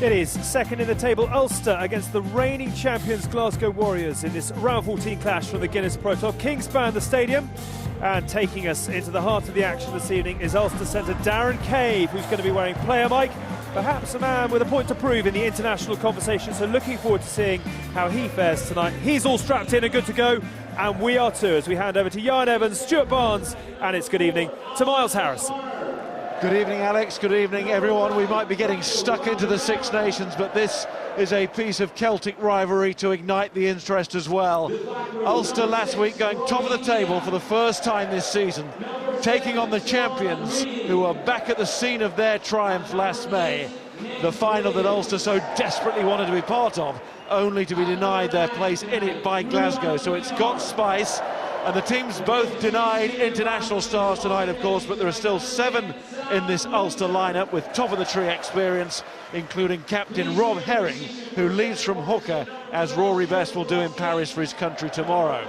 It is second in the table Ulster against the reigning champions Glasgow Warriors in this round 14 clash from the Guinness Pro Tour. Kingspan the stadium, and taking us into the heart of the action this evening is Ulster centre Darren Cave, who's going to be wearing player mic, perhaps a man with a point to prove in the international conversation, so looking forward to seeing how he fares tonight. He's all strapped in and good to go, and we are too, as we hand over to Jan Evans, Stuart Barnes, and it's good evening to Miles Harris. Good evening, Alex. Good evening, everyone. We might be getting stuck into the Six Nations, but this is a piece of Celtic rivalry to ignite the interest as well. Ulster last week going top of the table for the first time this season, taking on the champions who are back at the scene of their triumph last May. The final that Ulster so desperately wanted to be part of, only to be denied their place in it by Glasgow. So it's got spice. And the teams both denied international stars tonight, of course, but there are still 7 in this Ulster lineup with top-of-the-tree experience, including captain Rob Herring, who leads from hooker, as Rory Best will do in Paris for his country tomorrow.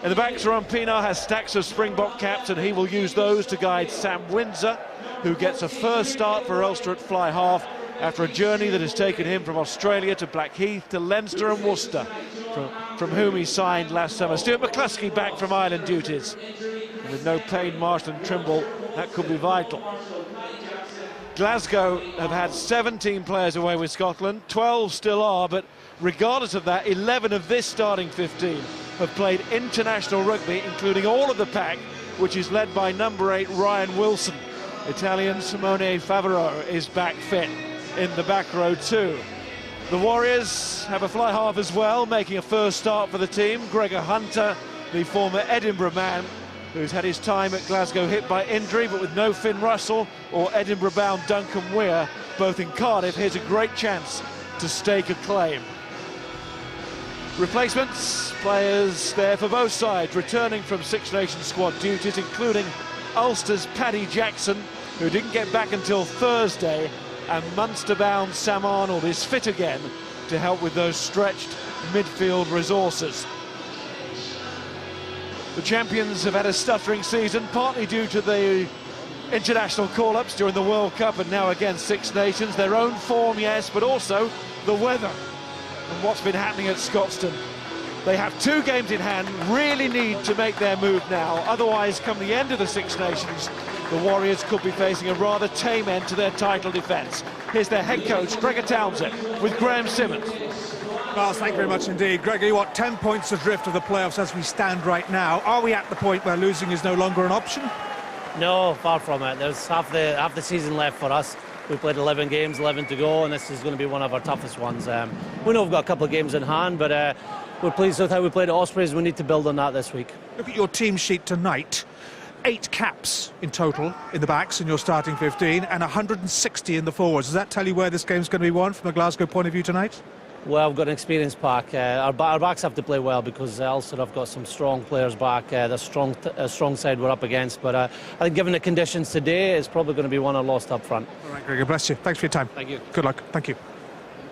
In the back, Tyrone Pienaar has stacks of Springbok caps, and he will use those to guide Sam Windsor, who gets a first start for Ulster at fly half after a journey that has taken him from Australia to Blackheath to Leinster and Worcester, from whom he signed last summer. Stuart McCluskey back from Ireland duties. And with no Payne, Marshall and Trimble, that could be vital. Glasgow have had 17 players away with Scotland, 12 still are, but regardless of that, 11 of this starting 15 have played international rugby, including all of the pack, which is led by number 8 Ryan Wilson. Italian Simone Favero is back fit in the back row too. The Warriors have a fly half as well, making a first start for the team. Gregor Hunter, the former Edinburgh man, who's had his time at Glasgow hit by injury, but with no Finn Russell or Edinburgh-bound Duncan Weir, both in Cardiff, here's a great chance to stake a claim. Replacements, players there for both sides, returning from Six Nations squad duties, including Ulster's Paddy Jackson, who didn't get back until Thursday, and Munster-bound Sam Arnold is fit again to help with those stretched midfield resources. The champions have had a stuttering season, partly due to the international call-ups during the World Cup and now again Six Nations. Their own form, yes, but also the weather and what's been happening at Scotstoun. They have 2 games in hand, really need to make their move now. Otherwise, come the end of the Six Nations, the Warriors could be facing a rather tame end to their title defence. Here's their head coach, Gregor Townsend, with Graham Simmons. Well, thank you very much indeed. Gregor, you want 10 points adrift of the playoffs as we stand right now. Are we at the point where losing is no longer an option? No, far from it. There's half the season left for us. We played 11 games, 11 to go, and this is going to be one of our toughest ones. We know we've got a couple of games in hand, but we're pleased with how we played at Ospreys. We need to build on that this week. Look at your team sheet tonight. 8 caps in total in the backs in your starting 15 and 160 in the forwards. Does that tell you where this game's going to be won from a Glasgow point of view tonight? Well, we've got an experienced pack. Our backs have to play well because Ulster have got some strong players back. The strong side we're up against. But I think given the conditions today, it's probably going to be one I lost up front. All right, Gregor, bless you. Thanks for your time. Thank you. Good luck. Thank you.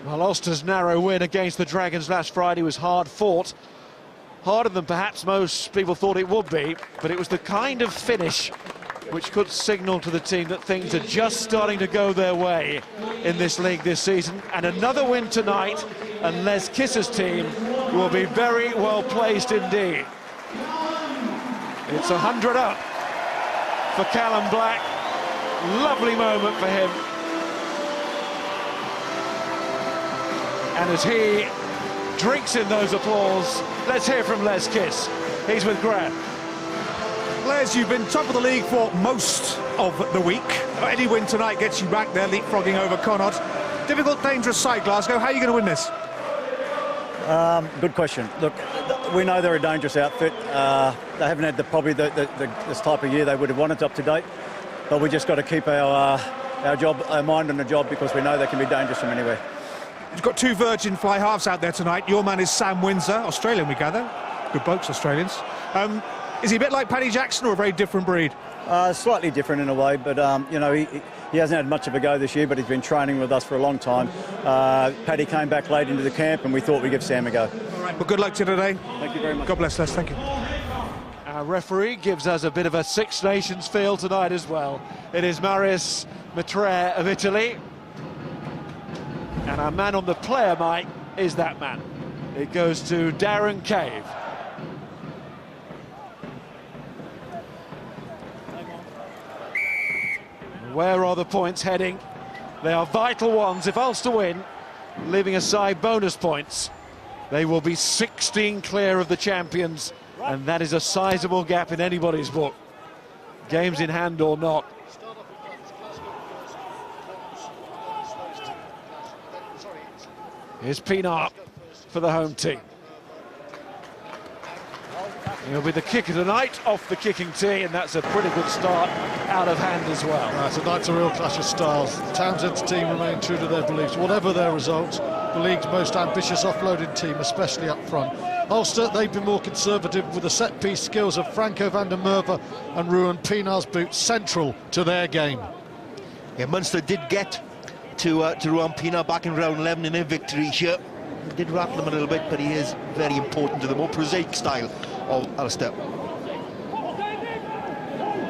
Well, Ulster's narrow win against the Dragons last Friday was hard fought. Harder than perhaps most people thought it would be, but it was the kind of finish which could signal to the team that things are just starting to go their way in this league this season. And another win tonight, and Les Kisser's team will be very well placed indeed. It's 100 up for Callum Black. Lovely moment for him. And as he drinks in those applause, let's hear from Les Kiss. He's with Graham. Les, you've been top of the league for most of the week. Any win tonight gets you back there, leapfrogging over Connaught. Difficult, dangerous side, Glasgow. How are you going to win this? Good question. Look, we know they're a dangerous outfit. They haven't had this type of year they would have wanted up to date. But we just got to keep our mind on the job, because we know they can be dangerous from anywhere. You've got 2 virgin fly halves out there tonight. Your man is Sam Windsor, Australian, we gather. Good blokes, Australians. Is he a bit like Paddy Jackson or a very different breed? Slightly different in a way, but you know, he hasn't had much of a go this year, but he's been training with us for a long time. Paddy came back late into the camp, and we thought we'd give Sam a go. All right, well, good luck to you today. Thank you very much. God bless, Les. Thank you. Our referee gives us a bit of a Six Nations feel tonight as well. It is Marius Maitre of Italy. And our man on the player mic is that man. It goes to Darren Cave. Where are the points heading? They are vital ones. If Ulster win, leaving aside bonus points, they will be 16 clear of the champions, and that is a sizable gap in anybody's book, games in hand or not. Here's Pienaar for the home team. It'll be the kick of the night off the kicking tee, and that's a pretty good start out of hand as well. Tonight's a real clash of styles. Townsend's team remain true to their beliefs, whatever their results. The league's most ambitious offloading team, especially up front. Ulster, they've been more conservative with the set-piece skills of Franco van der Merwe and Ruan Pienaar's boots central to their game. Yeah, Munster did get to Ruan Pienaar back in round 11 in their victory here. He did rattle them a little bit, but he is very important to the more prosaic style of Ulster.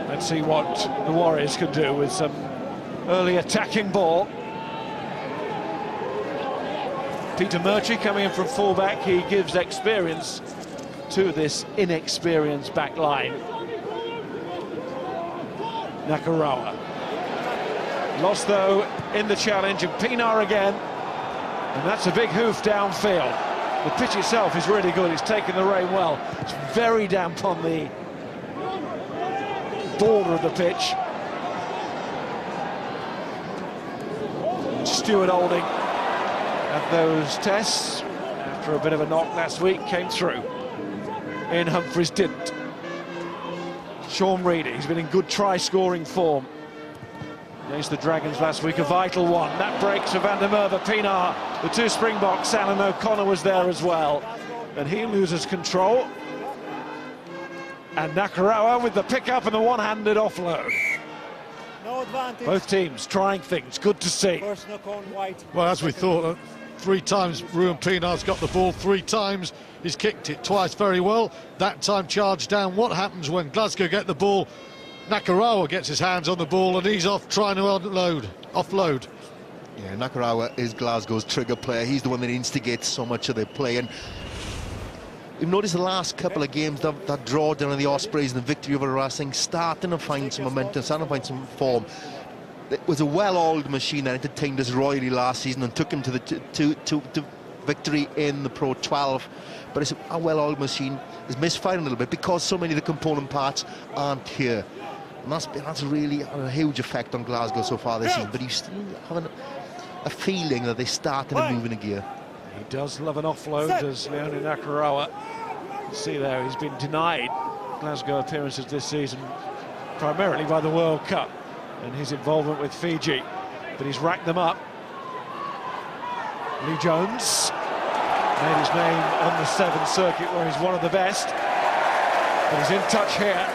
Let's see what the Warriors can do with some early attacking ball. Peter Murchie coming in from fullback, he gives experience to this inexperienced back line. Nakarawa. Lost though in the challenge, and Pienaar again, and that's a big hoof downfield. The pitch itself is really good, it's taken the rain well. It's very damp on the border of the pitch. Stuart Olding at those tests after a bit of a knock last week, came through. Ian Humphries didn't. Sean Reedy, he's been in good try-scoring form against the Dragons last week, a vital one. That breaks for van der Merwe. Pienaar, the two Springboks, Alan O'Connor was there as well, and he loses control. And Nakarawa with the pick-up and the one-handed offload. No advantage. Both teams trying things, good to see. First knock on white. Well, as we thought, 3 times Ruan Pienaar's got the ball, 3 times he's kicked it, twice very well. That time charged down. What happens when Glasgow get the ball? Nakarawa gets his hands on the ball and he's off trying to offload. Yeah, Nakarawa is Glasgow's trigger player. He's the one that instigates so much of their play. And you've noticed the last couple of games, that draw down on the Ospreys and the victory over Racing, starting to find some momentum, starting to find some form. It was a well-oiled machine that entertained us royally last season and took him to the to victory in the Pro 12. But it's a well-oiled machine is misfiring a little bit because so many of the component parts aren't here. And that's really had a huge effect on Glasgow so far this season. But you still have a feeling that they're starting to move in a gear. He does love an offload, does Leone Nakarawa. See there, he's been denied Glasgow appearances this season, primarily by the World Cup and his involvement with Fiji. But he's racked them up. Lee Jones made his name on the 7th circuit, where he's one of the best. But he's in touch here.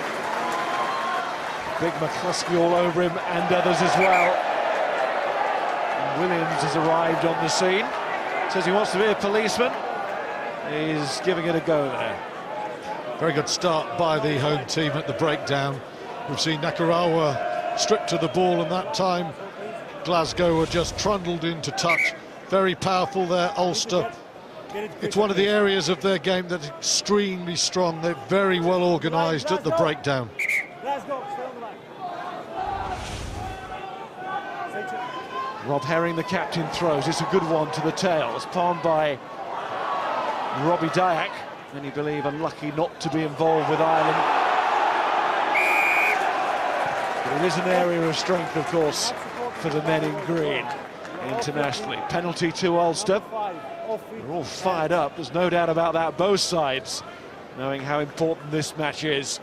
Big McCluskey all over him, and others as well. And Williams has arrived on the scene. Says he wants to be a policeman. He's giving it a go there. Very good start by the home team at the breakdown. We've seen Nakarawa stripped to the ball, and that time Glasgow were just trundled into touch. Very powerful there, Ulster. It's one of the areas of their game that's extremely strong. They're very well organised at the breakdown. Rob Herring, the captain, throws. It's a good one to the tail. It's palmed by Robbie Dyack. Many believe unlucky not to be involved with Ireland. But it is an area of strength, of course, for the men in green internationally. Penalty to Ulster. They're all fired up. There's no doubt about that, both sides, knowing how important this match is.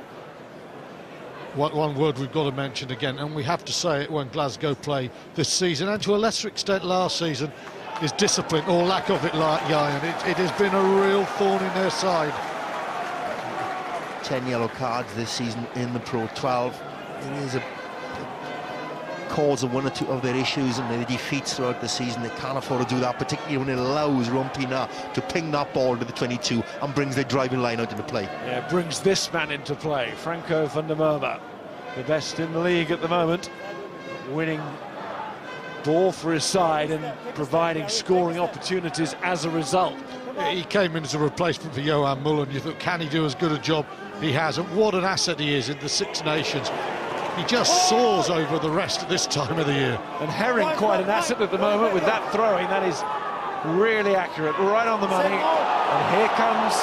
One word we've got to mention again, and we have to say it when Glasgow play this season, and to a lesser extent last season, is discipline, or lack of it, like Ian. It has been a real thorn in their side. 10 yellow cards this season in the Pro 12. It is a cause of one or two of their issues and their defeats throughout the season. They can't afford to do that, particularly when it allows Ruan Pienaar to ping that ball to the 22 and brings their driving line out into play. Yeah, brings this man into play, Franco van der Merwe, the best in the league at the moment, winning ball for his side and providing scoring opportunities as a result. He came in as a replacement for Johan Mullen. You thought, can he do as good a job he has? And what an asset he is in the Six Nations. He just soars over the rest at this time of the year. And Herring quite an asset at the moment with that throwing. That is really accurate, right on the money. And here comes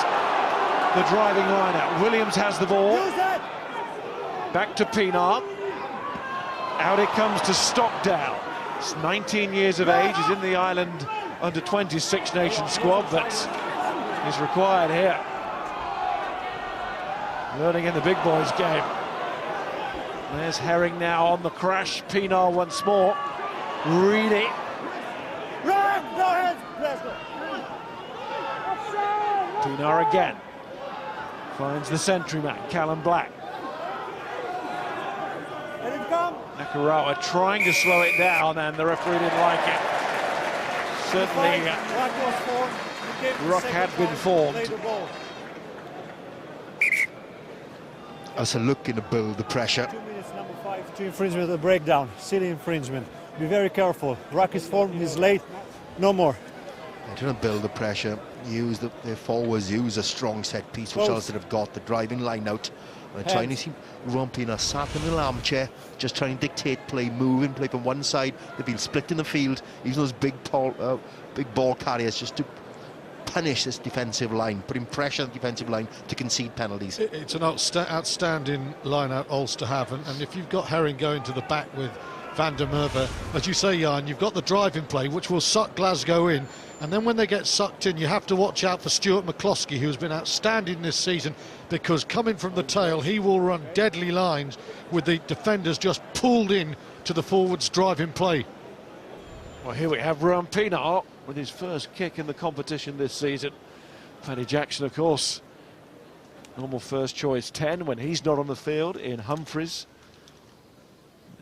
the driving line-out. Williams has the ball. Back to Pienaar. Out it comes to Stockdale. He's 19 years of age. He's in the Ireland under-20 Six Nations squad, but he's required here. Learning in the big boys game. There's Herring now on the crash. Pienaar once more. Reedy. Pienaar again. Finds the sentry man, Callum Black. Nakarawa trying to slow it down, and the referee didn't like it. Certainly, ruck had been formed. As a looking to build the pressure. 2 minutes, number 5, to infringement, a breakdown, silly infringement. Be very careful. Ruck is formed, he's late, no more. They're trying to build the pressure, use their forwards, use a strong set piece, which Ulster have got, the driving line out. And trying to see Rumpina sat in an armchair, just trying to dictate play, moving play from one side. They've been split in the field, using those big ball carriers just to punish this defensive line, putting pressure on the defensive line to concede penalties. It's an outstanding line-out Ulster have, and if you've got Herring going to the back with Van der Merwe, as you say, Jan, you've got the driving play, which will suck Glasgow in, and then when they get sucked in, you have to watch out for Stuart McCloskey, who's been outstanding this season, because coming from the tail, he will run deadly lines with the defenders just pulled in to the forwards driving play. Well, here we have Rowan Pienaar with his first kick in the competition this season. Paddy Jackson, of course, normal first choice 10 when he's not on the field. In Humphreys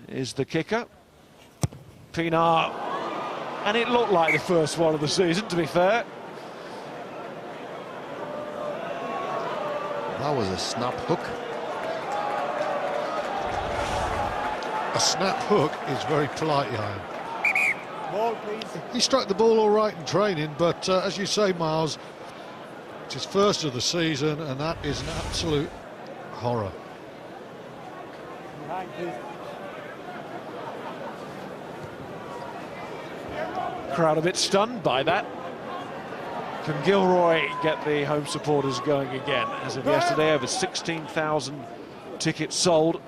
is the kicker. Pienaar, and it looked like the first one of the season, to be fair. That was a snap hook. A snap hook is very polite, Jan. Ball, please. He struck the ball all right in training, but as you say, Miles, it's his first of the season, and that is an absolute horror. Behind, please. Crowd a bit stunned by that. Can Gilroy get the home supporters going again? As of yesterday, over 16,000 tickets sold.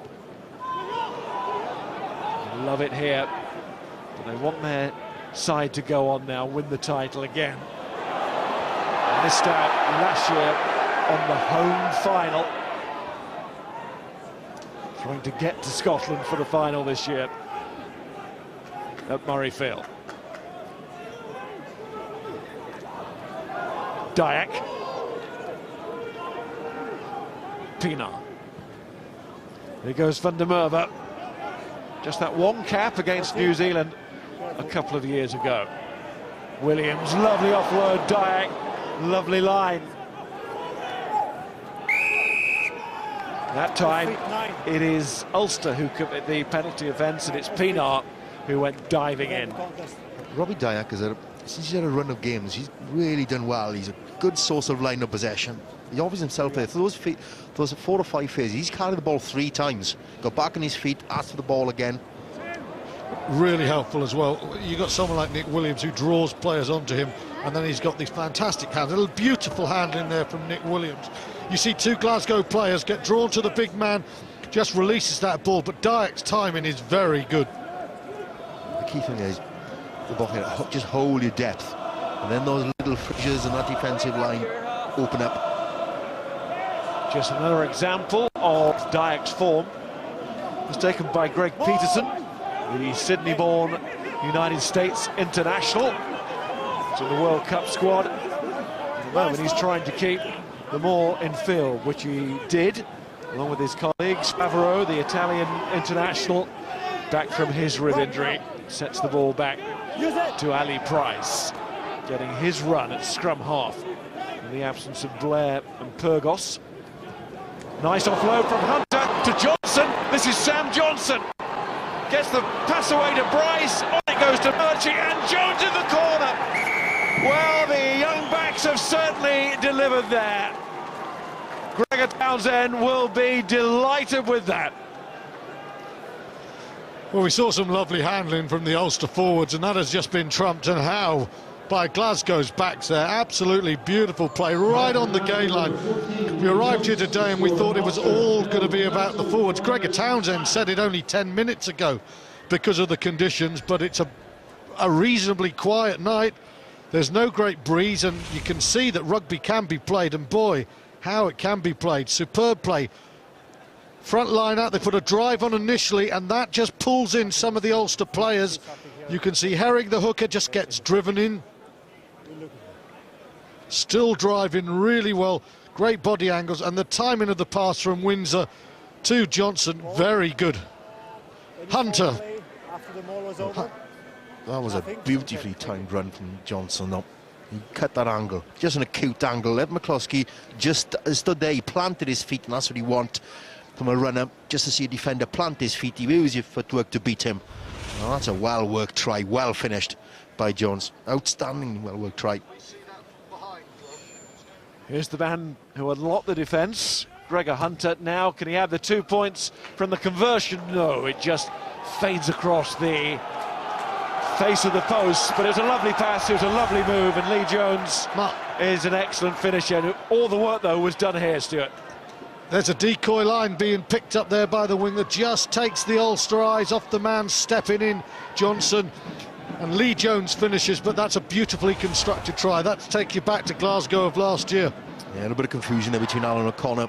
Love it here. But they want their side to go on now, win the title again. Missed out last year on the home final. Trying to get to Scotland for the final this year at Murrayfield. Dyack. Pienaar. Here goes Van der Merwe. Just that one cap against New Zealand a couple of years ago. Williams, lovely offload. Dyack, lovely line. That time it is Ulster who commit the penalty offence, and it's Pienaar who went diving in. Robbie Dyack, since he's had a run of games, he's really done well. He's a good source of line of possession. He offers himself there. For those 4 or 5 phases, he's carried the ball 3 times. Got back on his feet, asked for the ball again. Really helpful as well. You've got someone like Nick Williams who draws players onto him, and then he's got these fantastic hands. A little beautiful handling there from Nick Williams. You see 2 Glasgow players get drawn to the big man, just releases that ball, but Dyack's timing is very good. The key thing is the ball here, just hold your depth, and then those little fissures in that defensive line open up. Just another example of Dyack's form. It was taken by Greg Peterson, the Sydney-born United States international. He's in the World Cup squad. At the moment he's trying to keep them all in field, which he did, along with his colleagues. Favreau, the Italian international, back from his rib injury, sets the ball back to Ali Price, getting his run at scrum half in the absence of Blair and Pyrgos. Nice offload from Hunter to Johnson. This is Sam Johnson. Gets the pass away to Bryce. On it goes to Murchie, and Jones in the corner. Well, the young backs have certainly delivered there. Gregor Townsend will be delighted with that. Well, we saw some lovely handling from the Ulster forwards, and that has just been trumped, and how by Glasgow's backs there. Absolutely beautiful play right on the gain line. We arrived here today and we thought it was all going to be about the forwards. Gregor Townsend said it only 10 minutes ago because of the conditions, but it's a reasonably quiet night. There's no great breeze, and you can see that rugby can be played, and boy, how it can be played. Superb play. Front line out, they put a drive on initially, and that just pulls in some of the Ulster players. You can see Herring, the hooker, just gets driven in. Still driving really well. Great body angles, and the timing of the pass from Windsor to Johnson, very good. Hunter. That was a beautifully timed run from Johnson. No, he cut that angle, just an acute angle. Let McCloskey just stood there, he planted his feet, and that's what he want from a runner, just to see a defender plant his feet. He used his footwork to beat him. Well, that's a well-worked try, well finished by Jones. Outstanding well-worked try. Here's the man who unlocked the defence, Gregor Hunter. Now, can he have the 2 points from the conversion? No, it just fades across the face of the post, but it was a lovely pass, it was a lovely move, and Lee Jones is an excellent finisher. All the work, though, was done here, Stuart. There's a decoy line being picked up there by the wing that just takes the Ulster eyes off the man stepping in, Johnson. And Lee Jones finishes, but that's a beautifully constructed try. That'll take you back to Glasgow of last year. Yeah, a little bit of confusion there between Alan O'Connor,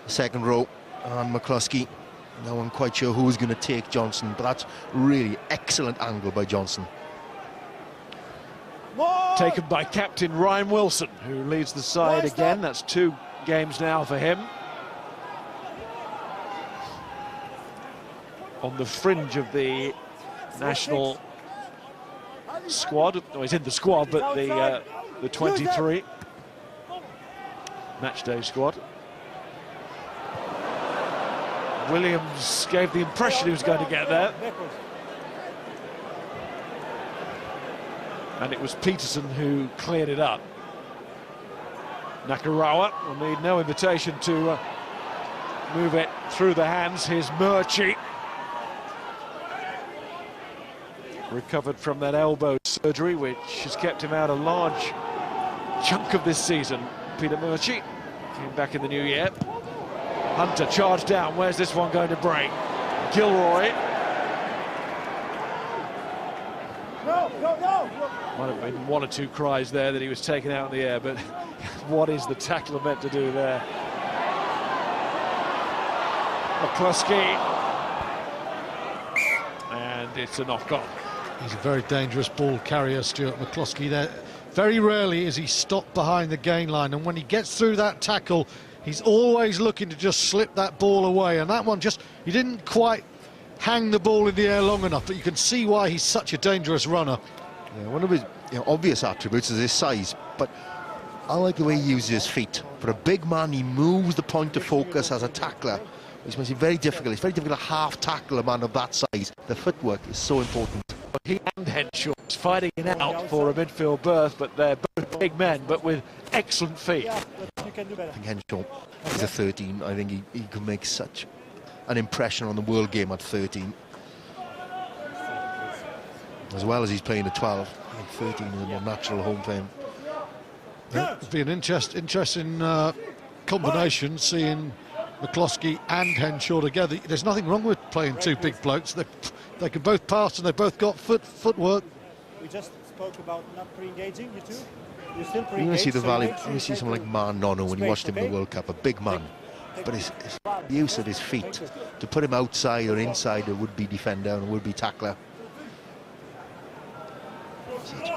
the second row, and McCluskey. No one quite sure who's going to take Johnson, but that's really excellent angle by Johnson. Taken by captain Ryan Wilson, who leads the side again. That's 2 games now for him. On the fringe of the national squad. Oh, he's in the squad, but the 23 matchday squad. Williams gave the impression he was going to get there. And it was Peterson who cleared it up. Nakarawa will need no invitation to move it through the hands. Here's Murchie. Recovered from that elbow surgery, which has kept him out a large chunk of this season. Peter Murchie came back in the new year. Hunter charged down. Where's this one going to break? Gilroy. No. Might have been 1 or 2 cries there that he was taken out in the air, but what is the tackler meant to do there? McCluskey. And it's a knock-on. He's a very dangerous ball carrier, Stuart McCluskey there. Very rarely is he stopped behind the gain line, and when he gets through that tackle, he's always looking to just slip that ball away, and that one just, he didn't quite hang the ball in the air long enough, but you can see why he's such a dangerous runner. Yeah, one of his obvious attributes is his size, but I like the way he uses his feet. For a big man, he moves the point of focus as a tackler, which makes it very difficult. It's very difficult to half tackle a man of that size. The footwork is so important. He and Henshaw fighting it out for a midfield berth, but they're both big men, but with excellent feet. Yeah, but you can do better. I think Henshaw is a 13. I think he can make such an impression on the world game at 13. As well as he's playing at 12. I think 13 is a more natural home for him. It'd be an interesting combination, seeing McCluskey and Henshaw together. There's nothing wrong with playing 2 big blokes. They can both pass, and they've both got footwork. We just spoke about not pre-engaging, you two. You still pre-engage. You see the so value. make sure You see someone like Man Nono when you space, watched him in okay? the World Cup, a big man. But his use of his feet to put him outside or inside a would-be defender and a would-be tackler.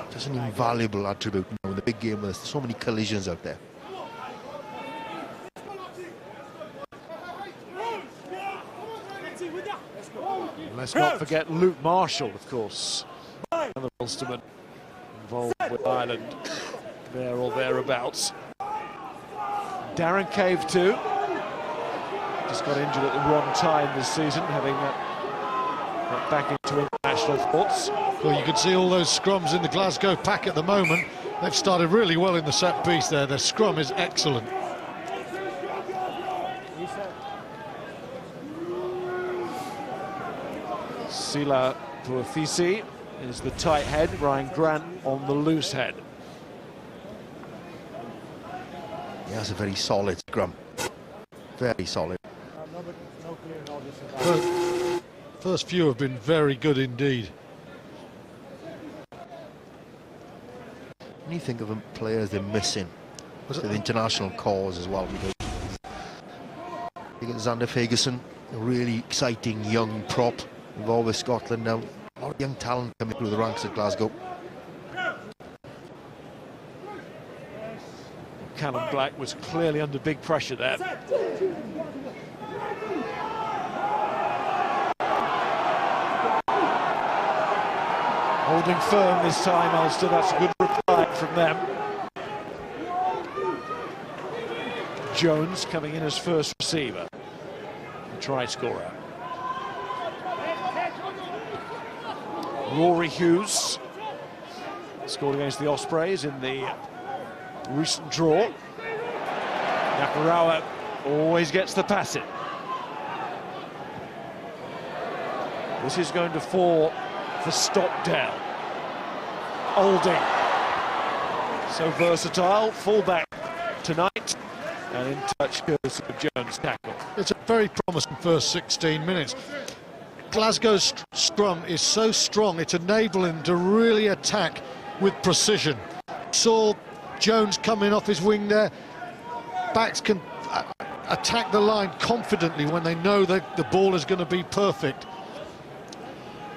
Such an invaluable attribute now in the big game where there's so many collisions out there. Let's not forget Luke Marshall, of course, another Ulsterman involved with Ireland, there or thereabouts. Darren Cave too, just got injured at the wrong time this season, having Got back into international thoughts. Well, you can see all those scrums in the Glasgow pack at the moment. They've started really well in the set piece there. Their scrum is excellent. Sila Puafisi is the tight head, Ryan Grant on the loose head. Yeah, that's a very solid scrum. Very solid. First few have been very good indeed. When you think of the players they're missing to the international cause as well, because you got Xander Ferguson, a really exciting young prop involved with Scotland now. A lot of young talent coming through the ranks at Glasgow. Callum Black was clearly under big pressure there. Holding firm this time, Ulster. That's a good reply from them. Jones coming in as first receiver, the try scorer. Rory Hughes scored against the Ospreys in the recent draw. Nakarawa always gets the pass in. This is going to fall for Stockdale. Olding, so versatile, fullback tonight, and in touch courtesy of Jones' tackle. It's a very promising first 16 minutes. Glasgow's scrum is so strong, it's enabling them to really attack with precision. Saw Jones coming off his wing there. Backs can attack the line confidently when they know that the ball is going to be perfect.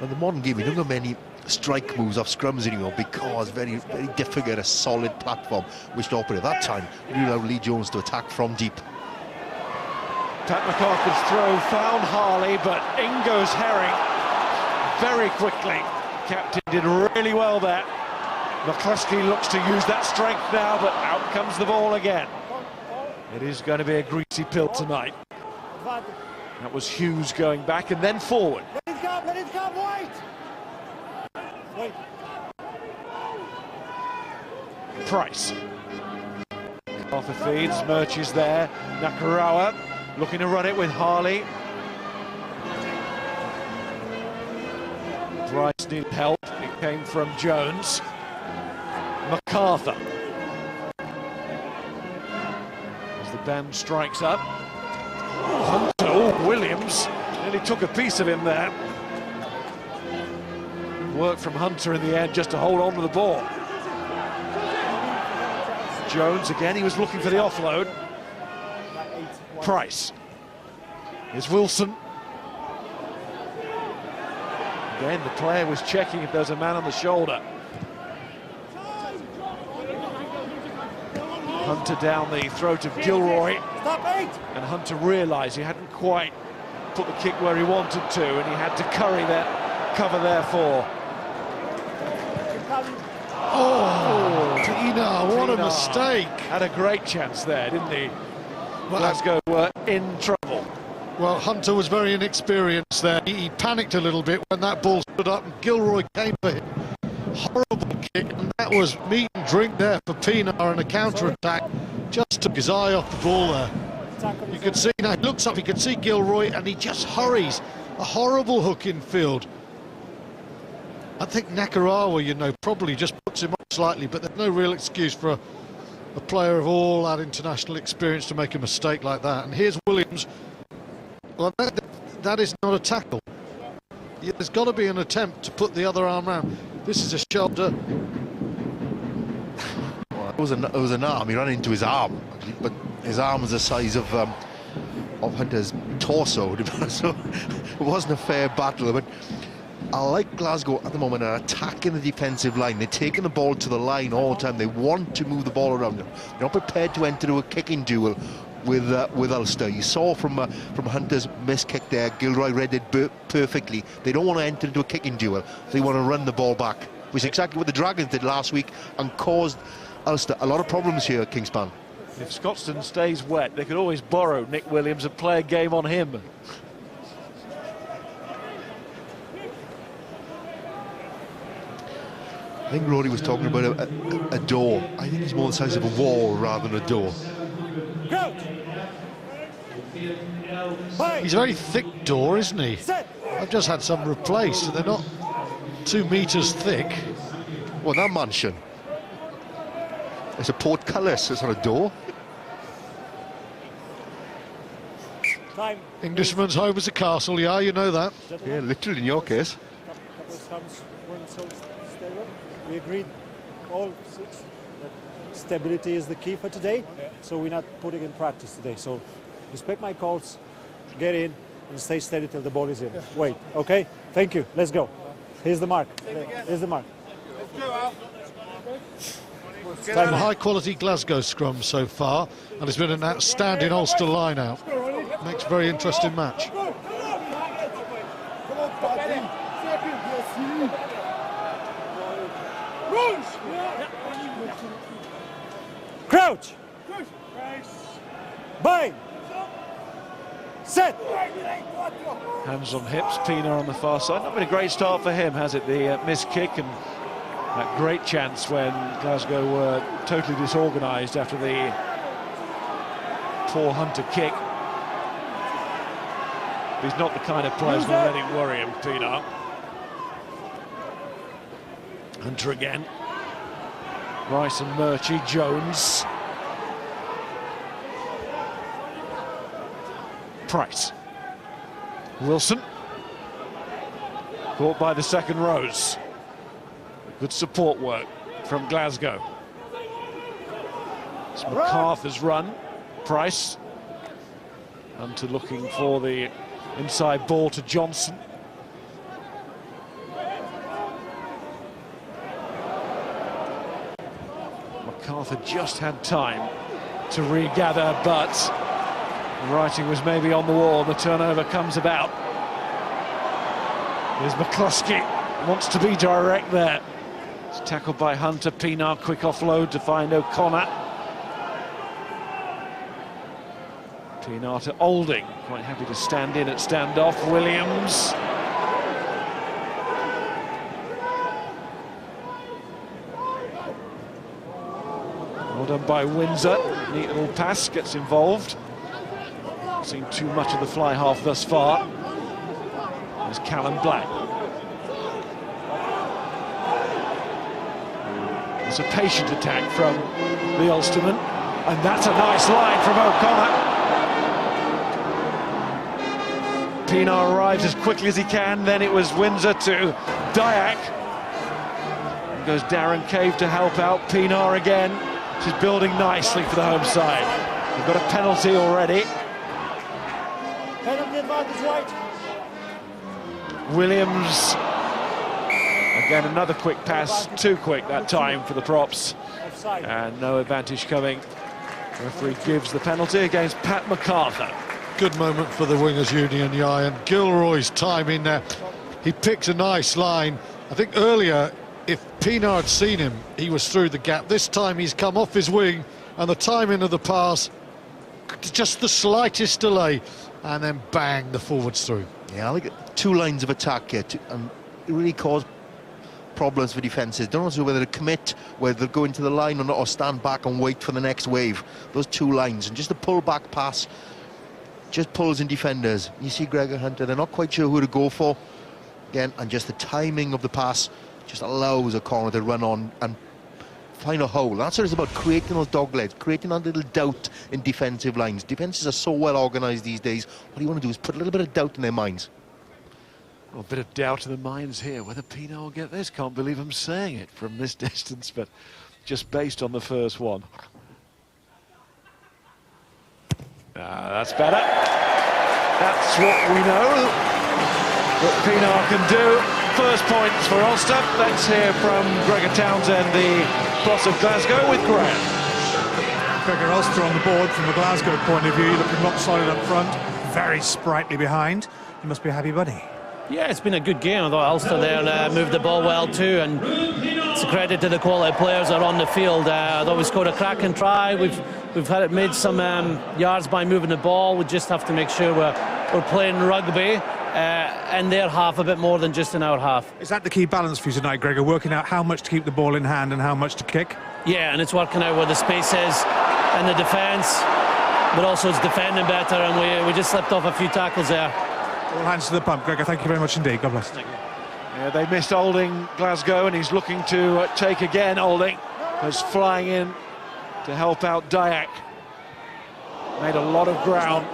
In the modern game, we don't have many strike moves off scrums anymore because very difficult to get a solid platform which to operate. At that time, we allowed Lee Jones to attack from deep. Pat McCarthy's throw found Harley, but Ingo's herring very quickly. Captain did really well there. McCluskey looks to use that strength now, but out comes the ball again. It is going to be a greasy pill tonight. That was Hughes going back and then forward. Let it come, wait! Price. Arthur feeds, Murch is there. Nakarawa looking to run it with Harley. Price needed help. It came from Jones. MacArthur. As the band strikes up. Hunter, Williams nearly took a piece of him there. Work from Hunter in the end just to hold on to the ball. Jones again, he was looking for the offload. Price. Here's Wilson. Again, the player was checking if there's a man on the shoulder. Hunter down the throat of Gilroy. And Hunter realised he hadn't quite put the kick where he wanted to, and he had to curry that cover there for. Oh, Pienaar, what a mistake. Had a great chance there, didn't he? Glasgow were in trouble. Well, Hunter was very inexperienced there. He panicked a little bit when that ball stood up and Gilroy came for him. Horrible kick, and that was meat and drink there for Pienaar, and a counter-attack. Just took his eye off the ball there. You can see now, he looks up, he can see Gilroy, and he just hurries. A horrible hook in field. I think Nakarawa, you know, probably just puts him up slightly, but there's no real excuse for a player of all that international experience to make a mistake like that. And here's Williams. Well, that is not a tackle. There's got to be an attempt to put the other arm round. This is a shoulder. Well, it was an arm. He ran into his arm, actually, but his arm was the size of Hunter's torso, so it wasn't a fair battle. But I like Glasgow at the moment are attacking the defensive line. They're taking the ball to the line all the time. They want to move the ball around them. They're not prepared to enter a kicking duel with Ulster. You saw from Hunter's miss kick there, Gilroy read it perfectly. They don't want to enter into a kicking duel. They want to run the ball back, which is exactly what the Dragons did last week and caused Ulster a lot of problems here at Kingspan. If Scotstoun stays wet, they could always borrow Nick Williams and play a game on him. think Rory was talking about a door. I think it's more the size of a wall rather than a door. He's a very thick door, isn't he? I've just had some replaced, and they're not 2 metres thick. Well, that mansion. It's a portcullis, it's not a door. Time. Englishman's home is a castle, yeah, you know that. Yeah, literally in your case. We agreed all 6 that stability is the key for today, so we're not putting in practice today. So respect my calls, get in and stay steady till the ball is in. Wait, okay? Thank you. Let's go. Here's the mark. Here's the mark. A high-quality Glasgow scrum so far, and it's been an outstanding Ulster line-out. Makes a very interesting match. Crouch. Bind. Set. Hands on hips, Pienaar on the far side. Not been a great start for him, has it? The missed kick and that great chance when Glasgow were totally disorganised after the poor Hunter kick. He's not the kind of player who's going to let him worry him, Pienaar. Hunter again. Rice and Murchie, Jones. Price. Wilson. Caught by the second rows. Good support work from Glasgow. It's MacArthur's run. Price. Hunter looking for the inside ball to Johnson. MacArthur just had time to regather, but the writing was maybe on the wall. The turnover comes about. Here's McCluskey, wants to be direct there. It's tackled by Hunter. Pienaar, quick offload to find O'Connor. Pienaar to Olding, quite happy to stand in at standoff. Williams. Well done by Windsor. Neat little pass, gets involved. Seen too much of the fly half thus far. There's Callum Black. It's a patient attack from the Ulsterman, and that's a nice line from O'Connor. Pienaar arrives as quickly as he can, then it was Windsor to Dyack. And goes Darren Cave to help out. Pienaar again. She's building nicely for the home side. We've got a penalty already. Penalty advantage right. Williams. Again, another quick pass, too quick that time for the props. And no advantage coming. The referee gives the penalty against Pat MacArthur. Good moment for the Wingers Union, yeah, and Gilroy's timing there. He picks a nice line. I think earlier, if Pienaar had seen him, he was through the gap. This time he's come off his wing, and the timing of the pass, just the slightest delay, and then bang, the forwards through. Yeah, I like 2 lines of attack here, and it really caused problems for defences. Don't know whether to commit, whether they'll go into the line or not, or stand back and wait for the next wave. Those 2 lines, and just the pull-back pass just pulls in defenders. You see Gregor Hunter, they're not quite sure who to go for. Again, and just the timing of the pass just allows a corner to run on and find a hole. That's what it's about, creating those doglegs, creating that little doubt in defensive lines. Defences are so well organised these days. What you want to do is put a little bit of doubt in their minds. Well, a bit of doubt in the minds here. Whether Pienaar will get this, can't believe I'm saying it from this distance, but just based on the first one. That's better. That's what we know that Pienaar can do. First points for Ulster. Let's hear from Gregor Townsend, the boss of Glasgow, with Graham. Gregor, Ulster on the board from a Glasgow point of view, looking rock solid up front, very sprightly behind. You must be a happy buddy. Yeah, it's been a good game. I thought Ulster there moved the ball well too, and it's a credit to the quality players that are on the field. I thought we scored a cracking try. We've had it made some yards by moving the ball. We just have to make sure we're playing rugby in their half a bit more than just in our half. Is that the key balance for you tonight, Gregor, working out how much to keep the ball in hand and how much to kick? Yeah, and it's working out where the space is in the defence, but also it's defending better, and we just slipped off a few tackles there. All hands to the pump, Gregor. Thank you very much indeed. God bless. Thank you. Yeah, they missed Olding, Glasgow, and he's looking to take again. Olding was flying in to help out Dyack. Made a lot of ground,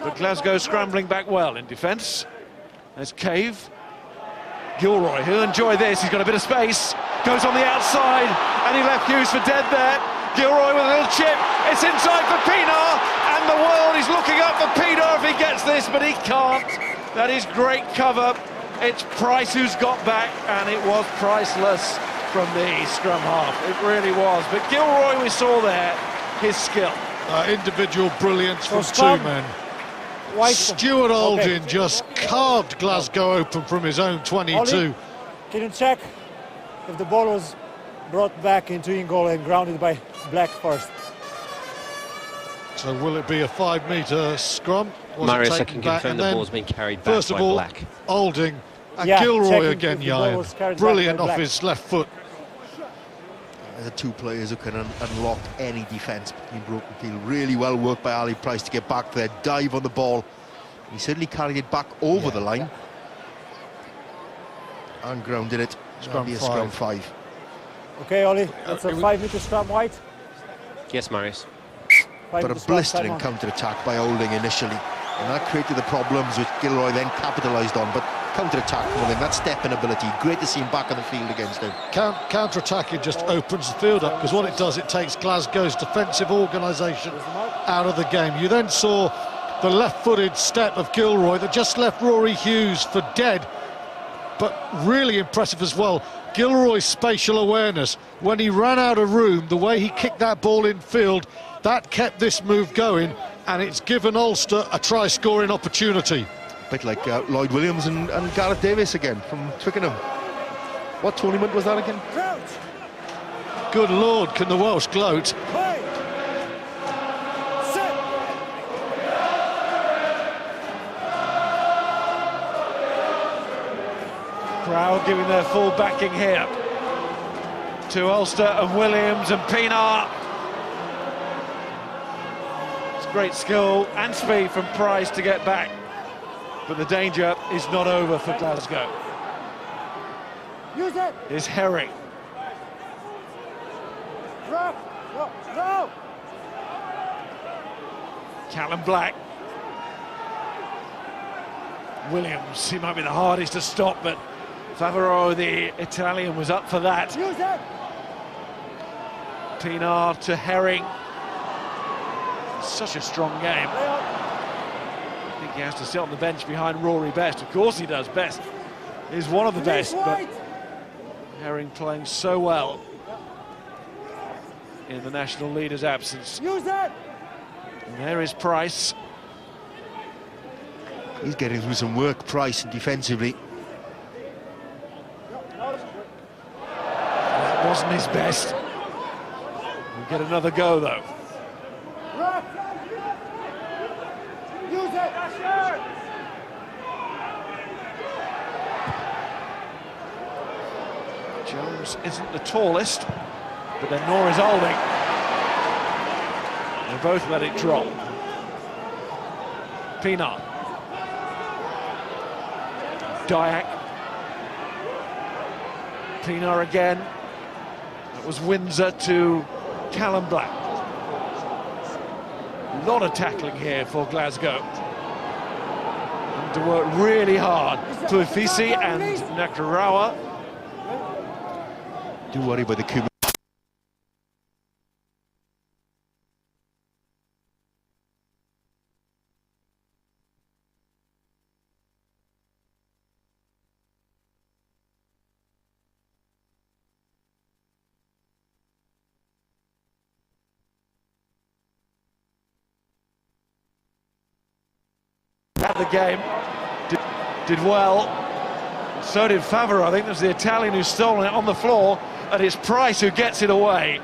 but Glasgow scrambling back well in defence. There's Cave. Gilroy, he'll enjoy this. He's got a bit of space. Goes on the outside, and he left Hughes for dead there. Gilroy with a little chip. It's inside for Pienaar, and the world is looking up for Pienaar if he gets this, but he can't. That is great cover. It's Price who's got back, and it was priceless from the scrum half. It really was. But Gilroy, we saw there, his skill. Individual brilliance from two men. Stuart Olding just carved Glasgow open from his own 22. Ollie, can you check if the ball was brought back into in-goal and grounded by Black first? So will it be a 5-metre scrum? Marius, I can confirm the ball's been carried back by Black. Olding and Gilroy again, Ian. Brilliant off his left foot. The two players who can unlock any defence between broken field. Really well worked by Ali Price to get back there, dive on the ball. He certainly carried it back over the line and grounded it. Scrum be a scrum 5. Okay, Ollie, that's a 5-metre scrum white. Yes, Marius. But a blistering counter-attack by Olding initially, and that created the problems which Gilroy then capitalised on. But counter-attack for him, that stepping ability, great to see him back on the field against him. Counter-attacking just opens the field up, because what it does, it takes Glasgow's defensive organisation out of the game. You then saw the left-footed step of Gilroy that just left Rory Hughes for dead, but really impressive as well. Gilroy's spatial awareness, when he ran out of room, the way he kicked that ball in field, that kept this move going, and it's given Ulster a try-scoring opportunity. A bit like Lloyd Williams and Gareth Davis again from Twickenham. What tournament was that again? Good Lord, can the Welsh gloat? Crowd giving their full backing here to Ulster and Williams and Pienaar. It's great skill and speed from Price to get back, but the danger is not over for Glasgow. Use it. Is Herring. No. Callum Black. Williams, he might be the hardest to stop, but Favreau, the Italian, was up for that. Use it. Pienaar to Herring. Such a strong game. I think he has to sit on the bench behind Rory Best. Of course he does. Best is one of the best, but Herring playing so well in the national leader's absence. Use it. And there is Price. He's getting through some work, Price, defensively. That wasn't his best. We'll get another go, though. Use it. Jones isn't the tallest, but then nor is Olding. They both let it drop. Pienaar. Dyack. Pienaar again. That was Windsor to Callum Black. A lot of tackling here for Glasgow. And to work really hard. Tuifisi and Nakarawa. Do worry about the Kuma. At the game, did well. So did Favreau. I think there's the Italian who's stolen it on the floor, and it's Price who gets it away.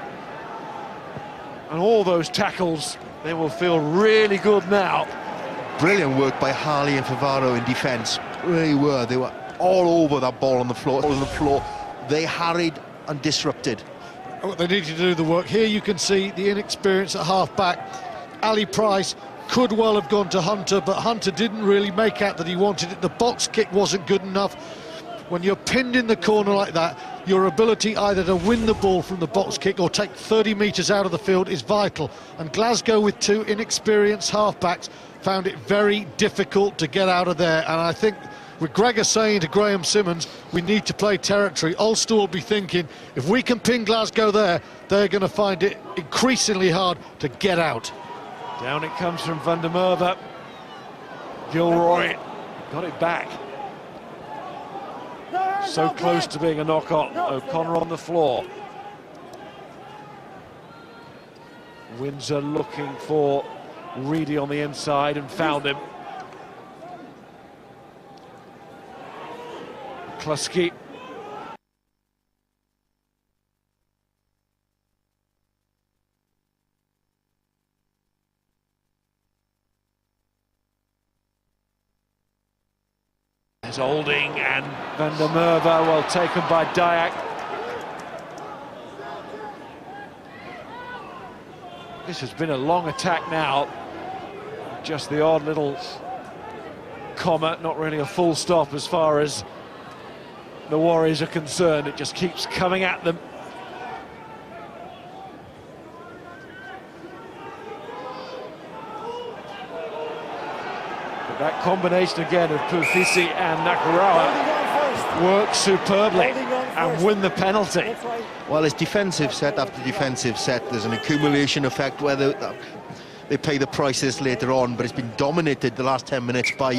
And all those tackles, they will feel really good now Brilliant work by Harley and Favaro in defence. Really were. They were all over that ball on the floor. They harried and disrupted. They needed to do the work. Here you can see the inexperience at half-back. Ali Price could well have gone to Hunter, but Hunter didn't really make out that he wanted it. The box kick wasn't good enough. When you're pinned in the corner like that, your ability either to win the ball from the box kick or take 30 metres out of the field is vital. And Glasgow, with two inexperienced half-backs, found it very difficult to get out of there. And I think with Gregor saying to Graham Simmons, we need to play territory, Ulster will be thinking, if we can pin Glasgow there, they're going to find it increasingly hard to get out. Down it comes from Van der Merwe. Gilroy got it back. So close to being a knock-on. O'Connor on the floor. Windsor looking for Reedy on the inside and found him. Klusky. There's Olding and Van der Merwe, well taken by Dyack. This has been a long attack now. Just the odd little comma, not really a full stop as far as the Warriors are concerned. It just keeps coming at them. But that combination again of Pufisi and Nakarawa works superbly and win the penalty. Well, it's defensive set after defensive set. There's an accumulation effect where they pay the prices later on, but it's been dominated the last 10 minutes by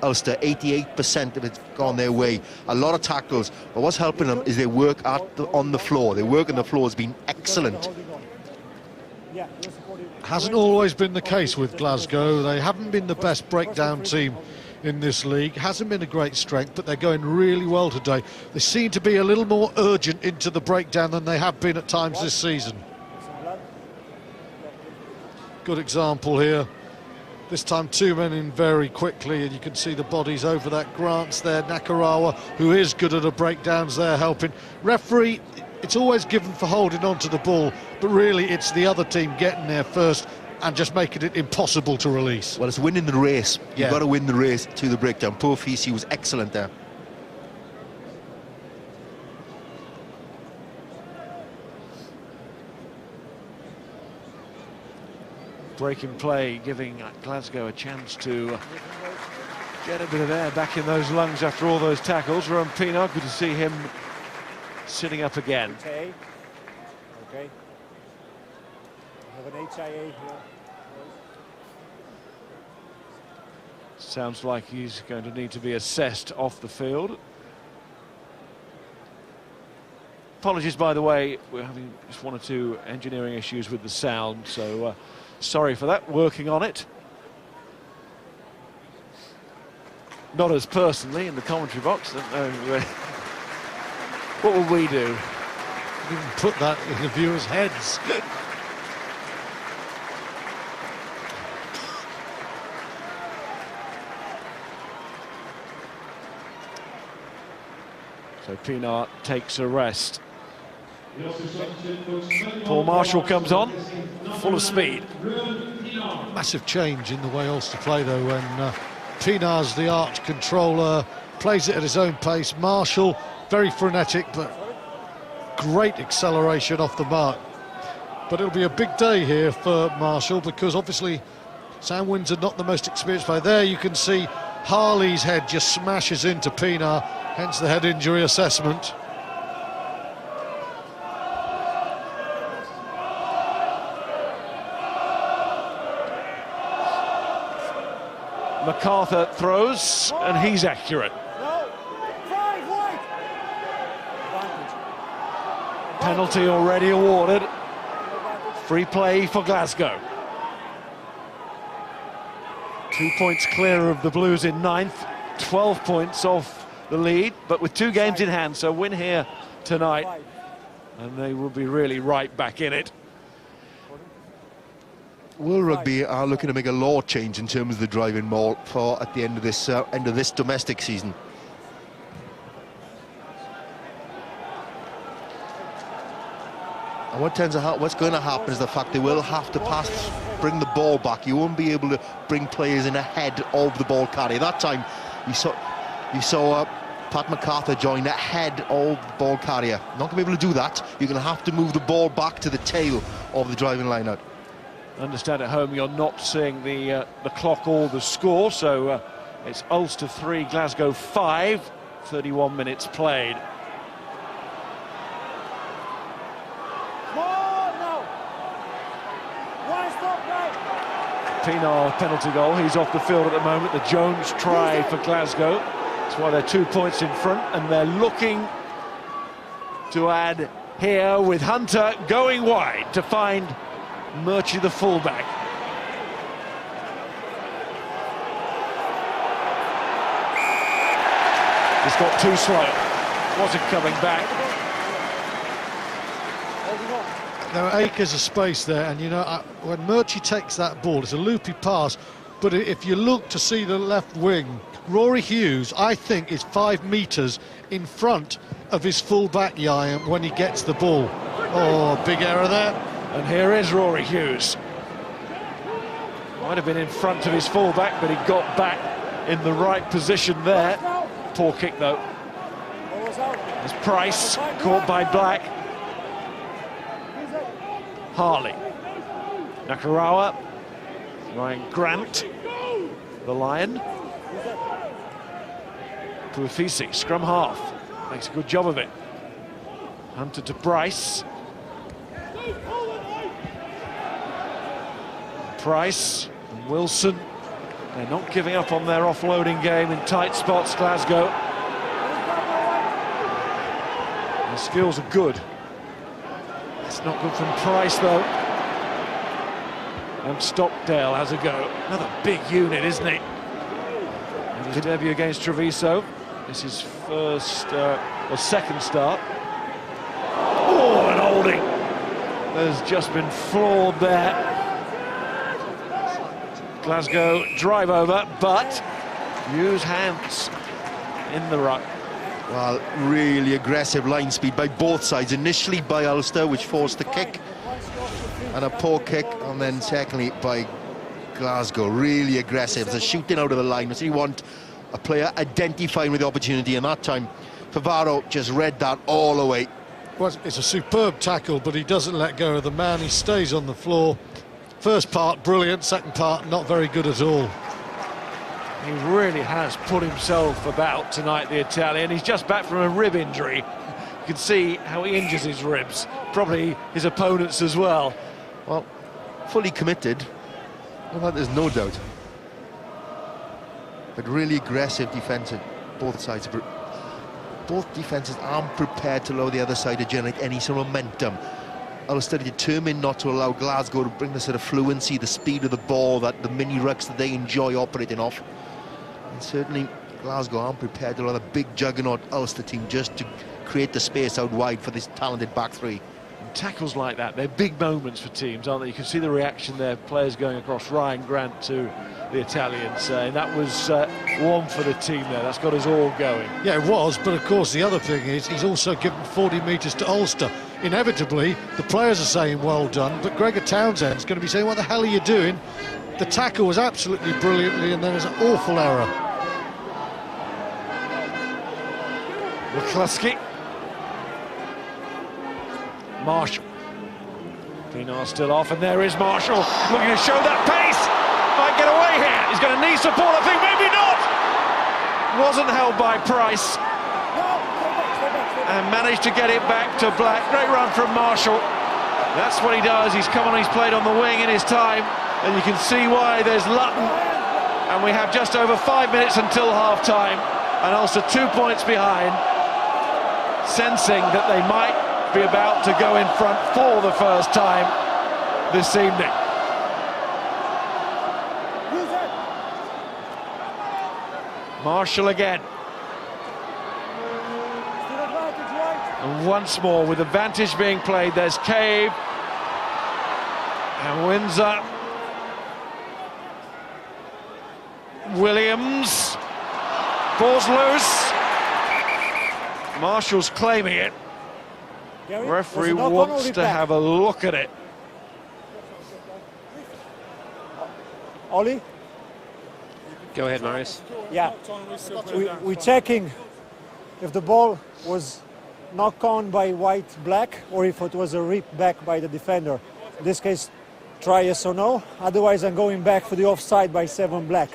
Ulster. 88% of it's gone their way. A lot of tackles, but what's helping them is their work on the floor. Their work on the floor has been excellent. Hasn't always been the case with Glasgow. They haven't been the best breakdown team in this league. Hasn't been a great strength, but they're going really well today. They seem to be a little more urgent into the breakdown than they have been at times this season. Good example here. This time two men in very quickly, and you can see the bodies over that. Grant's there, Nakarawa, who is good at the breakdowns there, helping. Referee, it's always given for holding on to the ball, but really it's the other team getting there first and just making it impossible to release. Well, it's winning the race. You've got to win the race to the breakdown. Pufisi was excellent there. Breaking play, giving Glasgow a chance to get a bit of air back in those lungs after all those tackles. Rowan Pienaar, good to see him sitting up again. Okay. Have an HIA here. Sounds like he's going to need to be assessed off the field. Apologies, by the way, we're having just one or two engineering issues with the sound, so sorry for that, working on it. Not as personally in the commentary box. What will we do? You can put that in the viewers' heads. So Pienaar takes a rest. Paul Marshall comes on, full of speed. Massive change in the way Ulster play, though, when Pienaar's the arch controller, plays it at his own pace. Marshall, very frenetic, but great acceleration off the mark. But it'll be a big day here for Marshall, because obviously Sam Windsor not the most experienced player. There you can see Harley's head just smashes into Pienaar, hence the head injury assessment. MacArthur throws, and he's accurate. Penalty already awarded. Free play for Glasgow. 2 points clear of the Blues in ninth, 12 points off the lead, but with 2 games in hand, so win here tonight, and they will be really right back in it. World Rugby are looking to make a law change in terms of the driving maul for at the end of this domestic season. And what's going to happen is the fact they will have to bring the ball back. You won't be able to bring players in ahead of the ball carrier. That time you saw Pat MacArthur join ahead of the ball carrier. Not going to be able to do that. You're going to have to move the ball back to the tail of the driving line out. Understand at home you're not seeing the clock or the score, so it's Ulster 3, Glasgow 5, 31 minutes played. Pienaar penalty goal. He's off the field at the moment. The Jones try for Glasgow. That's why they're 2 points in front, and they're looking to add here with Hunter going wide to find Murchie, the fullback. It's got too slow. Wasn't coming back. There are acres of space there, and you know, when Murchie takes that ball, it's a loopy pass, but if you look to see the left wing, Rory Hughes, I think, is 5 metres in front of his full-back Yaya when he gets the ball. Oh, big error there. And here is Rory Hughes. Might have been in front of his full-back, but he got back in the right position there. Poor kick, though. There's Price, caught by Black. Harley, Nakarawa, Ryan Grant, the Lion, Puafisi, scrum half, makes a good job of it. Hunter to Price. Price and Wilson, they're not giving up on their offloading game in tight spots, Glasgow. Their skills are good. It's not good from Price, though. And Stockdale has a go. Another big unit, isn't he? And his debut against Treviso. This is second start. Oh, an holding. Has just been floored there. Glasgow drive over, but use hands in the ruck. Well, really aggressive line speed by both sides. Initially by Ulster, which forced the kick, and a poor kick, and then secondly by Glasgow. Really aggressive. It's a shooting out of the line. So you want a player identifying with the opportunity, and that time Favaro just read that all the way. Well, it's a superb tackle, but he doesn't let go of the man. He stays on the floor. First part, brilliant. Second part, not very good at all. He really has put himself about tonight, the Italian. He's just back from a rib injury. You can see how he injures his ribs. Probably his opponents as well. Well, fully committed. Well, there's no doubt. But really aggressive defensive, both sides. Both defences aren't prepared to allow the other side to generate any sort of momentum. Ulster determined not to allow Glasgow to bring the sort of fluency, the speed of the ball, that the mini rucks that they enjoy operating off. And certainly Glasgow aren't prepared to allow the big juggernaut Ulster team just to create the space out wide for this talented back three. And tackles like that, they're big moments for teams, aren't they? You can see the reaction there, players going across. Ryan Grant to the Italians saying that was one for the team there. That's got us all going. Yeah, it was, but of course the other thing is he's also given 40 metres to Ulster. Inevitably, the players are saying well done, but Gregor Townsend's going to be saying, what the hell are you doing? The tackle was absolutely brilliantly, and then there's an awful error. McCluskey. Marshall. Pienaar still off, and there is Marshall looking to show that pace. Might get away here. He's going to need support, I think, maybe not. Wasn't held by Price. And managed to get it back to Black. Great run from Marshall. That's what he does. He's come on, he's played on the wing in his time. And you can see why. There's Lutton. And we have just over 5 minutes until half-time. And also 2 points behind. Sensing that they might be about to go in front for the first time this evening. Marshall again. And once more, with advantage being played, there's Cave and Windsor Williams. Ball's loose. Marshall's claiming it. Gary, Referee was it wants to have a look at it. Ollie? Go ahead, Marius. Yeah. We're checking if the ball was knocked on by white-black or if it was a rip back by the defender. In this case, try yes or no. Otherwise, I'm going back for the offside by 7 black.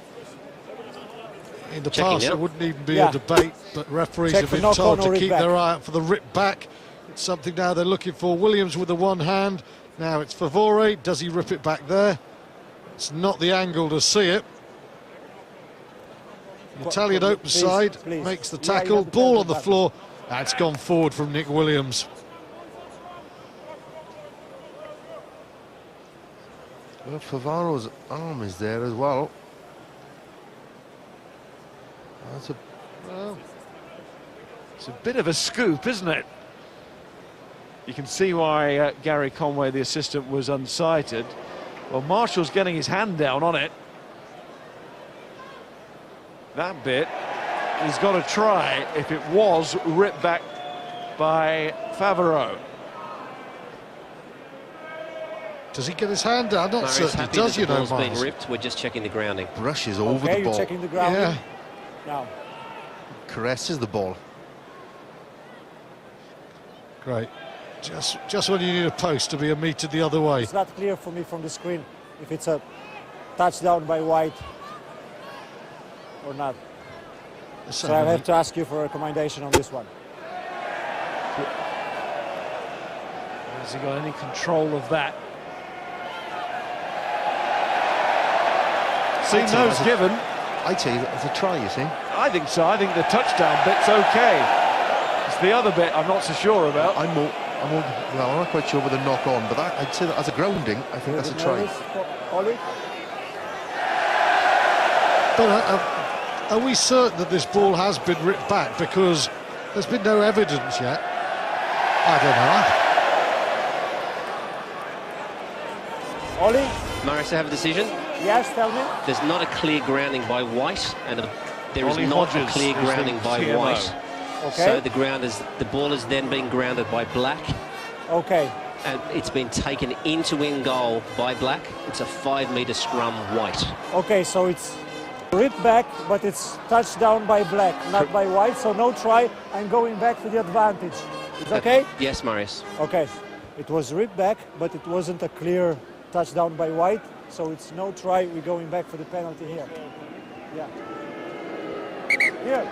In the past, now. it wouldn't even be a debate, but referees have been told to keep their eye out for the rip back. It's something now they're looking for. Williams with the one hand. Now it's Favore. Does he rip it back there? It's not the angle to see it. The Italian open side makes the tackle. Ball on the floor. That's gone forward from Nick Williams. Well, Favaro's arm is there as well. It's a bit of a scoop, isn't it? You can see why Gary Conway, the assistant, was unsighted. Well, Marshall's getting his hand down on it. That bit, he's got to try if it was ripped back by Favaro. Does he get his hand down? Not certain he does, you know, Miles. Being ripped, we're just checking the grounding. Brushes over the ball. You're checking the grounding? Yeah. Now. Caresses the ball. Great. Just when you need a post to be a metre the other way. It's not clear for me from the screen if it's a touchdown by white or not. So I have to ask you for a recommendation on this one. Has he got any control of that? See, no's given. I'd say it's a try, you see. I think so. I think the touchdown bit's okay. It's the other bit I'm not so sure about. Well, I'm not quite sure with the knock on, but I'd say that as a grounding, I think that's a try. But are we certain that this ball has been ripped back? Because there's been no evidence yet. I don't know. Ollie? Marius, I have a decision. Yes, tell me. There's not a clear grounding by white, and there is Ollie not Hodges a clear grounding by TMO. white. Okay. So the ball is then being grounded by black. Okay. And it's been taken into in goal by black. It's a 5-metre scrum white. Okay, so it's ripped back, but it's touched down by black, not by white. So no try. I'm going back to the advantage. It's okay? Yes, Marius. Okay. It was ripped back, but it wasn't a clear touchdown by white. So it's no try. We're going back for the penalty here. Yeah. Here.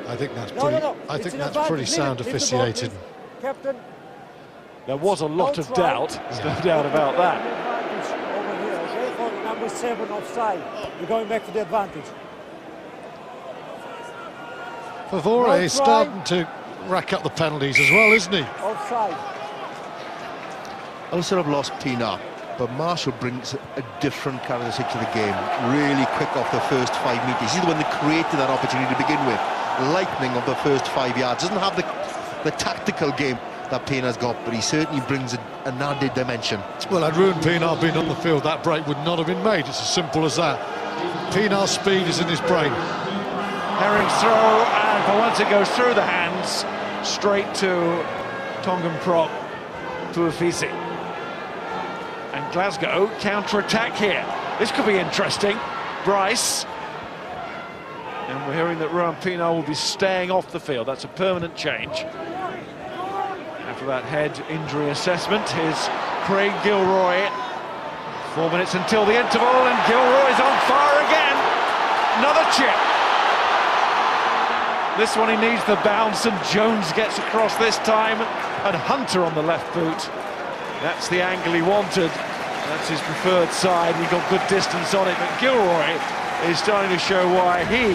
I think that's pretty. No. I think that's pretty sound officiating. Captain. There was a lot of doubt. There's no doubt about that. Over here, okay? For number 7 offside. We're going back to the advantage. Favore is starting to rack up the penalties as well, isn't he? Offside. Ulster have lost Pienaar, but Marshall brings a different characteristic to the game. Really quick off the first 5 metres. He's the one that created that opportunity to begin with. Lightning of the first 5 yards. Doesn't have the tactical game that Pienaar's got, but he certainly brings an added dimension. Well, had Ruan Pienaar been on the field, that break would not have been made. It's as simple as that. Pienaar's speed is in his brain. Herring's throw, and for once it goes through the hands, straight to Tongan prop, Tuafisi. And Glasgow counter-attack here. This could be interesting. Bryce. And we're hearing that Ruan Pienaar will be staying off the field. That's a permanent change. After that head injury assessment, here's Craig Gilroy. 4 minutes until the interval, and Gilroy's on fire again. Another chip. This one he needs the bounce, and Jones gets across this time, and Hunter on the left boot. That's the angle he wanted. That's his preferred side. He got good distance on it, but Gilroy is starting to show why he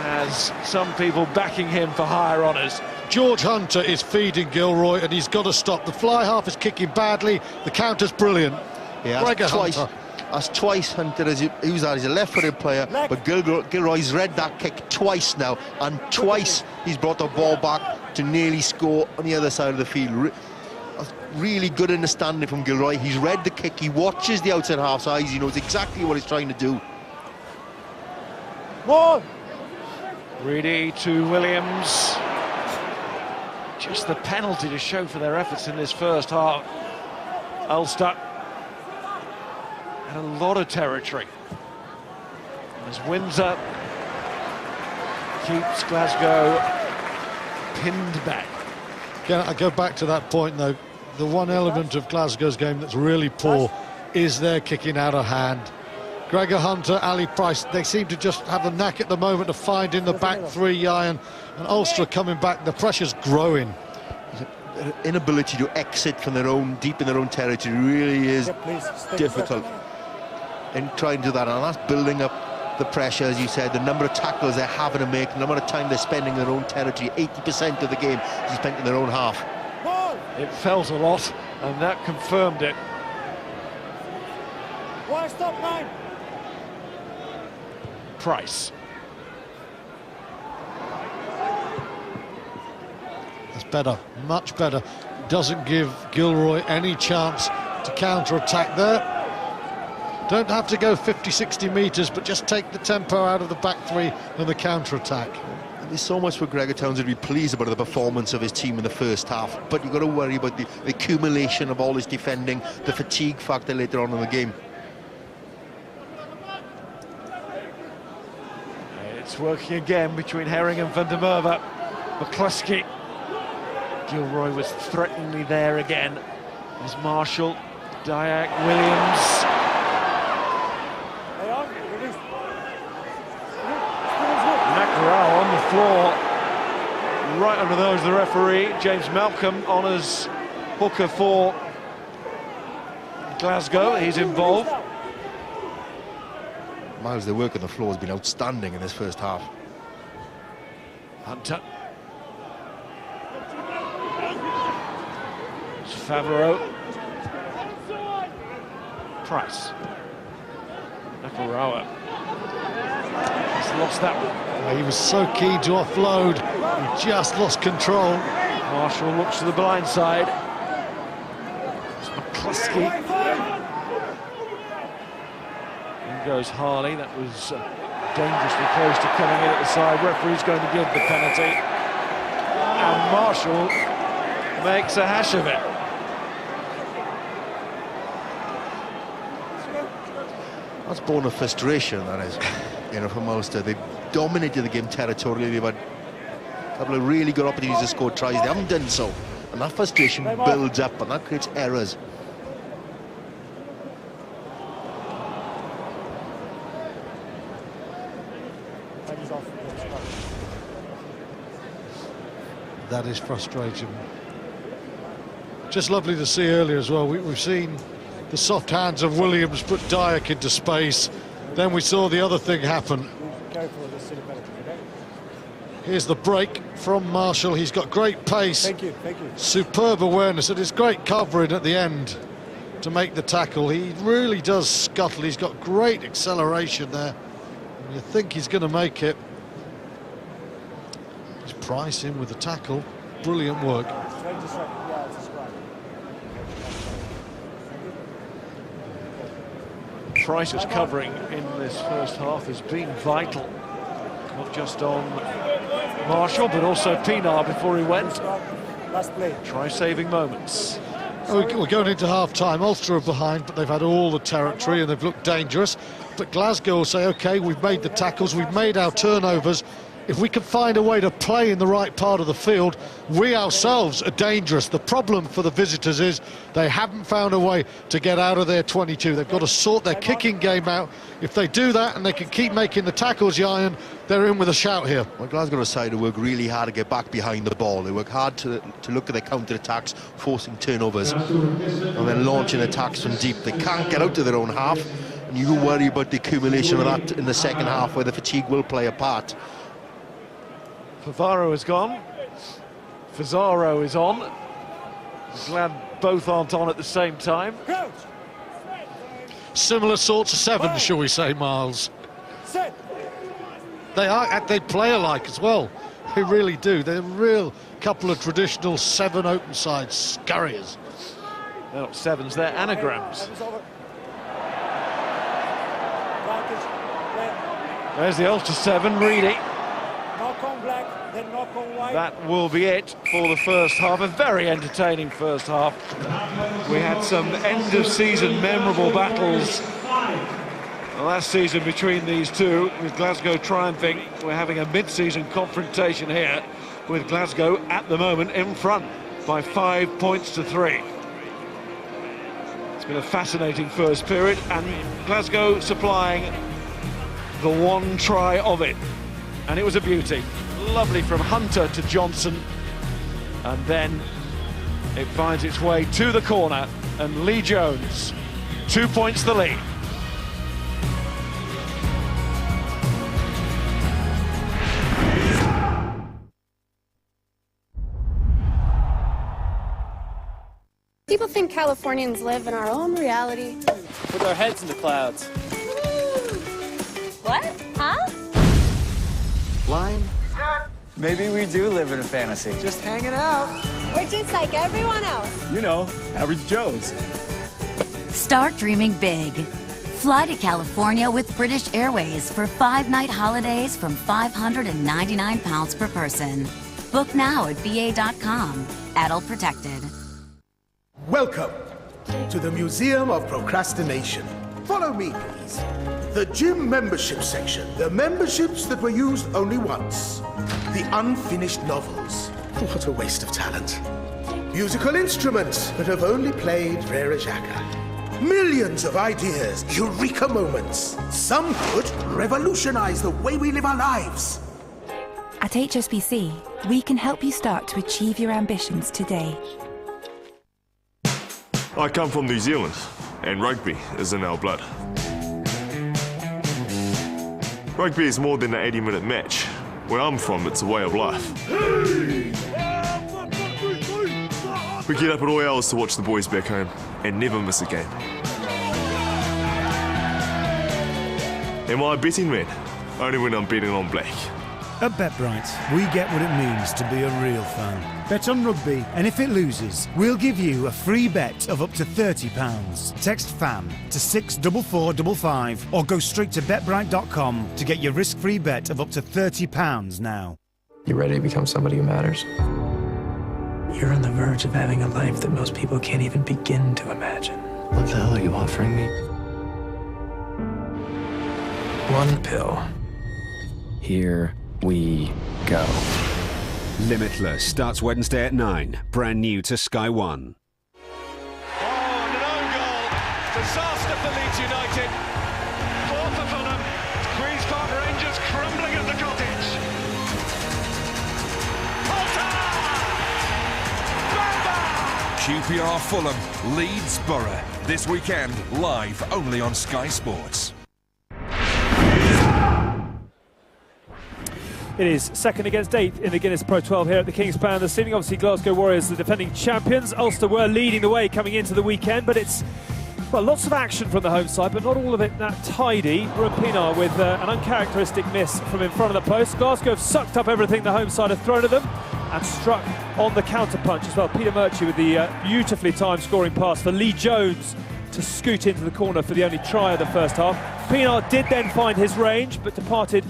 has some people backing him for higher honours. George Hunter is feeding Gilroy, and he's got to stop. The fly half is kicking badly. The counter's brilliant. Yeah, that's twice Hunter as he was that. He's a left-footed player, but Gilroy's read that kick twice now, and twice he's brought the ball back to nearly score on the other side of the field. Really good understanding from Gilroy. He's read the kick. He watches the outside half's eyes. He knows exactly what he's trying to do. More. Reedy to Williams. Just the penalty to show for their efforts in this first half. Ulster had a lot of territory. As Windsor keeps Glasgow pinned back. Again, I go back to that point though. The one element of Glasgow's game that's really poor is their kicking out of hand. Gregor Hunter, Ali Price, they seem to just have a knack at the moment of finding the back three, Iron, and Ulster coming back. The pressure's growing. Their inability to exit from their own, deep in their own territory, really is difficult in trying to do that, and that's building up the pressure, as you said, the number of tackles they're having to make, the number of time they're spending in their own territory. 80% of the game is spent in their own half. It felt a lot, and that confirmed it. Why stop 9? Price. That's better, much better. Doesn't give Gilroy any chance to counter-attack there. Don't have to go 50-60 metres, but just take the tempo out of the back three and the counter-attack. There's so much for Gregor Townsend to be pleased about the performance of his team in the first half, but you've got to worry about the accumulation of all his defending, the fatigue factor later on in the game. It's working again between Herring and Van der Merwe. McCluskey. Gilroy was threateningly there again. There's Marshall, Dyack, Williams. Nakarau on the floor. Right under those, the referee. James Malcolm honours hooker for Glasgow. He's involved. Miles, their work on the floor has been outstanding in this first half. Hunter. It's Favreau. Price. Nakarawa. He's lost that one. He was so keen to offload, he just lost control. Marshall looks to the blind side. It's McCluskey. In goes Harley. That was dangerously close to coming in at the side. Referee's going to give the penalty. And Marshall makes a hash of it. That's born of frustration, that is, you know, from Ulster. They've dominated the game territorially. They've had a couple of really good opportunities to score tries. They haven't done so. And that frustration builds up, and that creates errors. That is frustrating. Just lovely to see earlier as well. We've seen the soft hands of Williams put Dyack into space. Then we saw the other thing happen. Here's the break from Marshall. He's got great pace. Thank you. Superb awareness, and it's great covering at the end to make the tackle. He really does scuttle. He's got great acceleration there. And you think he's going to make it. He's Price in with the tackle. Brilliant work. Price's covering in this first half has been vital, not just on Marshall but also Pienaar before he went. Try saving moments. We're going into half-time. Ulster are behind, but they've had all the territory and they've looked dangerous. But Glasgow will say, OK, we've made the tackles, we've made our turnovers. If we can find a way to play in the right part of the field, we ourselves are dangerous. The problem for the visitors is they haven't found a way to get out of their 22. They've got to sort their kicking game out. If they do that and they can keep making the tackles, Iron, they're in with a shout here. Well, Glasgow decided to work really hard to get back behind the ball. They work hard to look at their counter-attacks, forcing turnovers, and then launching attacks from deep. They can't get out to their own half, and you worry about the accumulation of that in the second half, where the fatigue will play a part. Favaro is gone. Fazaro is on. Glad both aren't on at the same time. Similar sorts of sevens, shall we say, Miles? They play alike as well. They really do. They're a real couple of traditional seven open side scurriers. They're not sevens, they're anagrams. There's the Ulster 7, Reedy. Knock on black, then knock on white. That will be it for the first half. A very entertaining first half. We had some end-of-season memorable battles last season between these two, with Glasgow triumphing. We're having a mid-season confrontation here, with Glasgow at the moment in front by 5 points to 3. It's been a fascinating first period, and Glasgow supplying the one try of it, and it was a beauty. Lovely from Hunter to Johnson, and then it finds its way to the corner, and Lee Jones, 2 points the lead. People think Californians live in our own reality. With our heads in the clouds. What? Huh? Line? Maybe we do live in a fantasy. Just hanging out. We're just like everyone else. You know, average Joes. Start dreaming big. Fly to California with British Airways for 5-night holidays from £599 per person. Book now at BA.com. Adult protected. Welcome to the Museum of Procrastination. Follow me, please. The gym membership section. The memberships that were used only once. The unfinished novels. What a waste of talent. Musical instruments that have only played Frere Jacques. Millions of ideas, eureka moments. Some could revolutionize the way we live our lives. At HSBC, we can help you start to achieve your ambitions today. I come from New Zealand, and rugby is in our blood. Rugby is more than an 80-minute match. Where I'm from, it's a way of life. We get up at all hours to watch the boys back home, and never miss a game. Am I a betting man? Only when I'm betting on black. At BetBright, we get what it means to be a real fan. Bet on rugby, and if it loses, we'll give you a free bet of up to £30. Text FAM to 64455 or go straight to betbright.com to get your risk-free bet of up to £30 now. You ready to become somebody who matters? You're on the verge of having a life that most people can't even begin to imagine. What the hell are you offering me? One pill. Here we go. Limitless starts Wednesday at 9. Brand new to Sky One. Oh, and an own goal. Disaster for Leeds United. 4 for Fulham. Queen's Park Rangers crumbling at the cottage. QPR Fulham, Leeds Borough. This weekend, live only on Sky Sports. It is second against eighth in the Guinness Pro 12 here at the Kingspan this evening. Obviously, Glasgow Warriors, the defending champions. Ulster were leading the way coming into the weekend, but it's, well, lots of action from the home side, but not all of it that tidy. Rumpina with an uncharacteristic miss from in front of the post. Glasgow have sucked up everything the home side have thrown at them and struck on the counter-punch as well. Peter Murchie with the beautifully timed scoring pass for Lee Jones to scoot into the corner for the only try of the first half. Pienaar did then find his range, but departed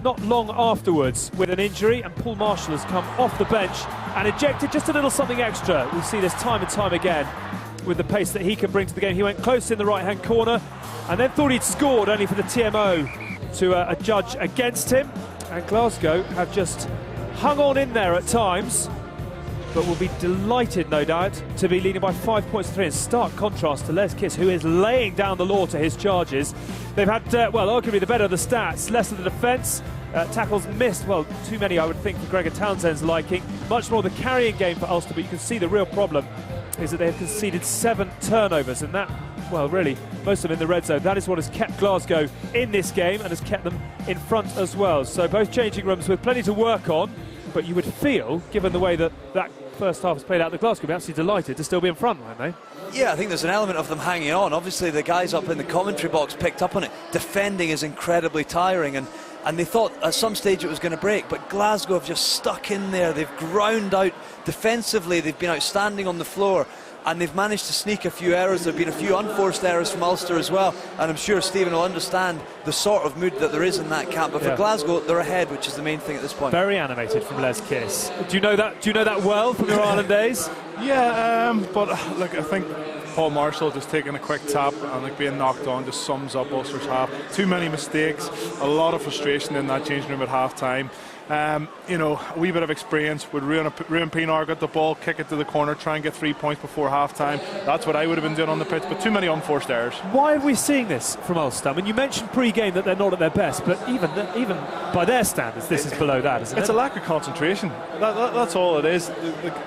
not long afterwards with an injury, and Paul Marshall has come off the bench and injected just a little something extra. We see this time and time again with the pace that he can bring to the game. He went close in the right-hand corner and then thought he'd scored, only for the TMO to adjudge against him. And Glasgow have just hung on in there at times, but will be delighted, no doubt, to be leading by 5 points to 3, in stark contrast to Les Kiss, who is laying down the law to his charges. They've had, well, arguably the better of the stats, less of the defence. Tackles missed, well, too many, I would think, for Gregor Townsend's liking. Much more the carrying game for Ulster, but you can see the real problem is that they have conceded 7 turnovers, and that, well, really, most of them in the red zone. That is what has kept Glasgow in this game and has kept them in front as well. So both changing rooms with plenty to work on, but you would feel, given the way that that first half has played out, that Glasgow would be absolutely delighted to still be in front, won't they? Yeah, I think there's an element of them hanging on. Obviously, the guys up in the commentary box picked up on it. Defending is incredibly tiring, and they thought at some stage it was going to break, but Glasgow have just stuck in there. They've ground out defensively. They've been outstanding on the floor, and they've managed to sneak a few errors. There have been a few unforced errors from Ulster as well, and I'm sure Stephen will understand the sort of mood that there is in that camp. But for Glasgow, they're ahead, which is the main thing at this point. Very animated from Les Kiss. Do you know that well from your Ireland days? Yeah, but look, I think Paul Marshall just taking a quick tap and being knocked on just sums up Ulster's half. Too many mistakes, a lot of frustration in that changing room at half time. A wee bit of experience would ruin Pienaar, get the ball, kick it to the corner, try and get 3 points before half time. That's what I would have been doing on the pitch, but too many unforced errors. Why are we seeing this from Ulster? I mean, you mentioned pre-game that they're not at their best, but even by their standards, this is below that, isn't it? It's a lack of concentration. That's all it is.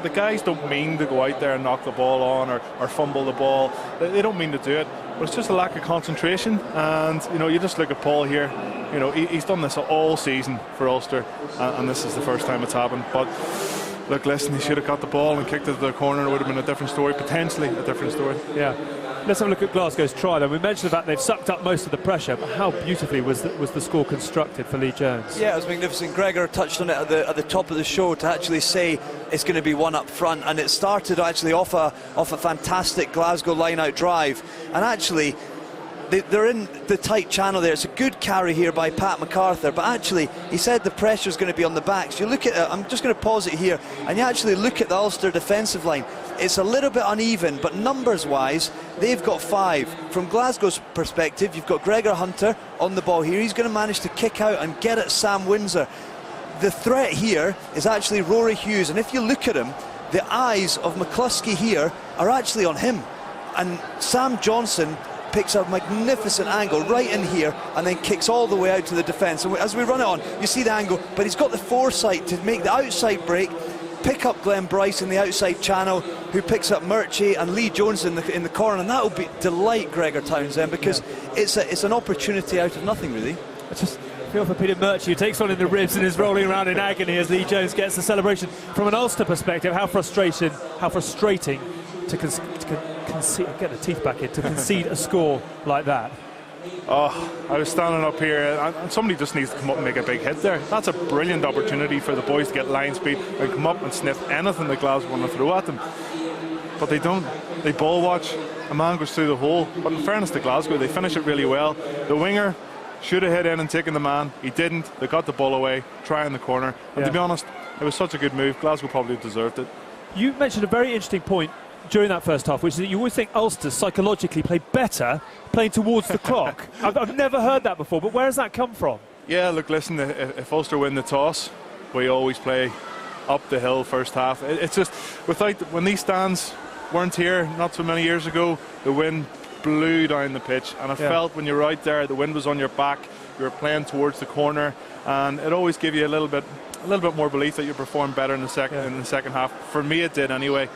The guys don't mean to go out there and knock the ball on or fumble the ball. They don't mean to do it. But it's just a lack of concentration, and you just look at Paul here. He's done this all season for Ulster, and this is the first time it's happened. But look, listen, he should have got the ball and kicked it to the corner. It would have been a different story, potentially a different story. Yeah. Let's have a look at Glasgow's try, though. We mentioned the fact they've sucked up most of the pressure, but how beautifully was the score constructed for Lee Jones? Yeah, it was magnificent. Gregor touched on it at the top of the show to actually say it's going to be one up front, and it started actually off a fantastic Glasgow line-out drive, and actually they're in the tight channel there. It's a good carry here by Pat MacArthur, but actually he said the pressure's going to be on the backs. You look at it, I'm just going to pause it here, and you actually look at the Ulster defensive line. It's a little bit uneven, but numbers-wise, they've got 5. From Glasgow's perspective, you've got Gregor Hunter on the ball here. He's going to manage to kick out and get at Sam Windsor. The threat here is actually Rory Hughes, and if you look at him, the eyes of McCluskey here are actually on him. And Sam Johnson picks a magnificent angle right in here and then kicks all the way out to the defence. And as we run it on, you see the angle, but he's got the foresight to make the outside break, pick up Glenn Bryce in the outside channel, who picks up Murchie and Lee Jones in the corner, and that will delight Gregor Townsend, because it's an opportunity out of nothing, really. I just feel for Peter Murchie, who takes one in the ribs and is rolling around in agony as Lee Jones gets the celebration. From an Ulster perspective, how frustrating to get the teeth back in, to concede a score like that. Oh, I was standing up here, and somebody just needs to come up and make a big hit there. That's a brilliant opportunity for the boys to get line speed and come up and sniff anything that Glasgow want to throw at them. But they don't. They ball watch. A man goes through the hole. But in fairness to Glasgow, they finish it really well. The winger should have hit in and taken the man. He didn't. They got the ball away, trying the corner. And to be honest, it was such a good move. Glasgow probably deserved it. You mentioned a very interesting point during that first half, which is that you always think Ulster psychologically play better playing towards the clock. I've never heard that before, but where does that come from? Yeah, look, listen, if Ulster win the toss, we always play up the hill first half. It's just, when these stands weren't here not so many years ago, the wind blew down the pitch, and I felt when you're out there, the wind was on your back, you were playing towards the corner, and it always gave you a little bit more belief that you performed better in the second half. For me, it did anyway.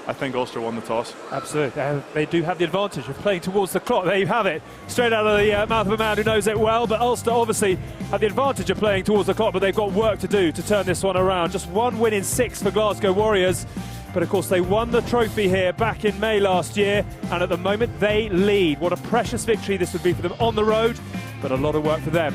I think Ulster won the toss. Absolutely. They do have the advantage of playing towards the clock. There you have it. Straight out of the mouth of a man who knows it well. But Ulster obviously have the advantage of playing towards the clock, but they've got work to do to turn this one around. Just 1 win in 6 for Glasgow Warriors. But of course, they won the trophy here back in May last year. And at the moment, they lead. What a precious victory this would be for them on the road. But a lot of work for them.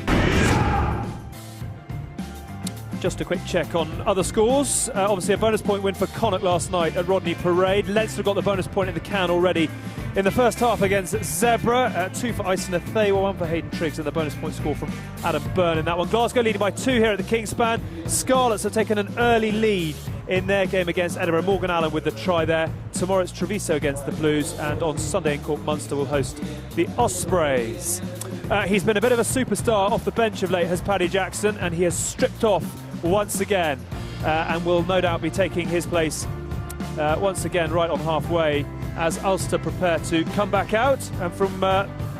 Just a quick check on other scores. Obviously a bonus point win for Connacht last night at Rodney Parade. Leinster got the bonus point in the can already in the first half against Zebra. 2 for Iceland Thayer, 1 for Hayden Triggs, and the bonus point score from Adam Byrne in that one. Glasgow leading by 2 here at the Kingspan. Scarlets have taken an early lead in their game against Edinburgh. Morgan Allen with the try there. Tomorrow it's Treviso against the Blues, and on Sunday in Cork, Munster will host the Ospreys. He's been a bit of a superstar off the bench of late, has Paddy Jackson, and he has stripped off once again and will no doubt be taking his place once again right on halfway as Ulster prepare to come back out, and from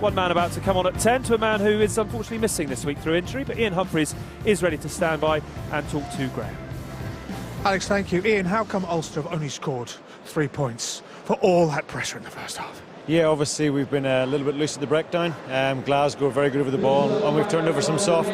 one man about to come on at 10 to a man who is unfortunately missing this week through injury, but Ian Humphreys is ready to stand by and talk to Graham. Alex, thank you. Ian, how come Ulster have only scored 3 points for all that pressure in the first half? Yeah, obviously we've been a little bit loose at the breakdown. Glasgow very good over the ball, and we've turned over some soft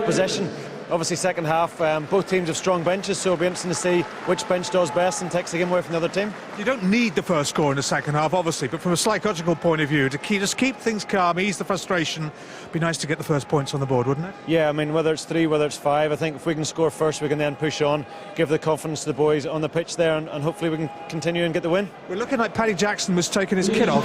possession. obviously second half, both teams have strong benches, so it'll be interesting to see which bench does best and takes the game away from the other team. You don't need the first score in the second half, obviously, but from a psychological point of view, to just keep things calm, ease the frustration, be nice to get the first points on the board, wouldn't it? Yeah, I mean, whether it's 3, whether it's 5, I think if we can score first, we can then push on, give the confidence to the boys on the pitch there, and hopefully we can continue and get the win. We're looking like Paddy Jackson was taking his kit off.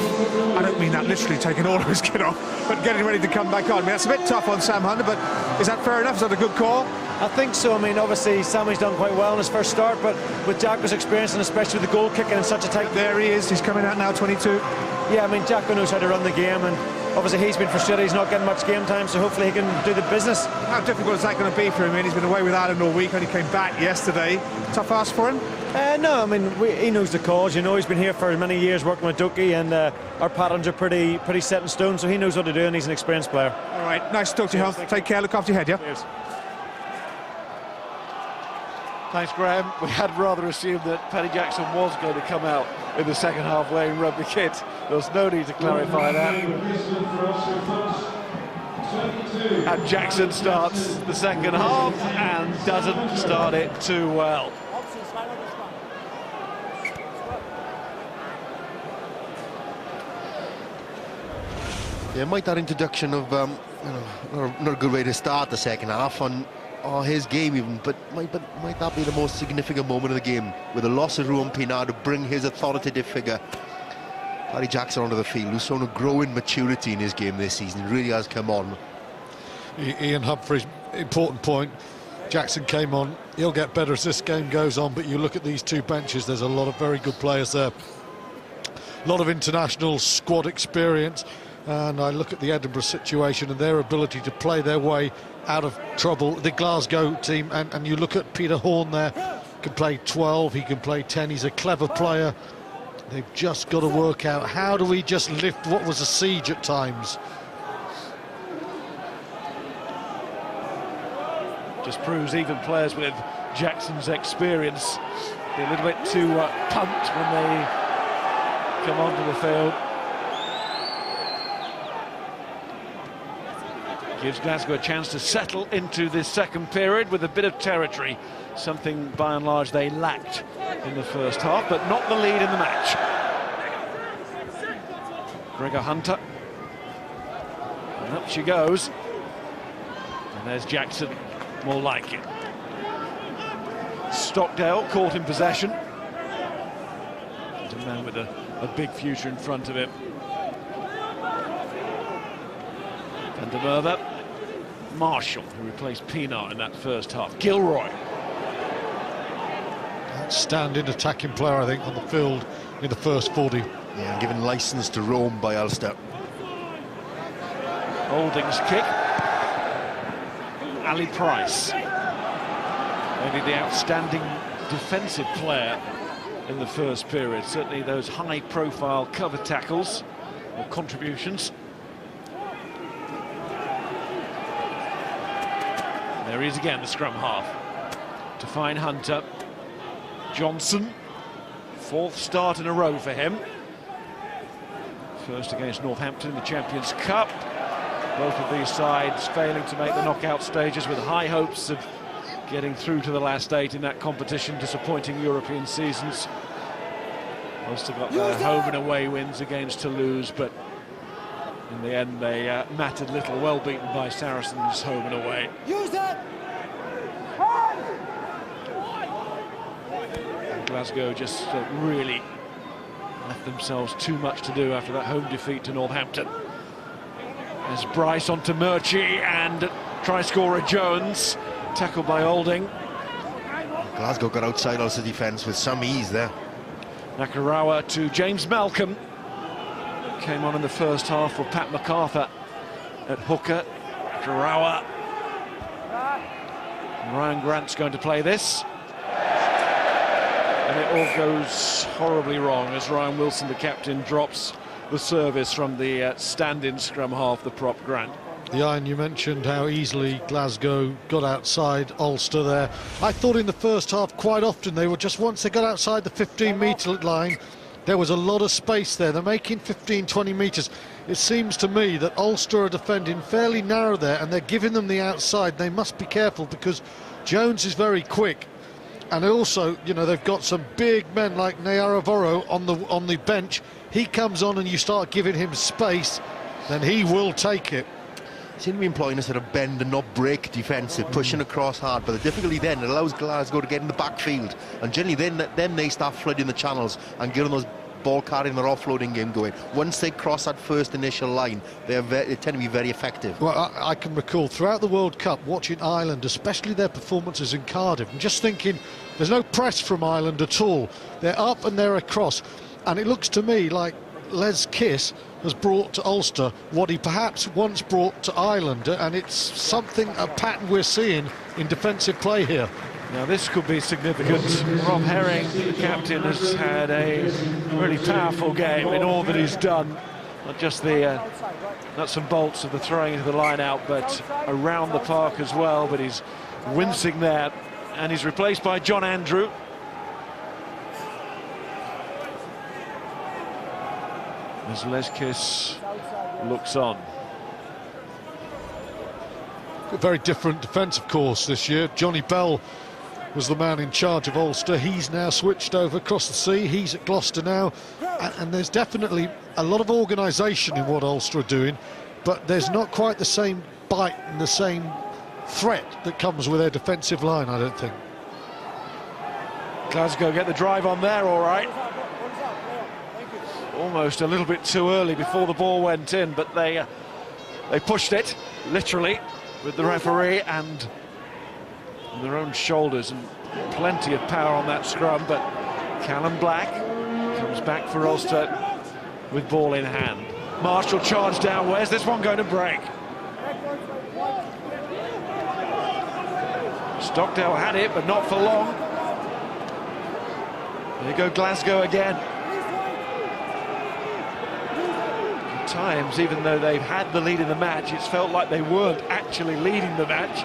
I don't mean that literally taking all of his kit off, but getting ready to come back on. I mean, that's a bit tough on Sam Hunter, but is that fair enough? Is that a good call? I think so. I mean, obviously Sammy's done quite well in his first start, but with Jacko's experience and especially with the goal kicking in such a tight... There he is, he's coming out now, 22. Yeah, I mean, Jacko knows how to run the game, and obviously he's been frustrated, he's not getting much game time, so hopefully he can do the business. How difficult is that going to be for him? I mean, he's been away with Ireland all week, only came back yesterday. Tough ask for him? No, I mean, he knows the cause, you know, he's been here for many years working with Dookie, and our patterns are pretty set in stone, so he knows what to do, and he's an experienced player. All right, nice to talk to you, Hunt. Take care, look after your head, yeah? Cheers. Thanks, Graham. We had rather assumed that Paddy Jackson was going to come out in the second half wearing rugby kit. There was no need to clarify that. And Jackson starts the second half and doesn't start it too well. Yeah, might that introduction of not a good way to start the second half on his game even, but might that be the most significant moment of the game, with the loss of Ruan Pienaar to bring his authoritative figure Paddy Jackson onto the field, who's shown a growing maturity in his game this season. He really has come on. Ian Humphreys, important point. Jackson came on, he'll get better as this game goes on, but you look at these two benches, there's a lot of very good players there, a lot of international squad experience, and I look at the Edinburgh situation and their ability to play their way out of trouble, the Glasgow team, and you look at Peter Horn there, can play 12, he can play 10, he's a clever player. They've just got to work out, how do we just lift what was a siege at times? Just proves even players with Jackson's experience be a little bit too pumped when they come onto the field. Gives Glasgow a chance to settle into this second period with a bit of territory, something by and large they lacked in the first half, but not the lead in the match. Gregor Hunter, and up she goes, and there's Jackson, more like it. Stockdale caught in possession. He's a man with a big future in front of him. Van der Merwe, Marshall, who replaced Pienaar in that first half. Gilroy. Outstanding attacking player, I think, on the field in the first 40. Yeah, given licence to roam by Ulster. Holding's kick. Ali Price. Maybe the outstanding defensive player in the first period. Certainly those high-profile cover tackles or contributions. There he is again, the scrum half. To find Hunter. Johnson, fourth start in a row for him. First against Northampton in the Champions Cup. Both of these sides failing to make the knockout stages, with high hopes of getting through to the last 8 in that competition. Disappointing European seasons. Ulster got their home and away wins against Toulouse, but in the end they mattered little. Well beaten by Saracens home and away. Glasgow just really left themselves too much to do after that home defeat to Northampton. There's Bryce onto Murchie, and try-scorer Jones, tackled by Holding. Glasgow got outside Ulster defence with some ease there. Nakarawa to James Malcolm. Came on in the first half for Pat MacArthur at hooker. Nakarawa. Ryan Grant's going to play this. And it all goes horribly wrong as Ryan Wilson, the captain, drops the service from the stand-in scrum half, the prop Grant. Ian, you mentioned how easily Glasgow got outside Ulster there. I thought in the first half quite often they were just, once they got outside the 15-metre line, there was a lot of space there. They're making 15, 20 metres. it seems to me that Ulster are defending fairly narrow there, and they're giving them the outside. They must be careful because Jones is very quick, and also, you know, they've got some big men like Nayaravoro on the bench. He comes on and you start giving him space, then he will take it. Seem to be employing a sort of bend and not break defensive, pushing across hard, but the difficulty then, it allows Glasgow to get in the backfield, and generally then they start flooding the channels and getting those ball carrying, their offloading game going. Once they cross that first initial line, they tend to be very effective. Well, I can recall throughout the World Cup watching Ireland, especially their performances in Cardiff, and just thinking there's no press from Ireland at all. They're up and they're across, and it looks to me like Les Kiss has brought to Ulster what he perhaps once brought to Ireland, and it's something, a pattern we're seeing in defensive play here. Now this could be significant. Rob Herring, the captain, has had a really powerful game in all that he's done. Not just the nuts and bolts of the throwing into the line out, but around the park as well. But he's wincing there, and he's replaced by John Andrew. As Les Kiss looks on. A very different defensive course this year. Johnny Bell was the man in charge of Ulster. He's now switched over across the sea. He's at Gloucester now, and there's definitely a lot of organisation in what Ulster are doing, but there's not quite the same bite and the same threat that comes with their defensive line, I don't think. Glasgow get the drive on there, all right. Almost a little bit too early before the ball went in, but they pushed it, literally, with the referee and their own shoulders, and plenty of power on that scrum. But Callum Black comes back for Ulster with ball in hand. Marshall charged down. Where's this one going to break? Stockdale had it, but not for long. There you go, Glasgow again. At times, even though they've had the lead in the match, it's felt like they weren't actually leading the match.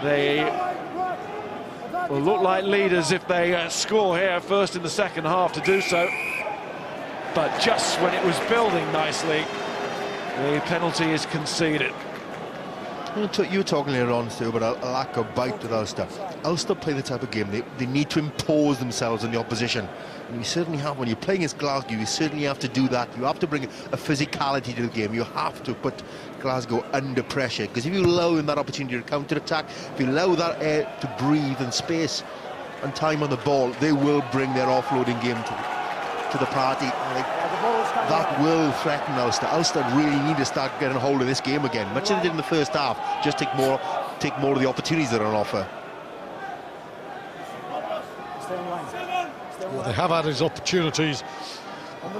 They will look like leaders if they score here first in the second half to do so. But just when it was building nicely, the penalty is conceded. You were talking earlier on, Stu, about a lack of bite with Ulster. Ulster play the type of game they need to impose themselves on the opposition. And you certainly have, when you're playing against Glasgow, you certainly have to do that. You have to bring a physicality to the game. You have to put Glasgow under pressure, because if you allow them that opportunity to counter-attack, if you allow that air to breathe and space and time on the ball, they will bring their offloading game to the party. That will threaten Ulster. Ulster really need to start getting a hold of this game again, much as they did in the first half. Just take more of the opportunities that are on offer. Well, they have had his opportunities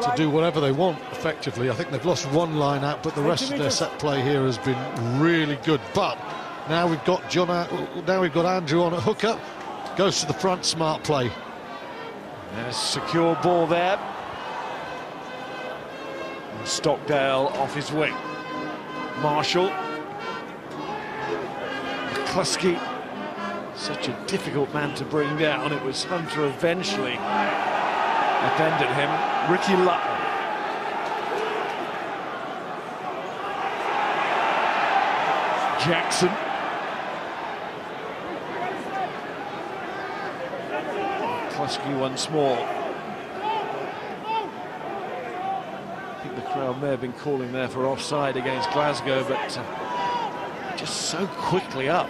to do whatever they want effectively. I think they've lost one line out, but the rest of their set play here has been really good. But now we've got Andrew on a hooker, goes to the front, smart play. There's a secure ball there. And Stockdale off his wing. Marshall. McCluskey. Such a difficult man to bring down. It was Hunter eventually upended him. Ricky Lutton. Jackson. McCluskey once more. I think the crowd may have been calling there for offside against Glasgow, but just so quickly up.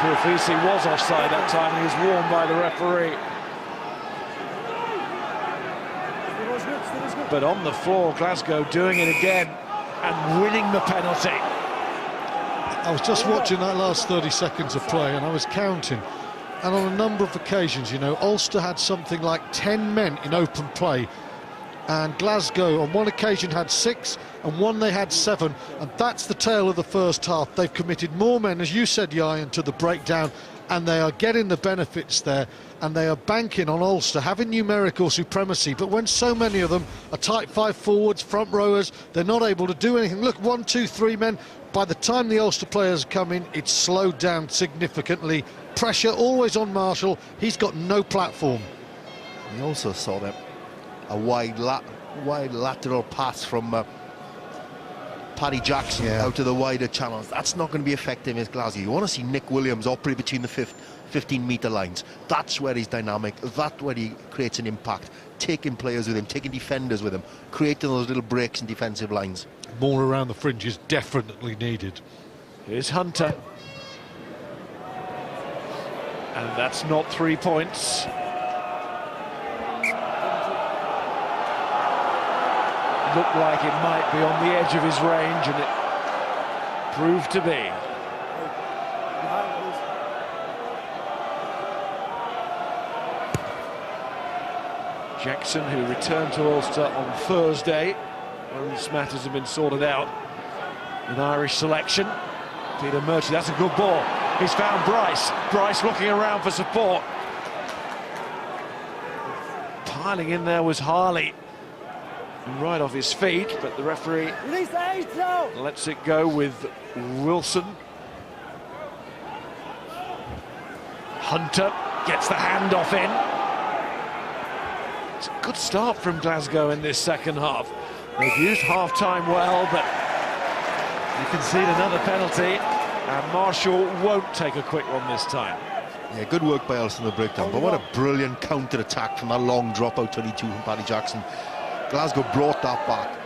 Purfisi was offside that time. He was warned by the referee. But on the floor, Glasgow doing it again and winning the penalty. I was just watching that last 30 seconds of play, and I was counting. And on a number of occasions, you know, Ulster had something like 10 men in open play, and Glasgow on one occasion had 6, and one they had 7, and that's the tale of the first half. They've committed more men, as you said, Ian, to the breakdown, and they are getting the benefits there, and they are banking on Ulster having numerical supremacy. But when so many of them are tight 5 forwards, front rowers, they're not able to do anything. Look, 1, 2, 3 men. By the time the Ulster players come in, it's slowed down significantly. Pressure always on Marshall. He's got no platform. He also saw that a wide wide lateral pass from Paddy Jackson out to the wider channels. That's not going to be effective against Glasgow. You want to see Nick Williams operate between the 15-metre lines. That's where he's dynamic. That's where he creates an impact. Taking players with him, taking defenders with him, creating those little breaks in defensive lines. More around the fringe is definitely needed. Here's Hunter. And that's not 3 points. Looked like it might be on the edge of his range, and it proved to be. Jackson, who returned to Ulster on Thursday, once matters have been sorted out in Irish selection. Peter Murchie, that's a good ball. He's found Bryce. Bryce looking around for support. Piling in there was Harley. Right off his feet, but the referee lets it go with Wilson. Hunter gets the handoff in. It's a good start from Glasgow in this second half. They've used half-time well, but you concede another penalty, and Marshall won't take a quick one this time. Yeah, good work by Ulster in the breakdown, but what a brilliant counter-attack from that long drop-out 22 from Paddy Jackson. Glasgow brought that back.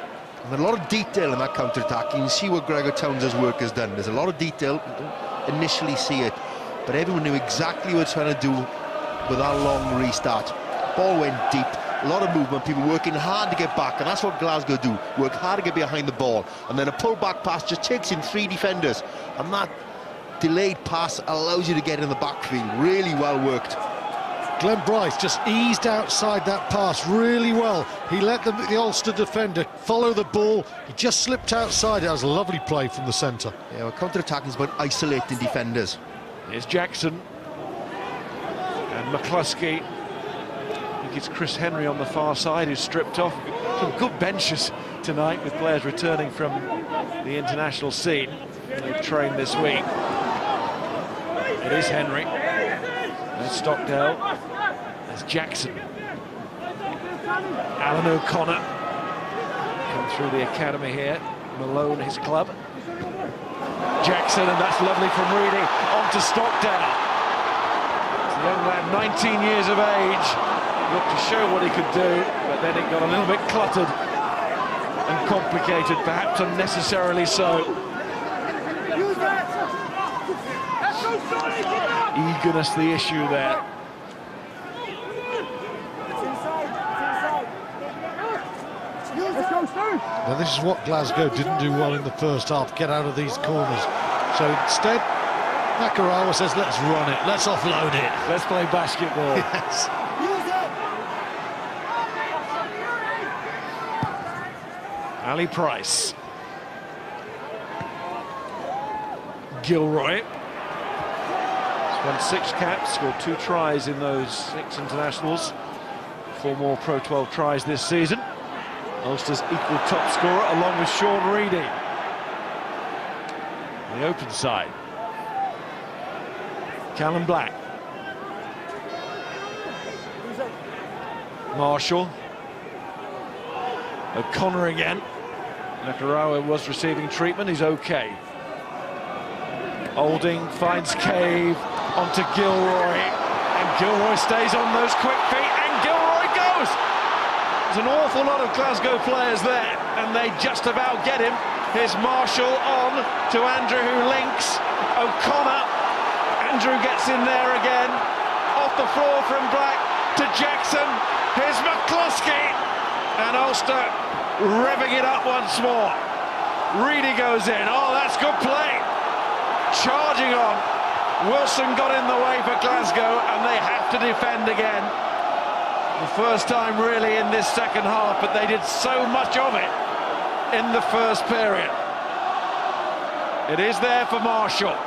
And a lot of detail in that counter-attack. You can see what Gregor Townsend's work has done. There's a lot of detail. You don't initially see it, but everyone knew exactly what they were trying to do with that long restart. Ball went deep, a lot of movement, people working hard to get back, and that's what Glasgow do. Work hard to get behind the ball, and then a pull-back pass just takes in 3 defenders, and that delayed pass allows you to get in the backfield. Really well worked. Glenn Bryce just eased outside that pass really well. He let the Ulster defender follow the ball. He just slipped outside. That was a lovely play from the centre. Yeah, well, counter-attacking is about isolating defenders. Here's Jackson. And McCluskey. I think it's Chris Henry on the far side who's stripped off. Some good benches tonight with players returning from the international scene. They've trained this week. It is Henry. There's Stockdale. There's Jackson. Alan O'Connor come through the academy here. Malone, his club. Jackson, and that's lovely from Reedy. On to Stockdale. It's a young lad, 19 years of age. Looked to show what he could do, but then it got a little bit cluttered and complicated, perhaps unnecessarily so. Eagerness the issue there. Now this is what Glasgow didn't do well in the first half, get out of these corners. So instead, Nakarawa says, let's run it, let's offload it. Let's play basketball. Yes. Ali Price. Gilroy. He's won 6 caps, scored 2 tries in those 6 internationals. 4 more Pro 12 tries this season. Ulster's equal top scorer along with Sean Reedy. On the open side. Callum Black. Marshall. O'Connor again. Nakarawa was receiving treatment, he's okay. Olding finds Cave onto Gilroy, and Gilroy stays on those quick feet, and Gilroy goes! There's an awful lot of Glasgow players there, and they just about get him. Here's Marshall on to Andrew, who links. O'Connor. Andrew gets in there again. Off the floor from Black to Jackson. Here's McCluskey. And Ulster revving it up once more. Reedy goes in. Oh, that's good play. Charging on. Wilson got in the way for Glasgow, and they have to defend again. The first time really in this second half, but they did so much of it in the first period. It is there for Marshall.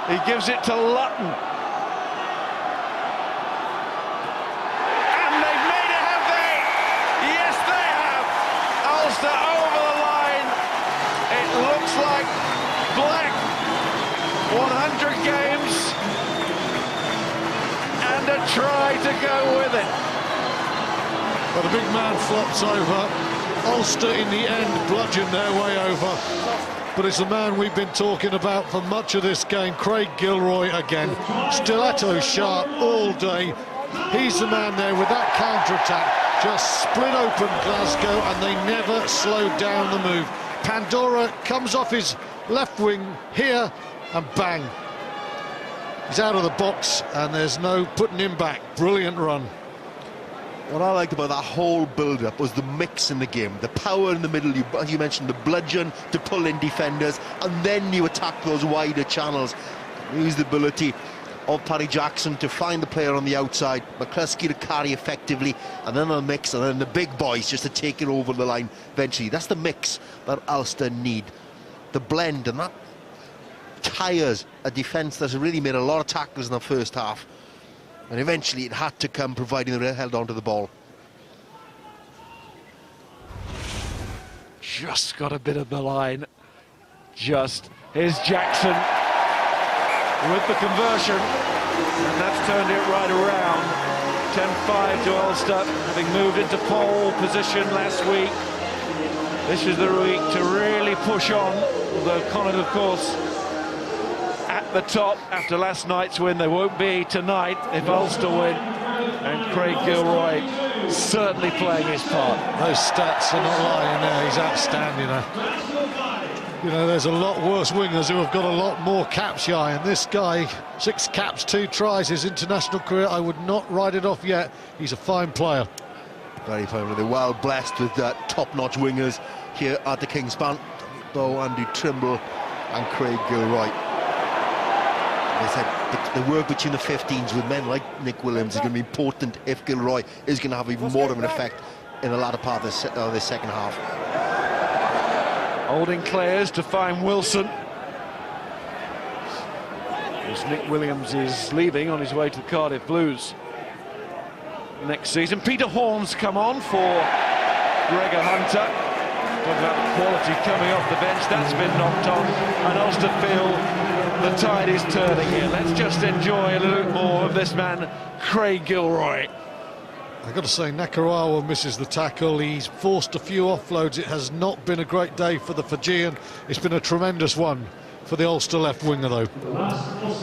He gives it to Lutton. And they've made it, have they? Yes, they have. Ulster over the line. It looks like Black. 100 games. And a try to go with it. But the big man flops over. Ulster in the end bludgeoned their way over. But it's the man we've been talking about for much of this game, Craig Gilroy again. Stiletto sharp all day. He's the man there with that counter-attack. Just split open Glasgow and they never slowed down the move. Pandora comes off his left wing here and bang. He's out of the box and there's no putting him back. Brilliant run. What I liked about that whole build-up was the mix in the game, the power in the middle, as you mentioned, the bludgeon to pull in defenders, and then you attack those wider channels. Use the ability of Paddy Jackson to find the player on the outside, McCluskey to carry effectively, and then a mix, and then the big boys just to take it over the line eventually. That's the mix that Ulster need. The blend, and that tires a defence that's really made a lot of tackles in the first half. And eventually it had to come, providing they held on to the ball. Just got a bit of the line. Just. Here's Jackson with the conversion. And that's turned it right around. 10-5 to Ulster, having moved into pole position last week. This is the week to really push on. Although Connacht, of course, at the top after last night's win. They won't be tonight if Ulster win, and Craig Gilroy certainly playing his part. Those stats are not lying there. He's outstanding. You know, there's a lot worse wingers who have got a lot more caps, and this guy, 6 caps, 2 tries, his international career, I would not write it off yet. He's a fine player. Very fine. They're well blessed with top-notch wingers here at the Kingspan. Bow, Andy Trimble and Craig Gilroy. They said the work between the 15s with men like Nick Williams is going to be important if Gilroy is going to have even more of an effect in the latter part of the second half. Holding clears to find Wilson. As Nick Williams is leaving on his way to the Cardiff Blues next season. Peter Horne's come on for Gregor Hunter. Talk about the quality coming off the bench, that's been knocked on, and Ulster feel the tide is turning here. Let's just enjoy a little bit more of this man, Craig Gilroy. I've got to say, Nakarawa misses the tackle. He's forced a few offloads. It has not been a great day for the Fijian. It's been a tremendous one for the Ulster left winger, though. He's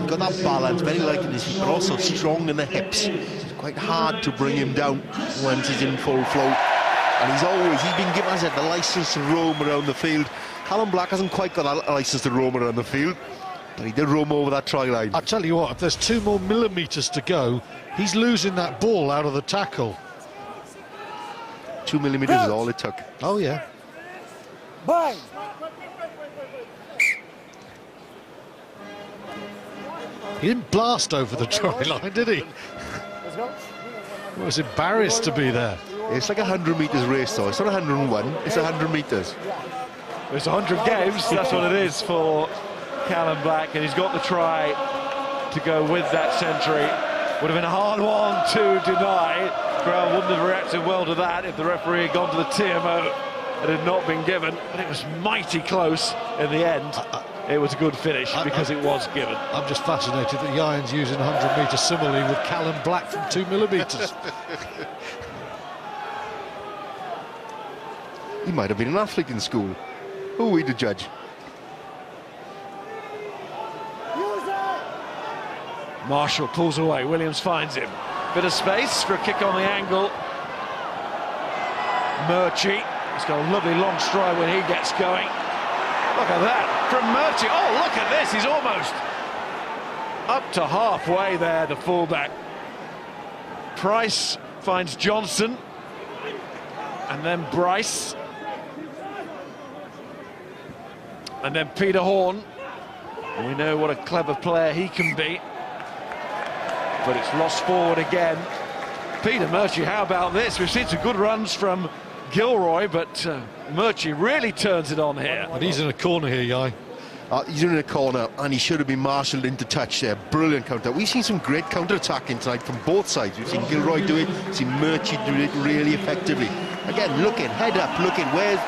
got that balance, very light in his feet, but also strong in the hips. It's quite hard to bring him down once he's in full flow. And he's been given, as I said, the licence to roam around the field. Callum Black hasn't quite got a licence to roam around the field, but he did roam over that try line. I tell you what, if there's 2 more millimetres to go, he's losing that ball out of the tackle. 2 millimetres is all it took. Oh, yeah. Bang! He didn't blast over the try line, did he? He was embarrassed to be there. It's like a 100 metres race, though. It's not 101, it's 100 metres. It's 100 games, that's what it is for Callum Black, and he's got the try to go with that century. Would have been a hard one to deny. Crowd wouldn't have reacted well to that if the referee had gone to the TMO and had not been given, but it was mighty close in the end. It was a good finish because it was given. I'm just fascinated that Ian's using 100 metre simile with Callum Black from 2 millimetres. He might have been an athlete in school. Who are we to judge? Marshall pulls away, Williams finds him. Bit of space for a kick on the angle. Murchie, he's got a lovely long stride when he gets going. Look at that, from Murchie. Oh, look at this, he's almost up to halfway there, the fullback. Price finds Johnson, and then Bryce. And then Peter Horne. We know what a clever player he can be. But it's lost forward again. Peter Murchie, how about this? We've seen some good runs from Gilroy, but Murchie really turns it on here. And he's in a corner here, Yai. He's in a corner, and he should have been marshalled into touch there. Brilliant counter. We've seen some great counter-attacking tonight from both sides. We've seen Gilroy do it, we've seen Murchie do it really effectively. Again, looking, head up, looking, where's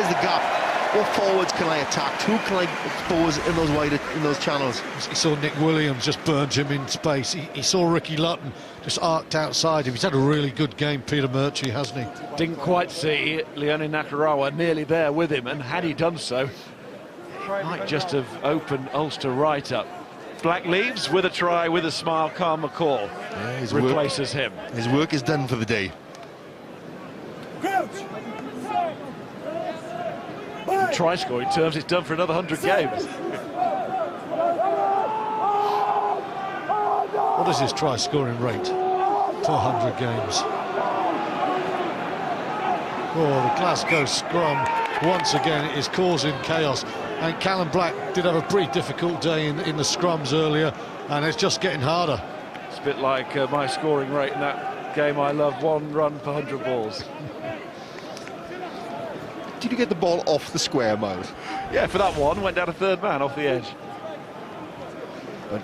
the gap? What forwards can I attack? Who can I expose in those channels? He saw Nick Williams just burnt him in space. He saw Ricky Lutton just arced outside him. He's had a really good game, Peter Murchie, hasn't he? Didn't quite see Leone Nakarawa nearly there with him, and had he done so, he might just have opened Ulster right up. Black leaves with a try, with a smile. Carl McCall replaces him. His work is done for the day. In try-scoring terms, it's done for another 100 games. What is his try-scoring rate per 100 games? Oh, the Glasgow scrum, once again, is causing chaos. And Callum Black did have a pretty difficult day in the scrums earlier, and it's just getting harder. It's a bit like my scoring rate in that game I love, 1 run per 100 balls. Did you get the ball off the square, Miles? Yeah, for that one, went down a third man off the edge. But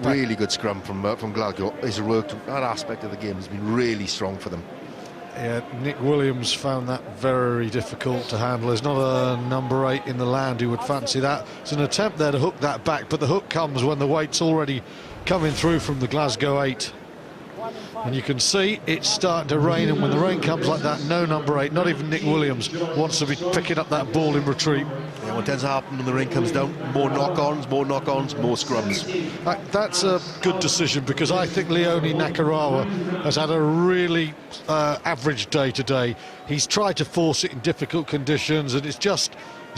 really good scrum from Glasgow. His work, that aspect of the game has been really strong for them. Yeah, Nick Williams found that very difficult to handle. There's not a number 8 in the land who would fancy that. It's an attempt there to hook that back, but the hook comes when the weight's already coming through from the Glasgow 8. And you can see it's starting to rain, and when the rain comes like that, no number 8, not even Nick Williams, wants to be picking up that ball in retreat. Yeah, what tends to happen when the rain comes down, more knock-ons, more scrums. That's a good decision, because I think Leone Nakarawa has had a really average day today. He's tried to force it in difficult conditions, and it's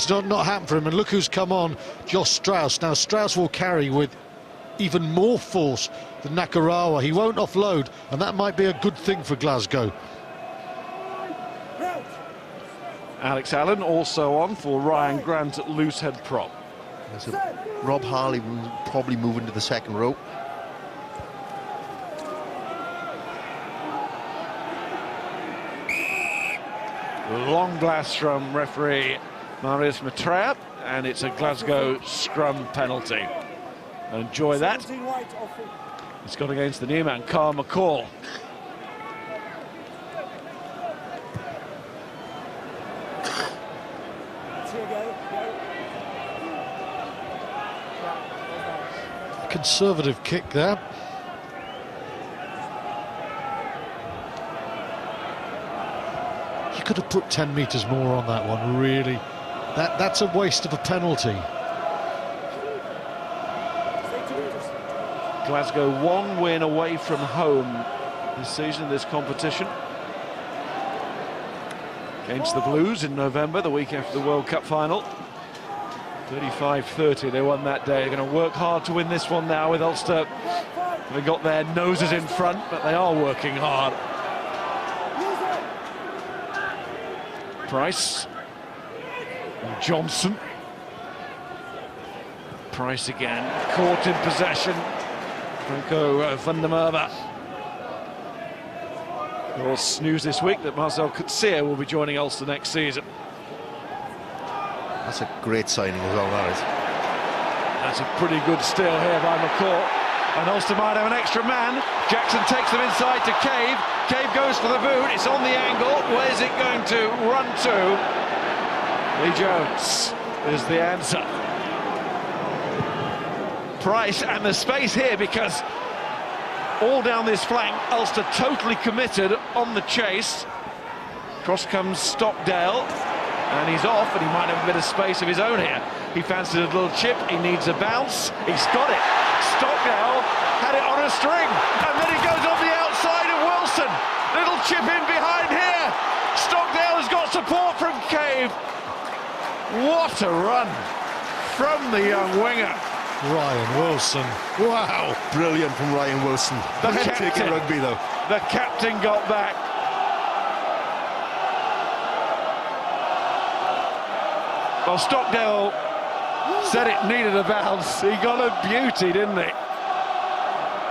not happened for him. And look who's come on, Josh Strauss. Now Strauss will carry with even more force than Nakarawa. He won't offload, and that might be a good thing for Glasgow. Alex Allen also on for Ryan Grant at loosehead prop. Rob Harley will probably move into the second row. Long blast from referee Marius Maitreya, and it's a Glasgow scrum penalty. Enjoy that. It's gone against the new man, Carl McCall. Conservative kick there. You could have put 10 metres more on that one, really. That's a waste of a penalty. Glasgow 1 win away from home this season in this competition. Against the Blues in November, the week after the World Cup final. 35-30 they won that day. They're going to work hard to win this one now, with Ulster having got their noses in front, but they are working hard. Price and Johnson. Price again, caught in possession. Franco van der Merwe. Of course, news this week that Marcel Coetzee will be joining Ulster next season. That's a great signing as well, that is. That's a pretty good steal here by McCall. And Ulster might have an extra man. Jackson takes them inside to Cave. Cave goes for the boot. It's on the angle. Where's it going to run to? Lee Jones is the answer. Price, and the space here, because all down this flank, Ulster totally committed on the chase. Cross comes Stockdale, and he's off, and he might have a bit of space of his own here. He fancied a little chip, he needs a bounce, he's got it. Stockdale had it on a string, and then he goes on the outside of Wilson. Little chip in behind here. Stockdale has got support from Cave. What a run from the young winger. Ryan Wilson, wow. Brilliant from Ryan Wilson. The captain, rugby, though. The captain got back. Well, Stockdale said it needed a bounce. He got a beauty, didn't he?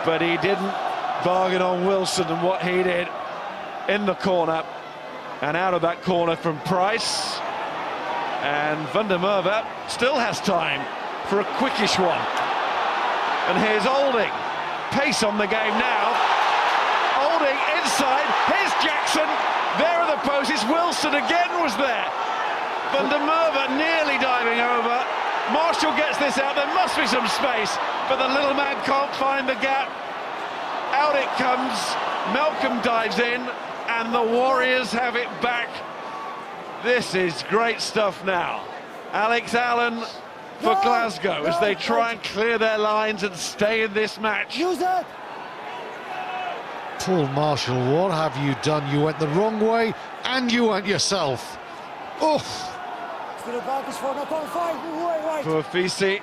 But he didn't bargain on Wilson and what he did in the corner. And out of that corner from Price. And van der Merwe still has time for a quickish one. And here's Olding. Pace on the game now. Olding inside. Here's Jackson. There are the posts. Wilson again was there. Van der Merwe nearly diving over. Marshall gets this out. There must be some space, but the little man can't find the gap. Out it comes. Malcolm dives in, and the Warriors have it back. This is great stuff now. Alex Allen for Glasgow as they try and clear their lines and stay in this match. Paul Marshall, what have you done? You went the wrong way and you went yourself. Oh! For Fisi.